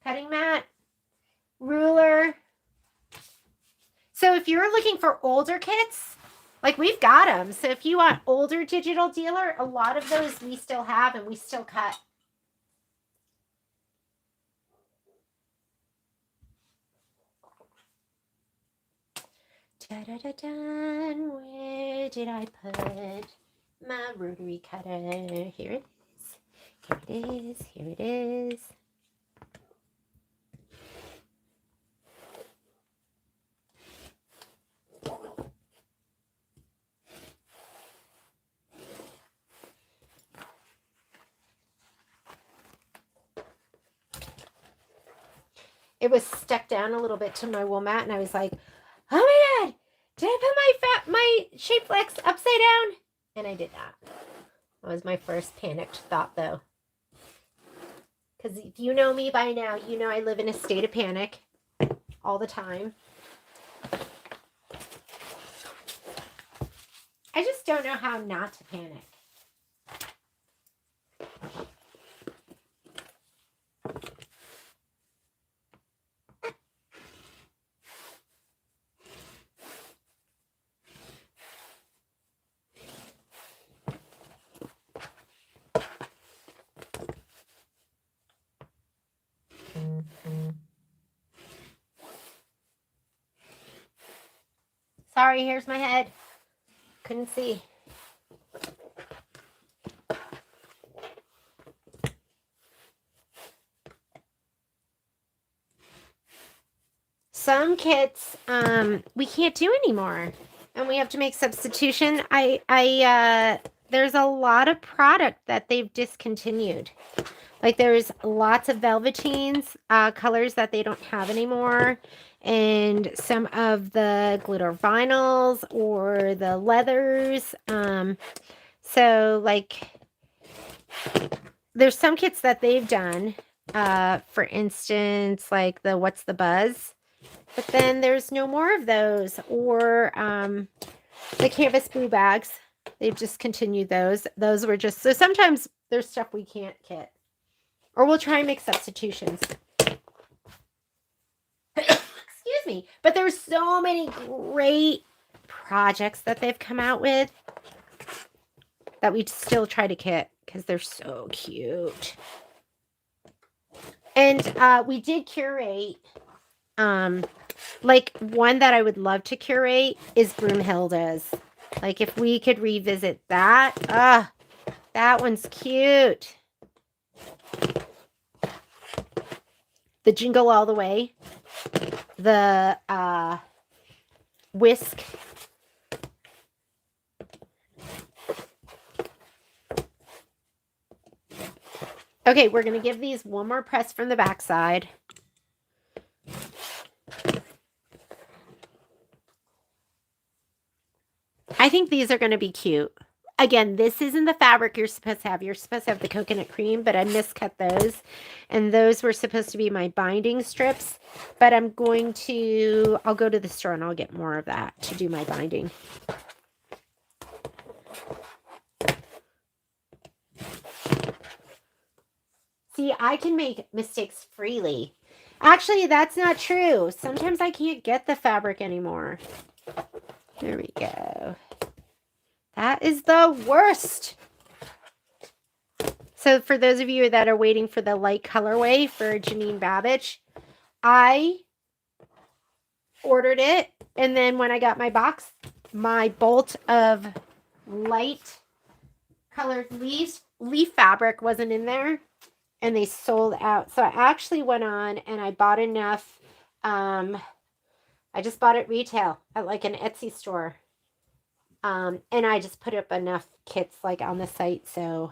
Cutting mat, ruler. So if you're looking for older kits, like we've got them. So if you want older digital dealer, a lot of those we still have and we still cut. Da-da-da-dun, where did I put my rotary cutter? Here it is. Here it is. Here it is. It was stuck down a little bit to my wool mat, and I was like, "Oh my god, did I put my shape flex upside down?" And I did not. That was my first panicked thought, though. Because if you know me by now, you know I live in a state of panic all the time. I just don't know how not to panic. Sorry, here's my head. Couldn't see. Some kits we can't do anymore, and we have to make substitution. There's a lot of product that they've discontinued. Like there's lots of velveteens, colors that they don't have anymore, and some of the glitter vinyls or the leathers. So like there's some kits that they've done, for instance, like the What's the Buzz, but then there's no more of those, or the canvas blue bags. They've discontinued those. Those were just, so sometimes there's stuff we can't kit. Or we'll try and make substitutions. Excuse me. But there's so many great projects that they've come out with that we still try to kit because they're so cute. And we did curate. Like one that I would love to curate is Broomhilda's. Like if we could revisit that. That one's cute. The Jingle All the Way, the Whisk. Okay, we're going to give these one more press from the back side. I think these are going to be cute. Again, this isn't the fabric you're supposed to have. You're supposed to have the coconut cream, but I miscut those. And those were supposed to be my binding strips. But I'll go to the store and I'll get more of that to do my binding. See, I can make mistakes freely. Actually, that's not true. Sometimes I can't get the fabric anymore. There we go. That is the worst. So for those of you that are waiting for the light colorway for Janine Babbage, I ordered it. And then when I got my box, my bolt of light colored leaf fabric wasn't in there. And they sold out. So I actually went on and I bought enough. I just bought it retail at like an Etsy store. And I just put up enough kits like on the site, so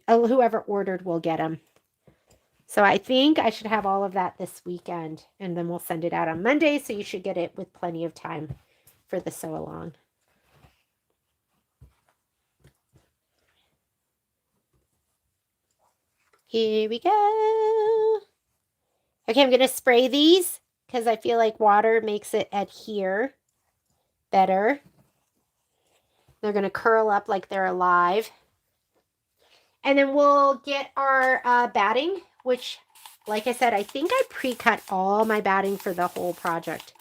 whoever ordered will get them. So I think I should have all of that this weekend, and then we'll send it out on Monday, so you should get it with plenty of time for the sew along. Here we go. Okay, I'm going to spray these because I feel like water makes it adhere better. They're going to curl up like they're alive. And then we'll get our batting, which, like I said, I think I pre-cut all my batting for the whole project.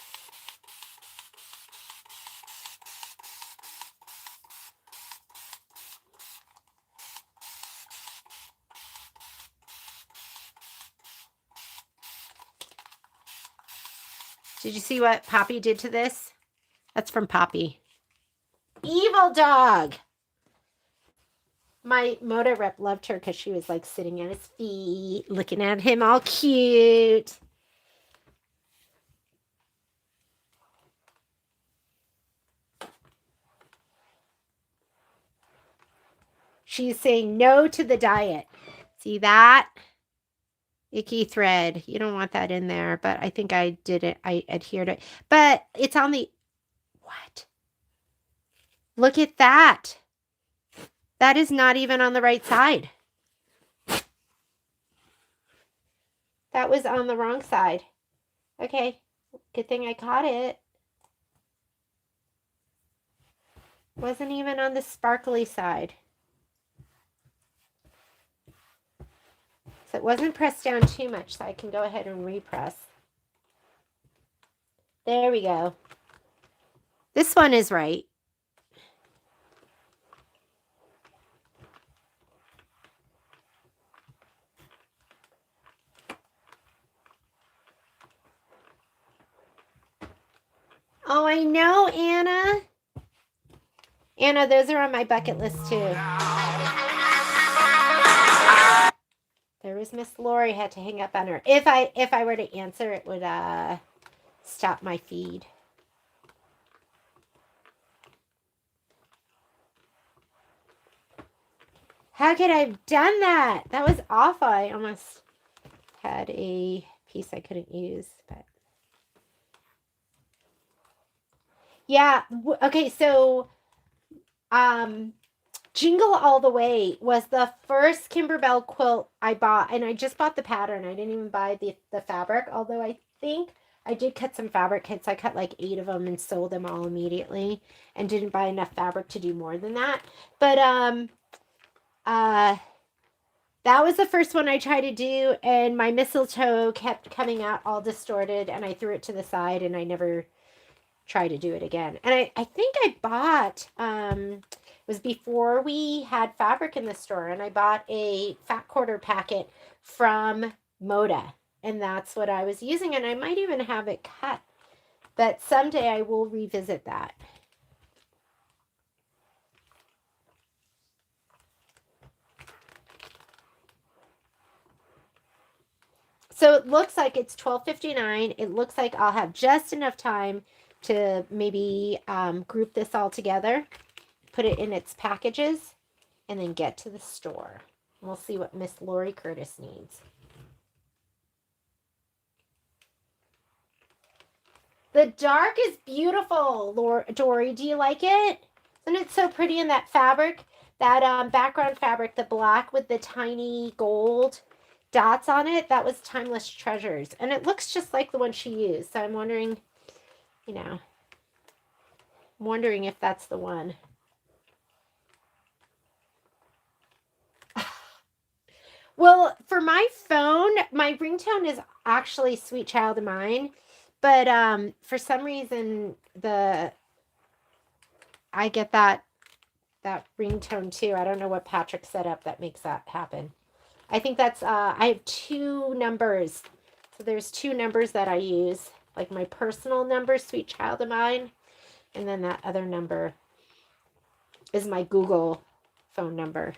Did you see what Poppy did to this? That's from Poppy. Evil dog! My Moda rep loved her because she was like sitting at his feet, looking at him all cute. She's saying no to the diet. See that? Icky thread. You don't want that in there, but I think I did it. I adhered it. But it's on the... What? Look at that. That is not even on the right side. That was on the wrong side. Okay. Good thing I caught it. Wasn't even on the sparkly side. So it wasn't pressed down too much, so I can go ahead and repress. There we go. This one is right. Oh, I know, Anna. Anna, those are on my bucket list too. There was Miss Lori, had to hang up on her. If I were to answer, it would stop my feed. How could I have done that? That was awful. I almost had a piece I couldn't use, but yeah. Okay, so Jingle All the Way was the first Kimberbell quilt I bought, and I just bought the pattern. I didn't even buy the fabric, although I think I did cut some fabric kits. I cut like 8 of them and sold them all immediately and didn't buy enough fabric to do more than that. But that was the first one I tried to do, and my mistletoe kept coming out all distorted, and I threw it to the side, and I never tried to do it again. And I think I bought, it was before we had fabric in the store, and I bought a fat quarter packet from Moda, and that's what I was using, and I might even have it cut, but someday I will revisit that. So it looks like it's $12.59. It looks like I'll have just enough time to maybe group this all together, put it in its packages, and then get to the store. We'll see what Miss Lori Curtis needs. The dark is beautiful, Dory. Do you like it? Isn't it so pretty in that fabric? That background fabric, the black with the tiny gold dots on it, that was Timeless Treasures. And it looks just like the one she used. So I'm wondering, you know, I'm wondering if that's the one. Well, for my phone, my ringtone is actually Sweet Child of Mine. But for some reason, I get that ringtone too. I don't know what Patrick set up that makes that happen. I think that's, I have 2 numbers. So there's 2 numbers that I use. Like my personal number, Sweet Child of Mine. And then that other number is my Google phone number.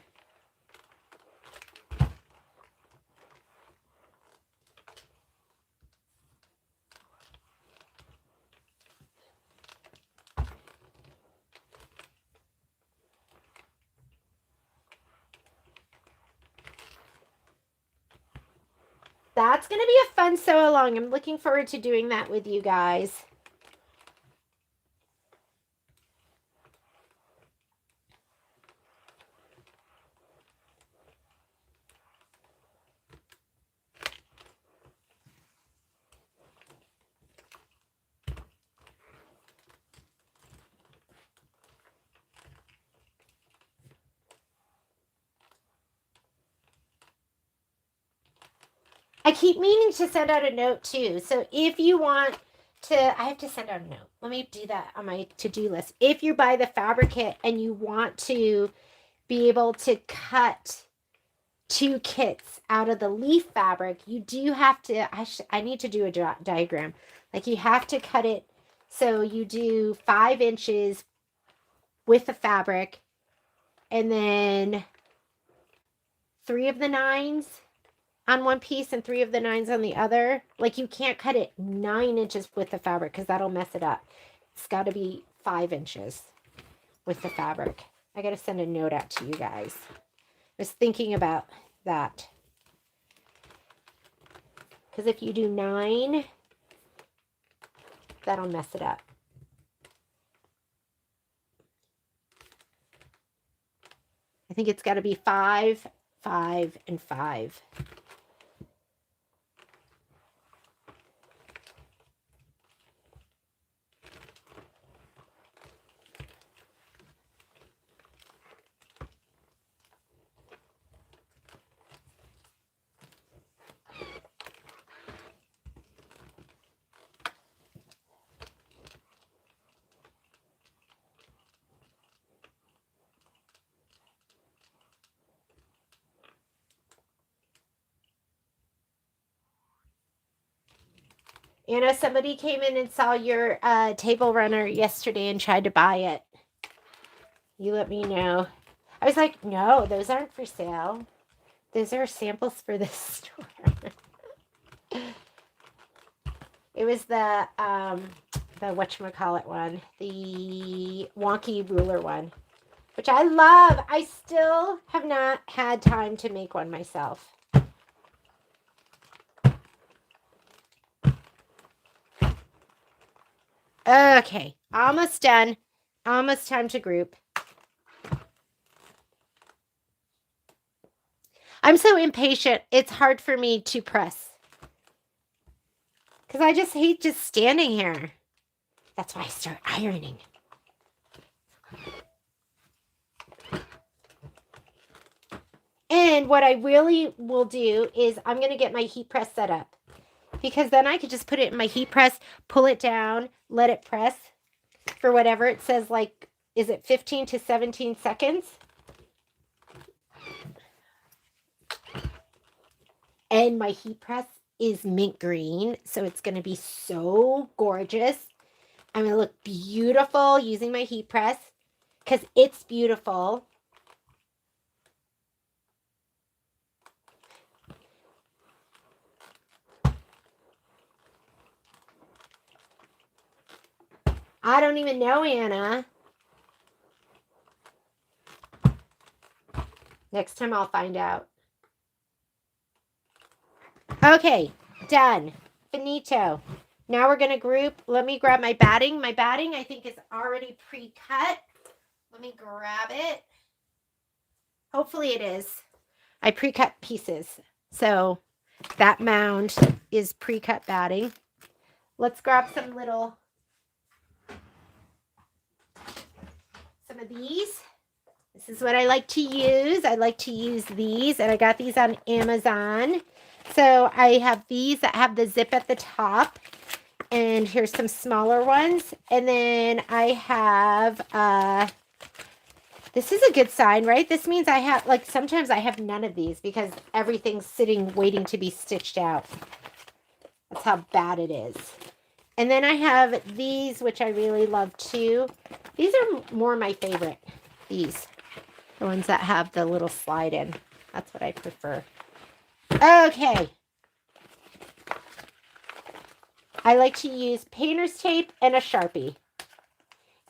That's going to be a fun sew along. I'm looking forward to doing that with you guys. I keep meaning to send out a note too. So if you want to, I have to send out a note. Let me do that on my to-do list. If you buy the fabric kit and you want to be able to cut 2 kits out of the leaf fabric, you do have to, I need to do a diagram. Like you have to cut it. So you do 5 inches with the fabric and then 3 of the 9s on one piece and 3 of the 9s on the other. Like you can't cut it 9 inches with the fabric because that'll mess it up. It's got to be 5 inches with the fabric. I got to send a note out to you guys. I was thinking about that. Because if you do 9, that'll mess it up. I think it's got to be 5, 5, and 5. Anna, somebody came in and saw your table runner yesterday and tried to buy it. You let me know. I was like, no, those aren't for sale. Those are samples for this store. It was the whatchamacallit one, the wonky ruler one, which I love. I still have not had time to make one myself. Okay, almost done. Almost time to group. I'm so impatient. It's hard for me to press. Because I just hate just standing here. That's why I start ironing. And what I really will do is I'm going to get my heat press set up. Because then I could just put it in my heat press, pull it down, let it press for whatever it says, like, is it 15 to 17 seconds? And my heat press is mint green, so it's going to be so gorgeous. I'm going to look beautiful using my heat press because it's beautiful. I don't even know, Anna. Next time I'll find out. Okay, done. Finito. Now we're going to group. Let me grab my batting. My batting, I think, is already pre-cut. Let me grab it. Hopefully it is. I pre-cut pieces. So that mound is pre-cut batting. Let's grab some of these. This is what I like to use. I like to use these, and I got these on Amazon. So I have these that have the zip at the top, and here's some smaller ones. And then I have, this is a good sign, right? This means I have, like, sometimes I have none of these because everything's sitting waiting to be stitched out. That's how bad it is. And then I have these, which I really love too. These are more my favorite. These. The ones that have the little slide in. That's what I prefer. Okay. I like to use painter's tape and a Sharpie.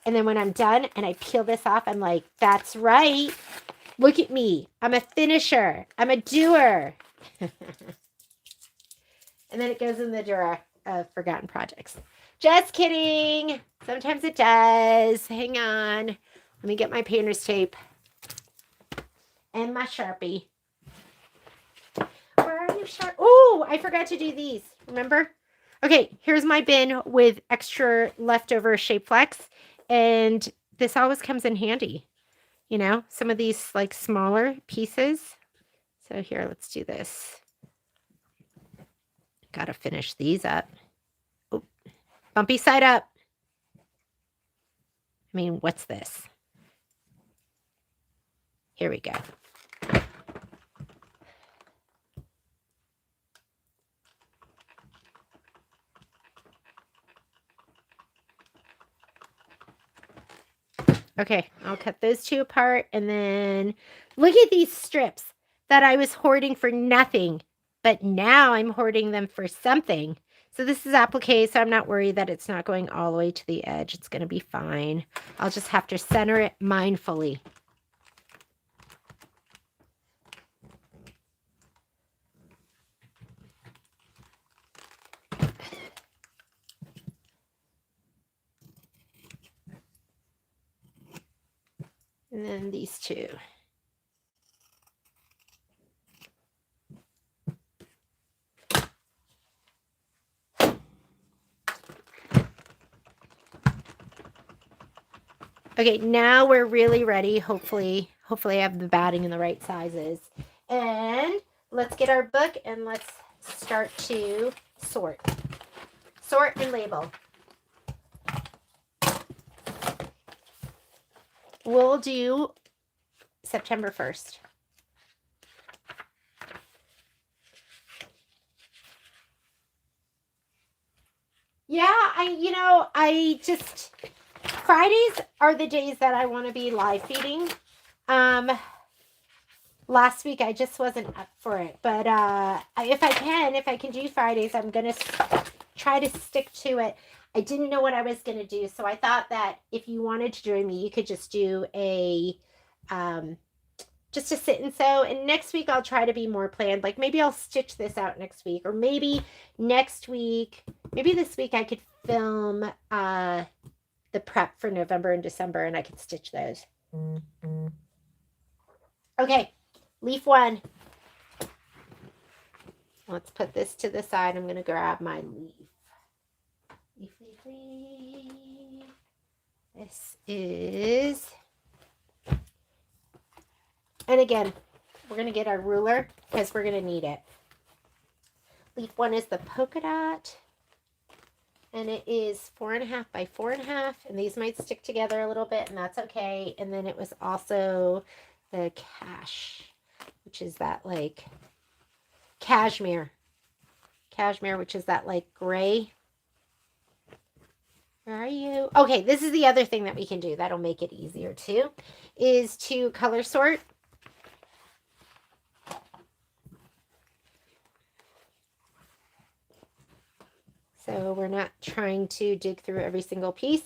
And then when I'm done and I peel this off, I'm like, that's right. Look at me. I'm a finisher. I'm a doer. And then it goes in the drawer of forgotten projects. Just kidding. Sometimes it does. Hang on. Let me get my painter's tape and my Sharpie. Where are you, Sharp? Oh, I forgot to do these. Remember? Okay, here's my bin with extra leftover shape flex. And this always comes in handy. You know, some of these like smaller pieces. So here, let's do this. Got to finish these up. Oh, bumpy side up. I mean, what's this? Here we go. Okay, I'll cut those two apart, and then look at these strips that I was hoarding for nothing, but now I'm hoarding them for something. So this is applique, so I'm not worried that it's not going all the way to the edge. It's going to be fine. I'll just have to center it mindfully. And then these two. Okay, now we're really ready. Hopefully I have the batting in the right sizes. And let's get our book and let's start to sort. Sort and label. We'll do September 1st. Yeah, I just Fridays are the days that I want to be live feeding. Last week I just wasn't up for it, but if I can do Fridays, I'm gonna try to stick to it. I didn't know what I was gonna do, so I thought that if you wanted to join me, you could just do a just to sit and sew. And next week I'll try to be more planned. Like maybe I'll stitch this out next week, or maybe next week, maybe this week I could film the prep for November and December, and I could stitch those. Okay, leaf 1. Let's put this to the side. I'm going to grab my leaf. Leaf. This is, and again, we're going to get our ruler because we're going to need it. Leaf 1 is the polka dot, and it is 4.5 by 4.5, and these might stick together a little bit, and that's okay. And then it was also the cash, which is that like cashmere, which is that like gray. Where are you? Okay, this is the other thing that we can do that'll make it easier too, is to color sort. So we're not trying to dig through every single piece.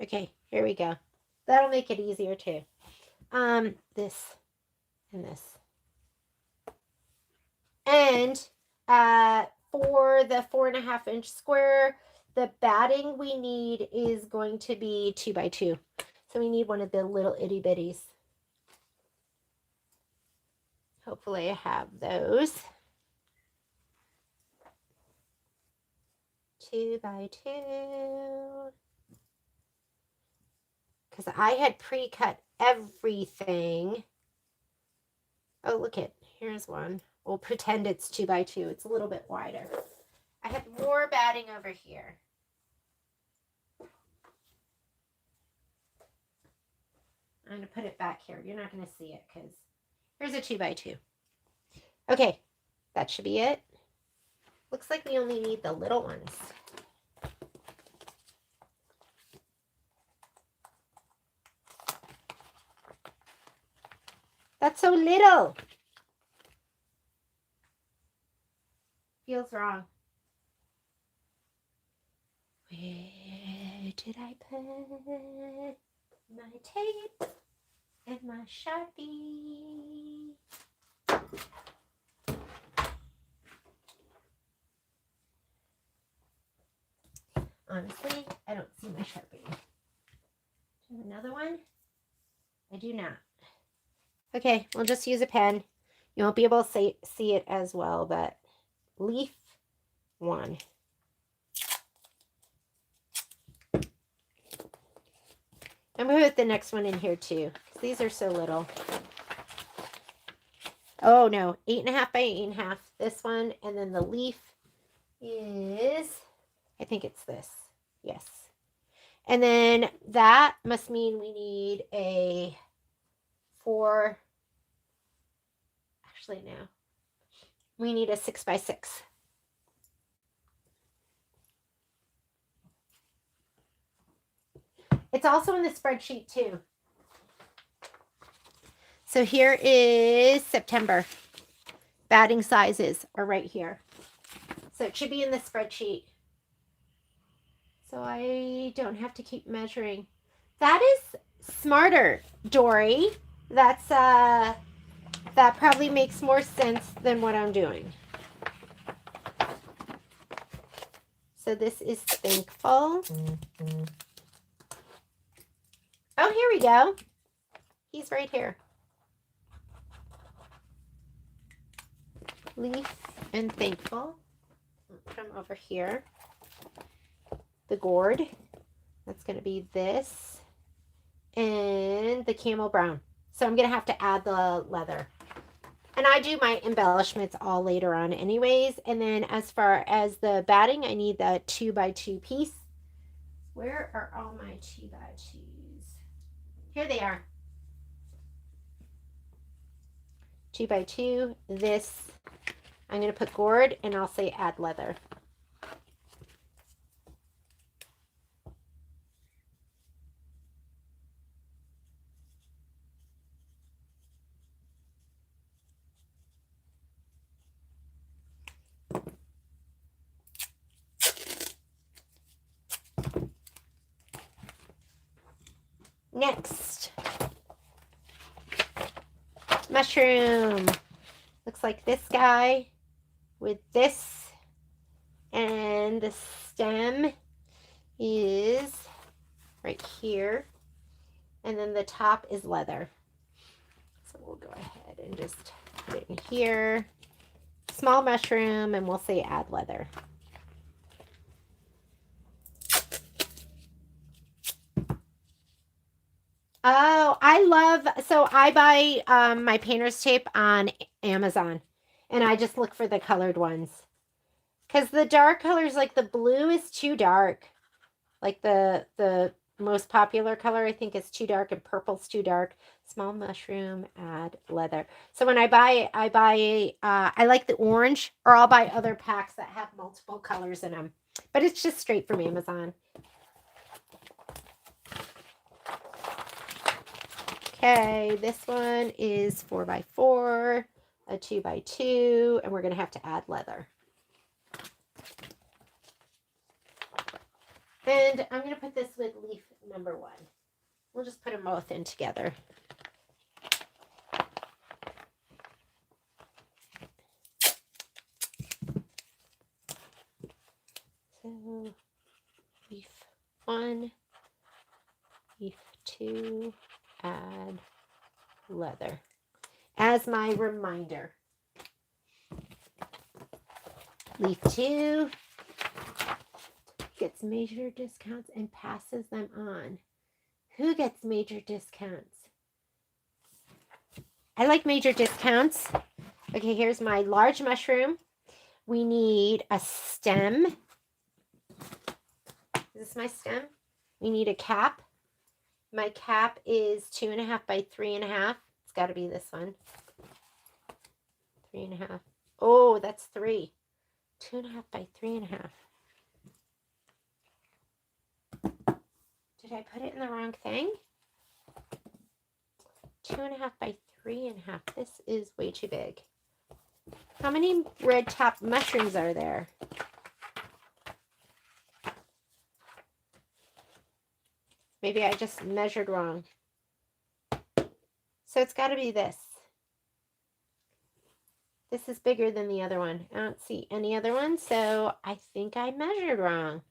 Okay, here we go. That'll make it easier too. This and this. And for the 4.5-inch square, the batting we need is going to be 2 by 2. So we need one of the little itty bitties. Hopefully I have those. 2 by 2. Because I had pre-cut everything. Oh, look it. Here's one. We'll pretend it's 2 by 2. It's a little bit wider. I have more batting over here. I'm going to put it back here. You're not going to see it because here's a 2 by 2. Okay, that should be it. Looks like we only need the little ones. That's so little. Feels wrong. Where did I put my tape and my Sharpie? Honestly, I don't see my Sharpie. Do you have another one? I do not. Okay, we'll just use a pen. You won't be able to see it as well, but leaf 1. I'm going to put the next one in here too, because these are so little. Oh no, 8.5 by 8.5. This one, and then the leaf is, I think it's this. Yes. And then that must mean we need a 4. Actually, no. We need a 6 by 6. It's also in the spreadsheet too. So here is September. Batting sizes are right here. So it should be in the spreadsheet. So I don't have to keep measuring. That is smarter, Dory. That's that probably makes more sense than what I'm doing. So this is thankful. Oh, here we go. He's right here. Leaf and thankful. Put him over here. The gourd. That's going to be this. And the camel brown. So I'm going to have to add the leather. And I do my embellishments all later on anyways. And then as far as the batting, I need the 2 by 2 piece. Where are all my 2 by 2s? Here they are. 2 by 2. This, I'm going to put gourd and I'll say add leather. Next, mushroom. Looks like this guy with this, and the stem is right here, and then the top is leather. So we'll go ahead and just put it in here. Small mushroom, and we'll say add leather. Oh, I buy my painter's tape on Amazon, and I just look for the colored ones. Because the dark colors, like the blue is too dark. Like the most popular color, I think, is too dark, and purple's too dark. Small mushroom, add leather. So when I buy, I like the orange, or I'll buy other packs that have multiple colors in them. But it's just straight from Amazon. Okay, this one is 4 by 4, a 2 by 2, and we're going to have to add leather. And I'm going to put this with leaf number 1. We'll just put them both in together. So, leaf 1, leaf 2, add leather as my reminder. Leaf 2 gets major discounts and passes them on. Who gets major discounts? I like major discounts. Okay, here's my large mushroom. We need a stem. Is this my stem? We need a cap. My cap is 2.5 by 3.5. It's got to be this one. 3.5. Oh, that's 3. 2.5 by 3.5. Did I put it in the wrong thing? 2.5 by 3.5. This is way too big. How many red top mushrooms are there? Maybe I just measured wrong. So it's got to be this. This is bigger than the other one. I don't see any other one, so I think I measured wrong.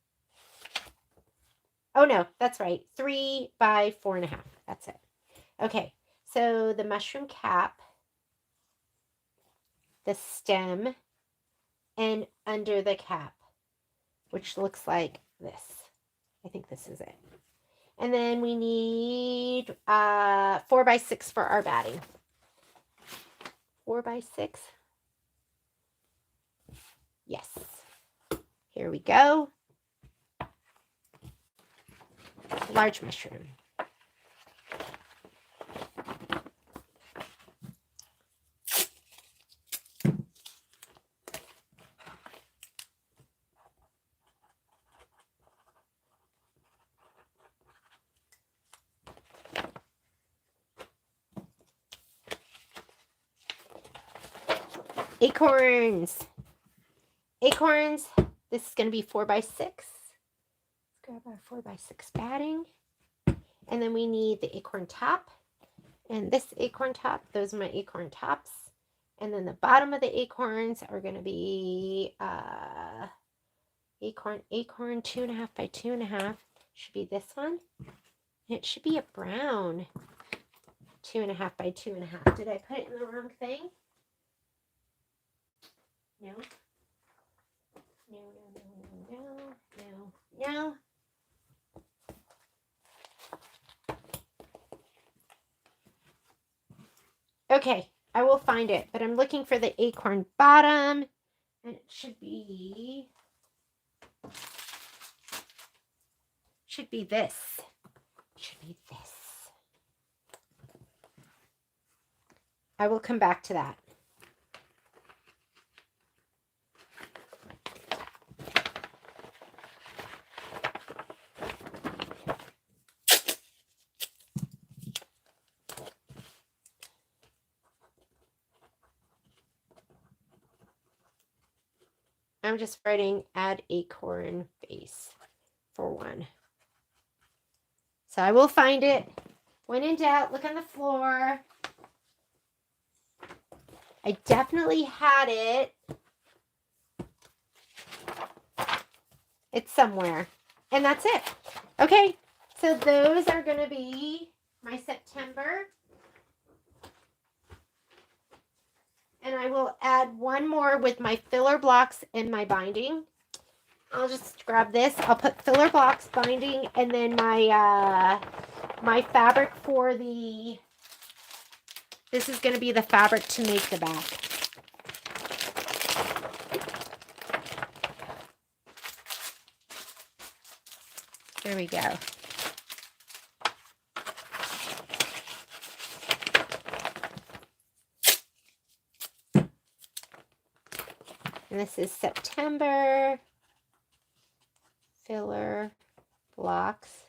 Oh, no, that's right. 3 by 4.5. That's it. Okay, so the mushroom cap, the stem, and under the cap, which looks like this. I think this is it. And then we need 4 by 6 for our batting. 4 by 6. Yes. Here we go. Large mushroom. Acorns. Acorns. This is going to be 4 by 6. Let's grab our 4 by 6 batting. And then we need the acorn top. And this acorn top, those are my acorn tops. And then the bottom of the acorns are going to be acorn 2.5 by 2.5. Should be this one. It should be a brown 2.5 by 2.5. Did I put it in the wrong thing? No. No. Okay, I will find it, but I'm looking for the acorn bottom, and it should be this. Should be this. I will come back to that. I'm just writing add acorn base for 1. So I will find it. When in doubt, look on the floor. I definitely had it. It's somewhere. And that's it. Okay, so those are going to be my September. And I will add one more with my filler blocks and my binding. I'll just grab this. I'll put filler blocks, binding, and then my my fabric for the, this is going to be the fabric to make the back. There we go. And this is September filler blocks,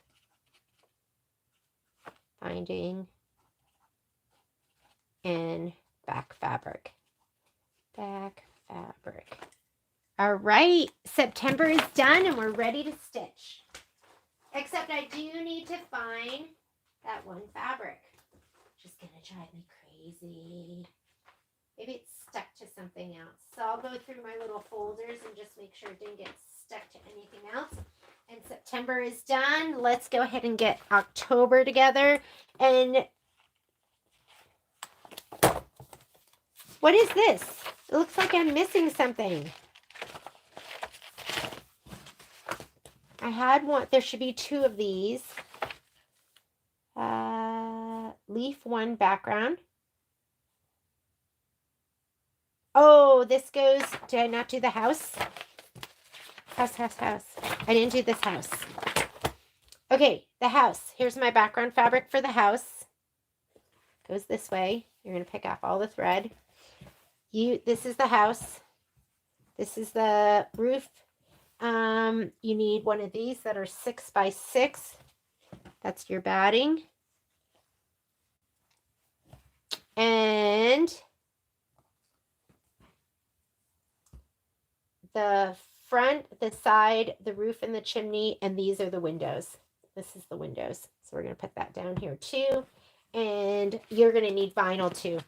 binding, and back fabric. Back fabric. All right, September is done and we're ready to stitch. Except I do need to find that one fabric. Which is gonna drive me crazy. Maybe it's stuck to something else. So I'll go through my little folders and just make sure it didn't get stuck to anything else. And September is done. Let's go ahead and get October together. And what is this? It looks like I'm missing something. I had one. There should be 2 of these. Leaf 1 background. Oh, this goes, did I not do the house? House. I didn't do this house. Okay, the house. Here's my background fabric for the house. Goes this way. You're going to pick off all the thread. This is the house. This is the roof. You need one of these that are 6 by 6. That's your batting. And the front, the side, the roof, and the chimney, and these are the windows. This is the windows. So we're going to put that down here too. And you're going to need vinyl too.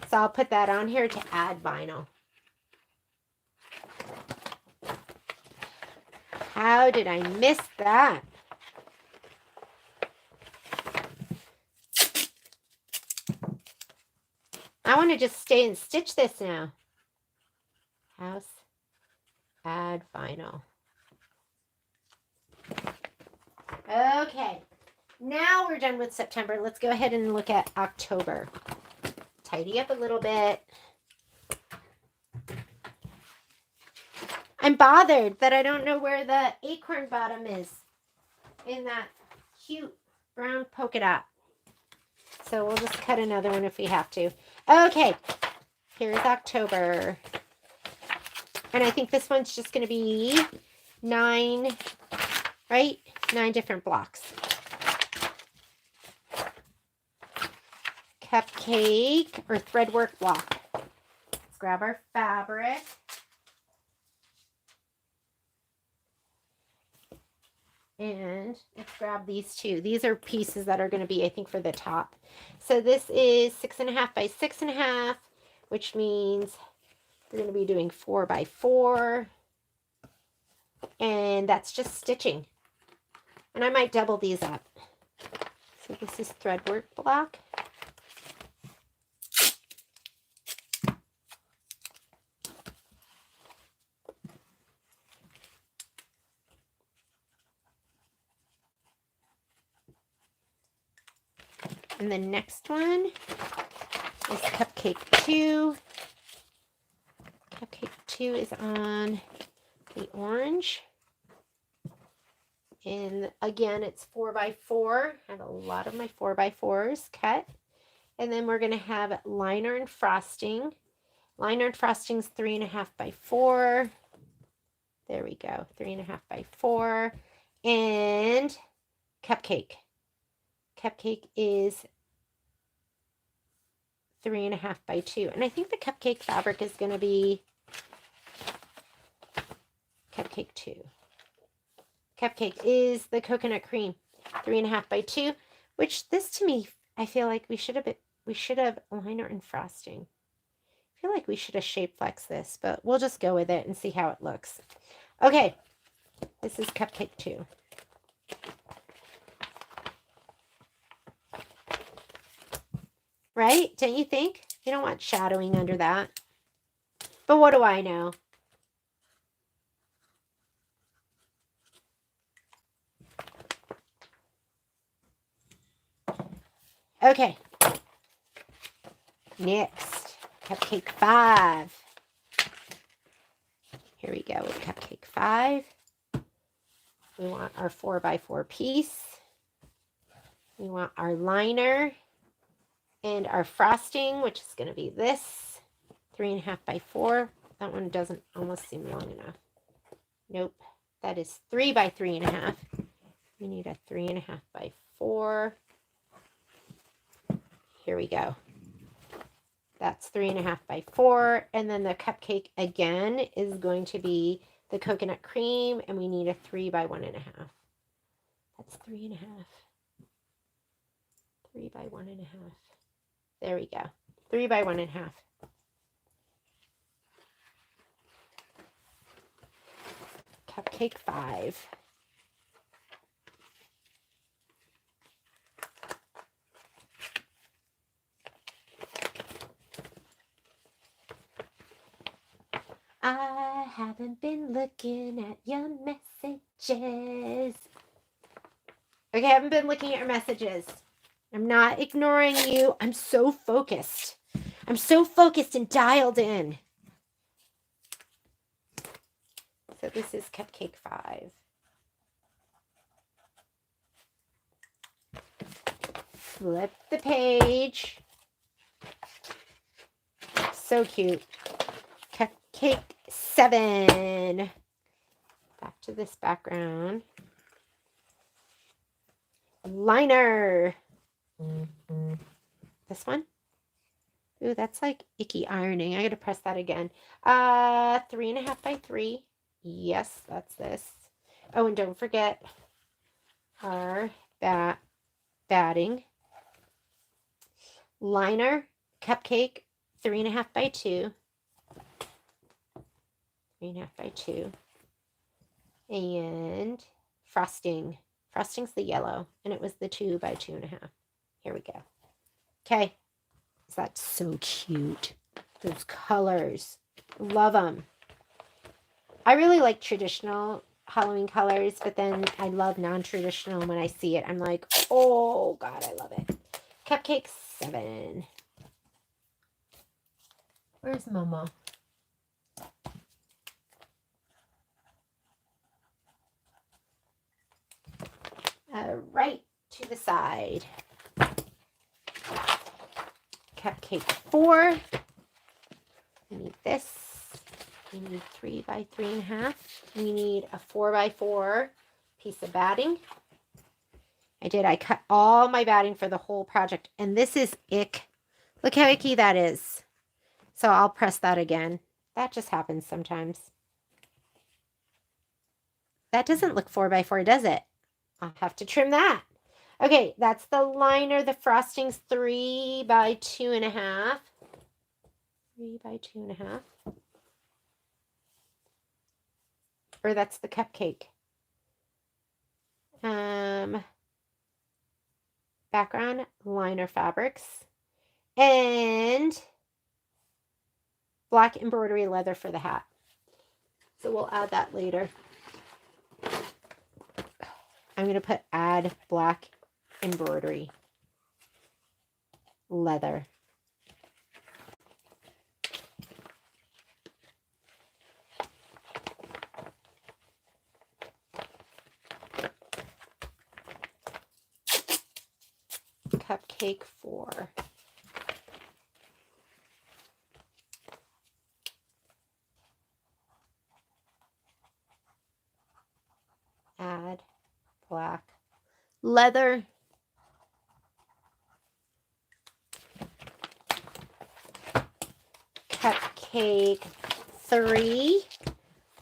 So I'll put that on here to add vinyl. How did I miss that? I want to just stay and stitch this now. House, add vinyl. Okay, now we're done with September. Let's go ahead and look at October. Tidy up a little bit. I'm bothered that I don't know where the acorn bottom is in that cute brown polka dot. So we'll just cut another one if we have to. Okay, here's October. And I think this one's just going to be 9, right? 9 different blocks. Cupcake or threadwork block. Let's grab our fabric. And let's grab these two. These are pieces that are going to be, I think, for the top. So this is 6.5 by 6.5, which means we're going to be doing 4 by 4. And that's just stitching. And I might double these up. So this is threadwork block. And the next one is Cupcake 2. Cupcake 2 is on the orange. And again, it's 4 by 4. I have a lot of my 4 by 4s cut. And then we're going to have liner and frosting. Liner and frosting is 3.5 by 4. There we go, 3.5 by 4. And cupcake. Cupcake is 3.5 by 2. And I think the cupcake fabric is going to be Cupcake 2. Cupcake is the coconut cream, 3.5 by 2, which this to me, I feel like we should have liner and frosting. I feel like we should have shape flexed this, but we'll just go with it and see how it looks. Okay, this is Cupcake 2. Right? Don't you think? You don't want shadowing under that. But what do I know? Okay. Next, Cupcake 5. Here we go with Cupcake 5. We want our 4 by 4 piece. We want our liner and our frosting, which is going to be this 3.5 by 4. That one doesn't almost seem long enough. Nope, that is 3 by 3.5. We need a 3.5 by 4. Here we go. That's 3.5 by 4. And then the cupcake again is going to be the coconut cream, and we need a 3 by 1.5. That's 3.5. 3 by 1.5. There we go. 3 by 1.5. Cupcake 5. I haven't been looking at your messages. Okay, I haven't been looking at your messages. I'm not ignoring you. I'm so focused. I'm so focused and dialed in. So this is Cupcake 5. Flip the page. So cute. Cupcake 7. Back to this background. Liner. This one. Ooh, that's like icky ironing. I gotta press that again. 3.5 by 3. Yes, that's this. Oh, and don't forget our batting. Liner, cupcake, 3.5 by 2. 3.5 by 2. And frosting. Frosting's the yellow, and it was the 2 by 2.5. Here we go. Okay. Is that so cute? Those colors. Love them. I really like traditional Halloween colors, but then I love non-traditional. When I see it, I'm like, oh, God, I love it. Cupcake 7. Where's Momo? Right to the side. Cupcake 4. We need this. We need 3 by 3.5. We need a 4 by 4 piece of batting. I cut all my batting for the whole project. And this is ick. Look how icky that is. So I'll press that again. That just happens sometimes. That doesn't look 4 by 4, does it? I'll have to trim that. Okay, that's the liner. The frosting's 3 by 2.5. 3 by 2.5. Or that's the cupcake. Background, liner fabrics. And black embroidery leather for the hat. So we'll add that later. I'm going to put add black embroidery leather. Cupcake 4. Add black leather. Cupcake 3.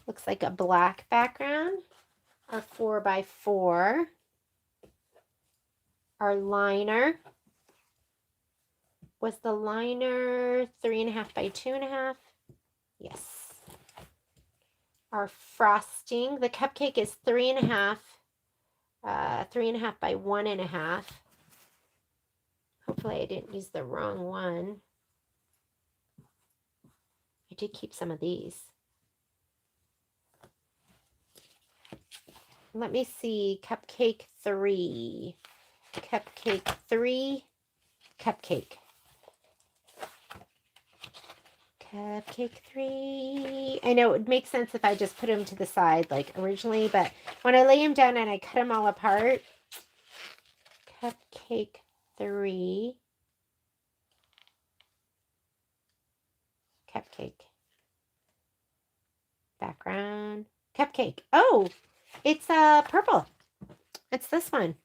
Looks like a black background. Our 4 by 4. Our liner. Was the liner 3.5 by 2.5? Yes. Our frosting. The cupcake is 3.5. 3.5 by 1.5. Hopefully I didn't use the wrong one. I did keep some of these. Let me see. Cupcake 3. Cupcake 3. Cupcake. Cupcake 3. I know it would make sense if I just put them to the side like originally, but when I lay them down and I cut them all apart, Cupcake 3. Cupcake. Background. Cupcake. Oh, it's purple. It's this one.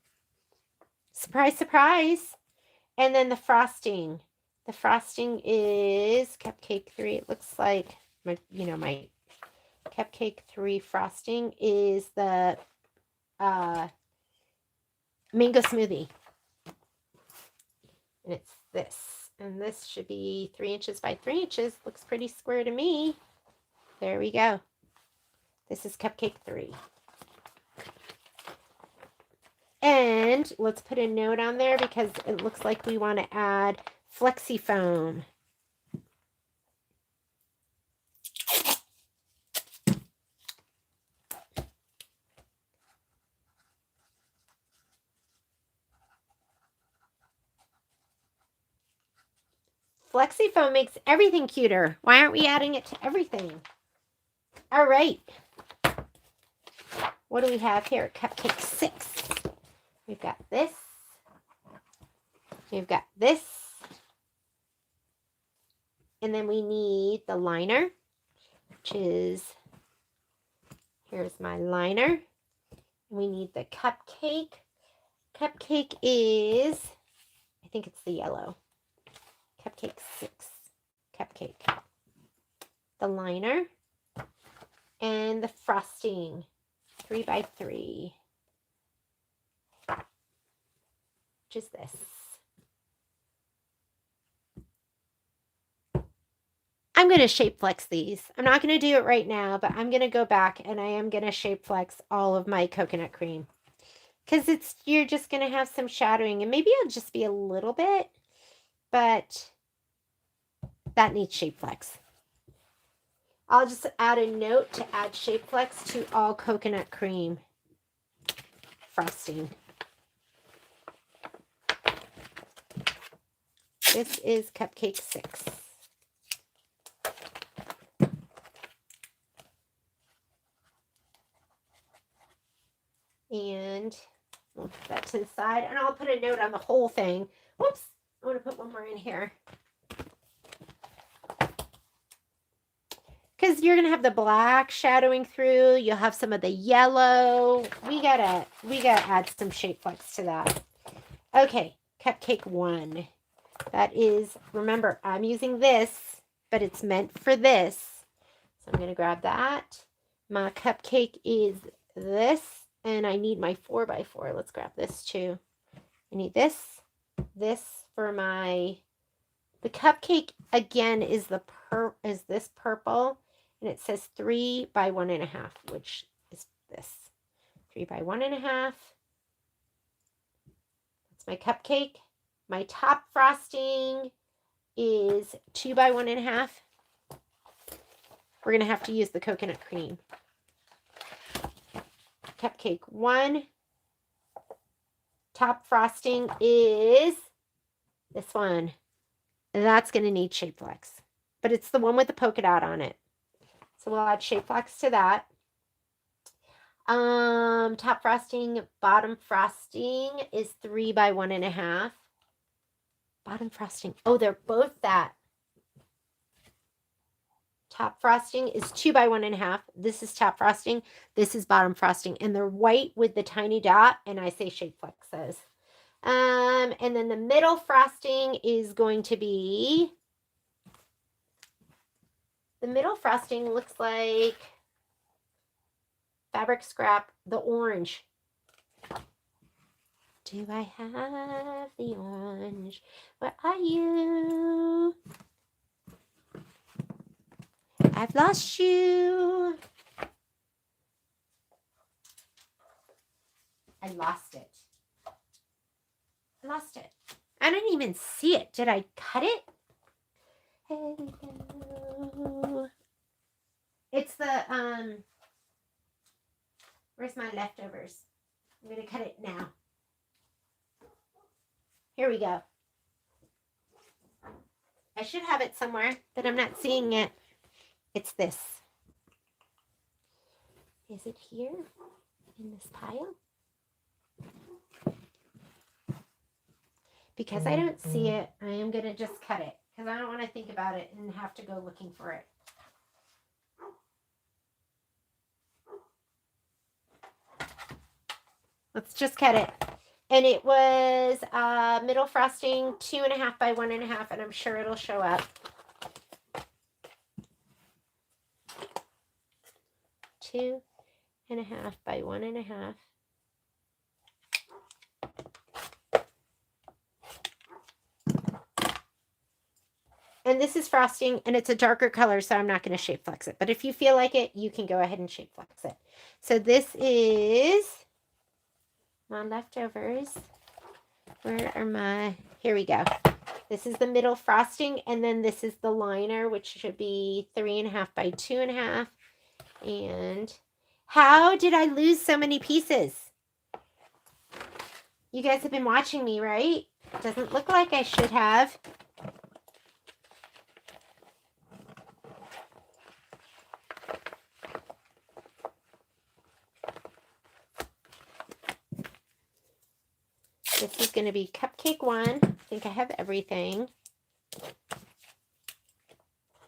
Surprise, surprise. And then the frosting. The frosting is Cupcake 3. It looks like my Cupcake 3 frosting is the mango smoothie. And it's this. And this should be 3 inches by 3 inches. Looks pretty square to me. There we go. This is Cupcake 3. And let's put a note on there because it looks like we want to add flexi foam. Flexi foam makes everything cuter. Why aren't we adding it to everything? All right. What do we have here? Cupcake 6. We've got this. We've got this. And then we need the liner, which is, here's my liner. We need the cupcake. Cupcake is, I think it's the yellow. Cupcake 6. Cupcake. The liner. And the frosting. 3 by 3. Which is this. I'm going to shape flex these. I'm not going to do it right now, but I'm going to go back and I am going to shape flex all of my coconut cream. Because you're just going to have some shadowing, and maybe it'll just be a little bit, but that needs shape flex. I'll just add a note to add shape flex to all coconut cream frosting. This is Cupcake 6. And we'll put that to the side, and I'll put a note on the whole thing. Whoops, I want to put one more in here. Because you're going to have the black shadowing through. You'll have some of the yellow. We gotta add some shape flex to that. Okay, Cupcake 1. That is, remember, I'm using this, but it's meant for this. So I'm going to grab that. My cupcake is this. And I need my 4 by 4. Let's grab this too. I need this for the cupcake again is this purple, and it says 3 by 1.5, which is this. 3 by 1.5. That's my cupcake. My top frosting is 2 by 1.5. We're gonna have to use the coconut cream. Cupcake 1. Top frosting is this one. And that's going to need shape flex. But it's the one with the polka dot on it. So we'll add shape flex to that. Top frosting, bottom frosting is 3 by 1.5. Bottom frosting. Oh, they're both that. Top frosting is 2 by 1.5. This is top frosting. This is bottom frosting. And they're white with the tiny dot. And I say shape flexes. And then the middle frosting is going to be... The middle frosting looks like fabric scrap, the orange. Do I have the orange? Where are you? I've lost you. I lost it. I lost it. I didn't even see it. Did I cut it? Hello. It's the, where's my leftovers? I'm going to cut it now. Here we go. I should have it somewhere, but I'm not seeing it. It's this. Is it here in this pile? Because I don't see it, I am going to just cut it. Because I don't want to think about it and have to go looking for it. Let's just cut it. And it was middle frosting, 2.5 by 1.5, and I'm sure it'll show up. 2.5 by 1.5. And this is frosting, and it's a darker color, so I'm not going to shape flex it. But if you feel like it, you can go ahead and shape flex it. So this is my leftovers. Where are my... Here we go. This is the middle frosting, and then this is the liner, which should be 3.5 by 2.5. And how did I lose so many pieces? You guys have been watching me, right? Doesn't look like I should have. This is going to be cupcake 1. I think I have everything.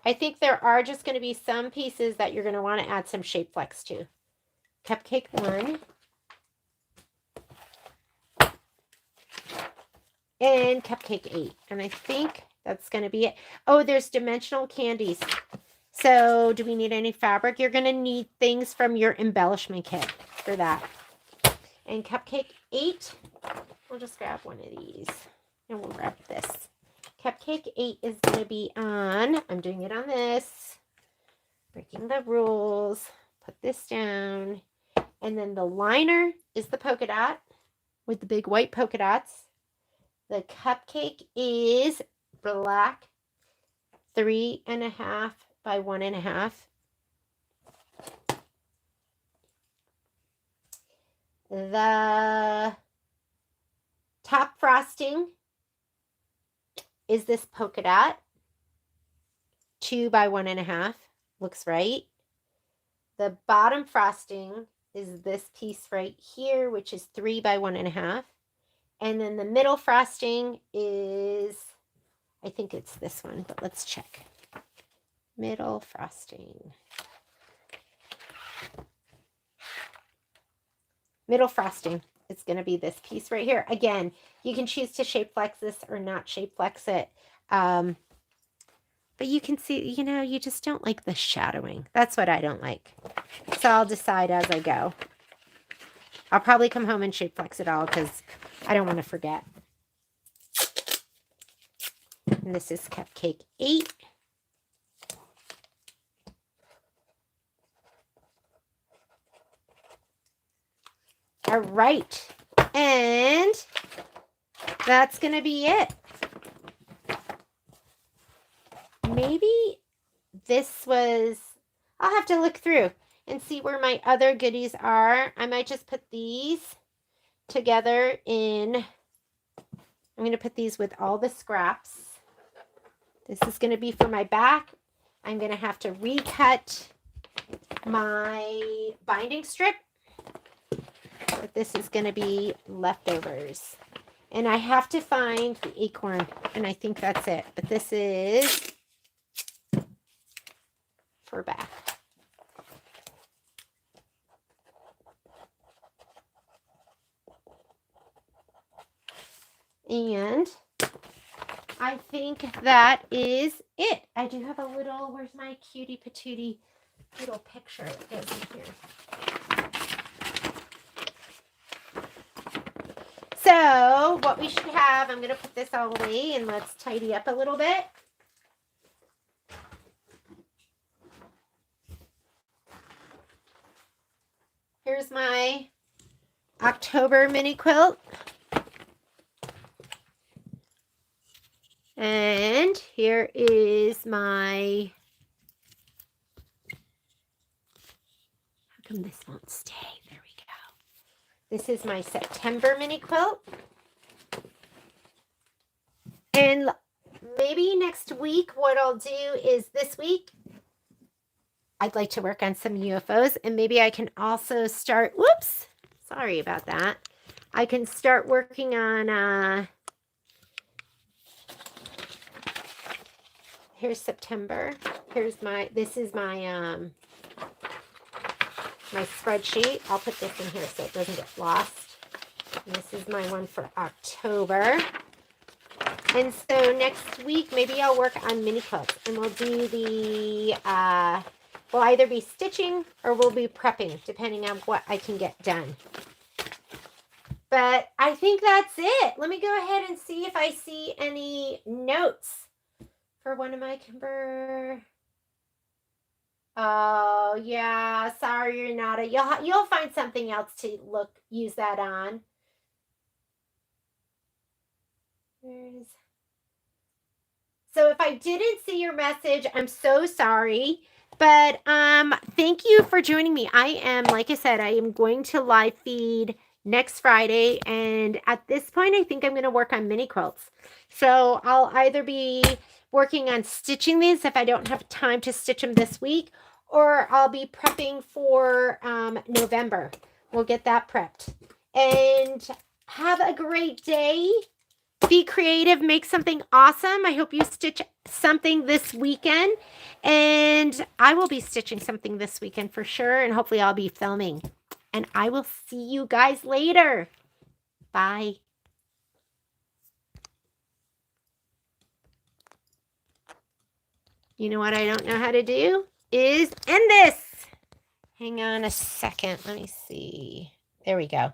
I think there are just going to be some pieces that you're going to want to add some shape flex to. Cupcake 1. And cupcake 8. And I think That's going to be it. Oh, there's dimensional candies. So do we need any fabric? You're going to need things from your embellishment kit for that. And Cupcake 8, we'll just grab one of these. And we'll grab this. Cupcake 8 is going to be on, I'm doing it on this. Breaking the rules. Put this down. And then the liner is the polka dot with the big white polka dots. The cupcake is black, 3.5 by 1.5. The top frosting is this polka dot, 2 by 1.5. Looks right. The bottom frosting is this piece right here, which is 3 by 1.5. And then the middle frosting is, I think it's this one, but let's check. Middle frosting. Middle frosting. It's going to be this piece right here. Again, you can choose to shape flex this or not shape flex it. But you can see, you know, you just don't like the shadowing. That's what I don't like. So I'll decide as I go. I'll probably come home and shape flex it all because I don't want to forget. And this is Cupcake 8. All right. And that's going to be it. Maybe this was, I'll have to look through and see where my other goodies are. I might just put these together in, I'm going to put these with all the scraps. This is going to be for my back. I'm going to have to recut my binding strip. But this is going to be leftovers. And I have to find the acorn. And I think that's it. But this is for back. And I think that is it. I do have a little, where's my cutie patootie little picture that goes in here. So what we should have, I'm going to put this all away and let's tidy up a little bit. Here's my October mini quilt. And here is my, how come this won't stay? There we go. This is my September mini quilt. And maybe next week, what I'll do is this week, I'd like to work on some UFOs. And maybe I can also start, whoops, sorry about that. I can start working on, here's September. Here's my, this is my, my spreadsheet. I'll put this in here so it doesn't get lost. And this is my one for October. And so next week, maybe I'll work on mini quilts and we'll do the, we'll either be stitching or we'll be prepping, depending on what I can get done. But I think that's it. Let me go ahead and see if I see any notes for one of my Kimber. Oh, yeah. Sorry, Renata. You'll find something else to use that on. So if I didn't see your message, I'm so sorry. But thank you for joining me. I am, like I said, I am going to live feed next Friday. And at this point, I think I'm going to work on mini quilts. So I'll either be working on stitching these if I don't have time to stitch them this week, or I'll be prepping for November. We'll get that prepped. And have a great day. Be creative, make something awesome. I hope you stitch something this weekend. And I will be stitching something this weekend for sure. And hopefully I'll be filming. And I will see you guys later. Bye. You know what I don't know how to do? Is end this. Hang on a second. Let me see. There we go.